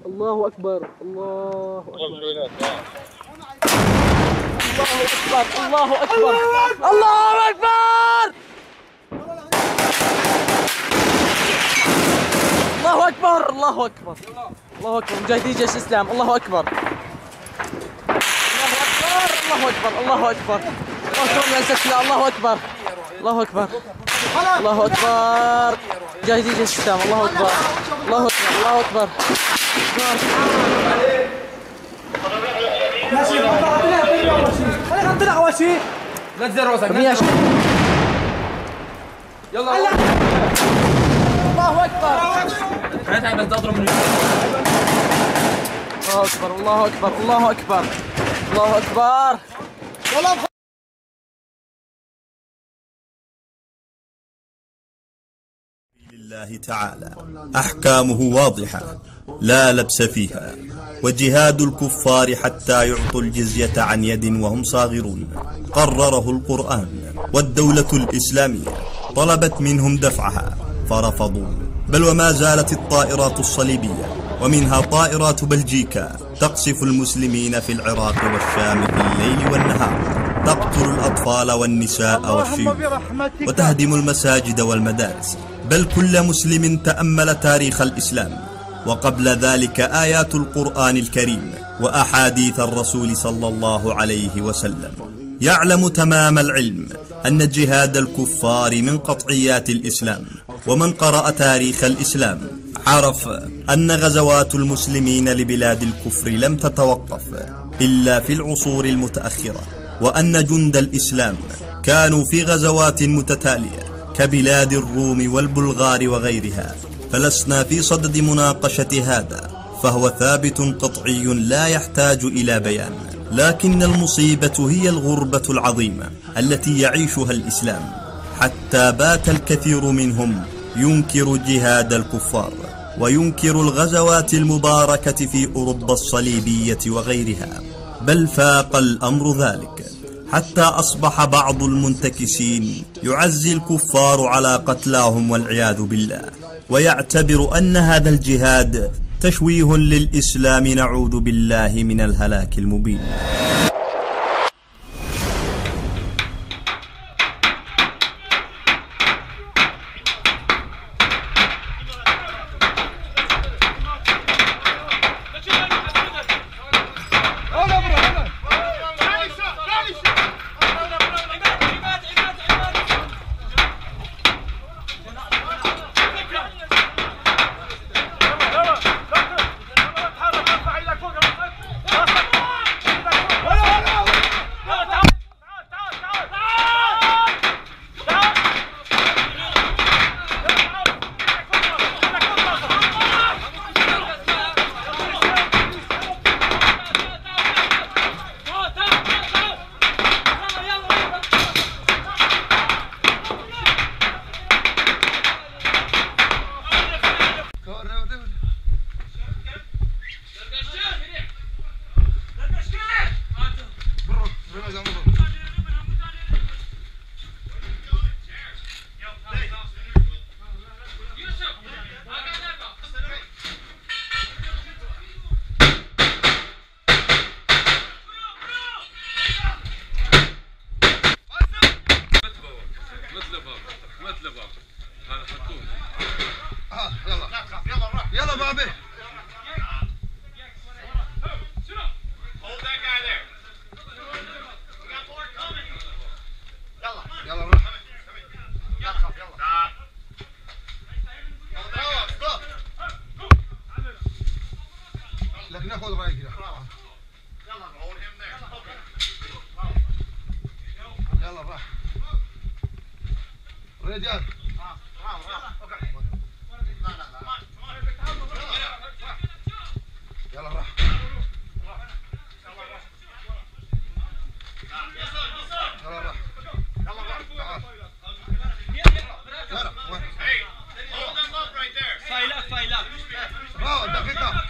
الله أكبر الله أكبر الله أكبر الله أكبر الله أكبر الله أكبر الله أكبر. مجاهدي جيش الإسلام. الله أكبر الله أكبر الله أكبر الله أكبر يا سيدنا. الله أكبر الله أكبر الله أكبر. مجاهدي جيش الإسلام. الله أكبر الله أكبر الله أكبر. خلينا نطلع أول شيء. لا تزر راسك. يلا الله أكبر. ساعتها بس تضرب من الله أكبر الله أكبر الله أكبر الله أكبر. لله تعالى أحكامه واضحة لا لبس فيها، وجهاد الكفار حتى يعطوا الجزية عن يد وهم صاغرون قرره القرآن، والدولة الإسلامية طلبت منهم دفعها فرفضوا، بل وما زالت الطائرات الصليبية ومنها طائرات بلجيكا تقصف المسلمين في العراق والشام في الليل والنهار، تقتل الأطفال والنساء والشيوخ وتهدم المساجد والمدارس، بل كل مسلم تأمل تاريخ الإسلام وقبل ذلك آيات القرآن الكريم وأحاديث الرسول صلى الله عليه وسلم يعلم تمام العلم أن جهاد الكفار من قطعيات الإسلام، ومن قرأ تاريخ الإسلام عرف أن غزوات المسلمين لبلاد الكفر لم تتوقف إلا في العصور المتأخرة، وأن جند الإسلام كانوا في غزوات متتالية كبلاد الروم والبلغار وغيرها. فلسنا في صدد مناقشة هذا، فهو ثابت قطعي لا يحتاج إلى بيان. لكن المصيبة هي الغربة العظيمة التي يعيشها الإسلام، حتى بات الكثير منهم ينكر جهاد الكفار وينكر الغزوات المباركة في أوروبا الصليبية وغيرها. بل فاق الأمر ذلك، حتى أصبح بعض المنتكسين يعزي الكفار على قتلاهم والعياذ بالله، ويعتبر أن هذا الجهاد تشويه للإسلام، نعوذ بالله من الهلاك المبين. يلا بابي. يلا روح. لا تخاف يلا. لكن ناخذ رايك كذا. يلا راح. رجال. يلا راح. يلا راح. File up. Bravo, دقيقة.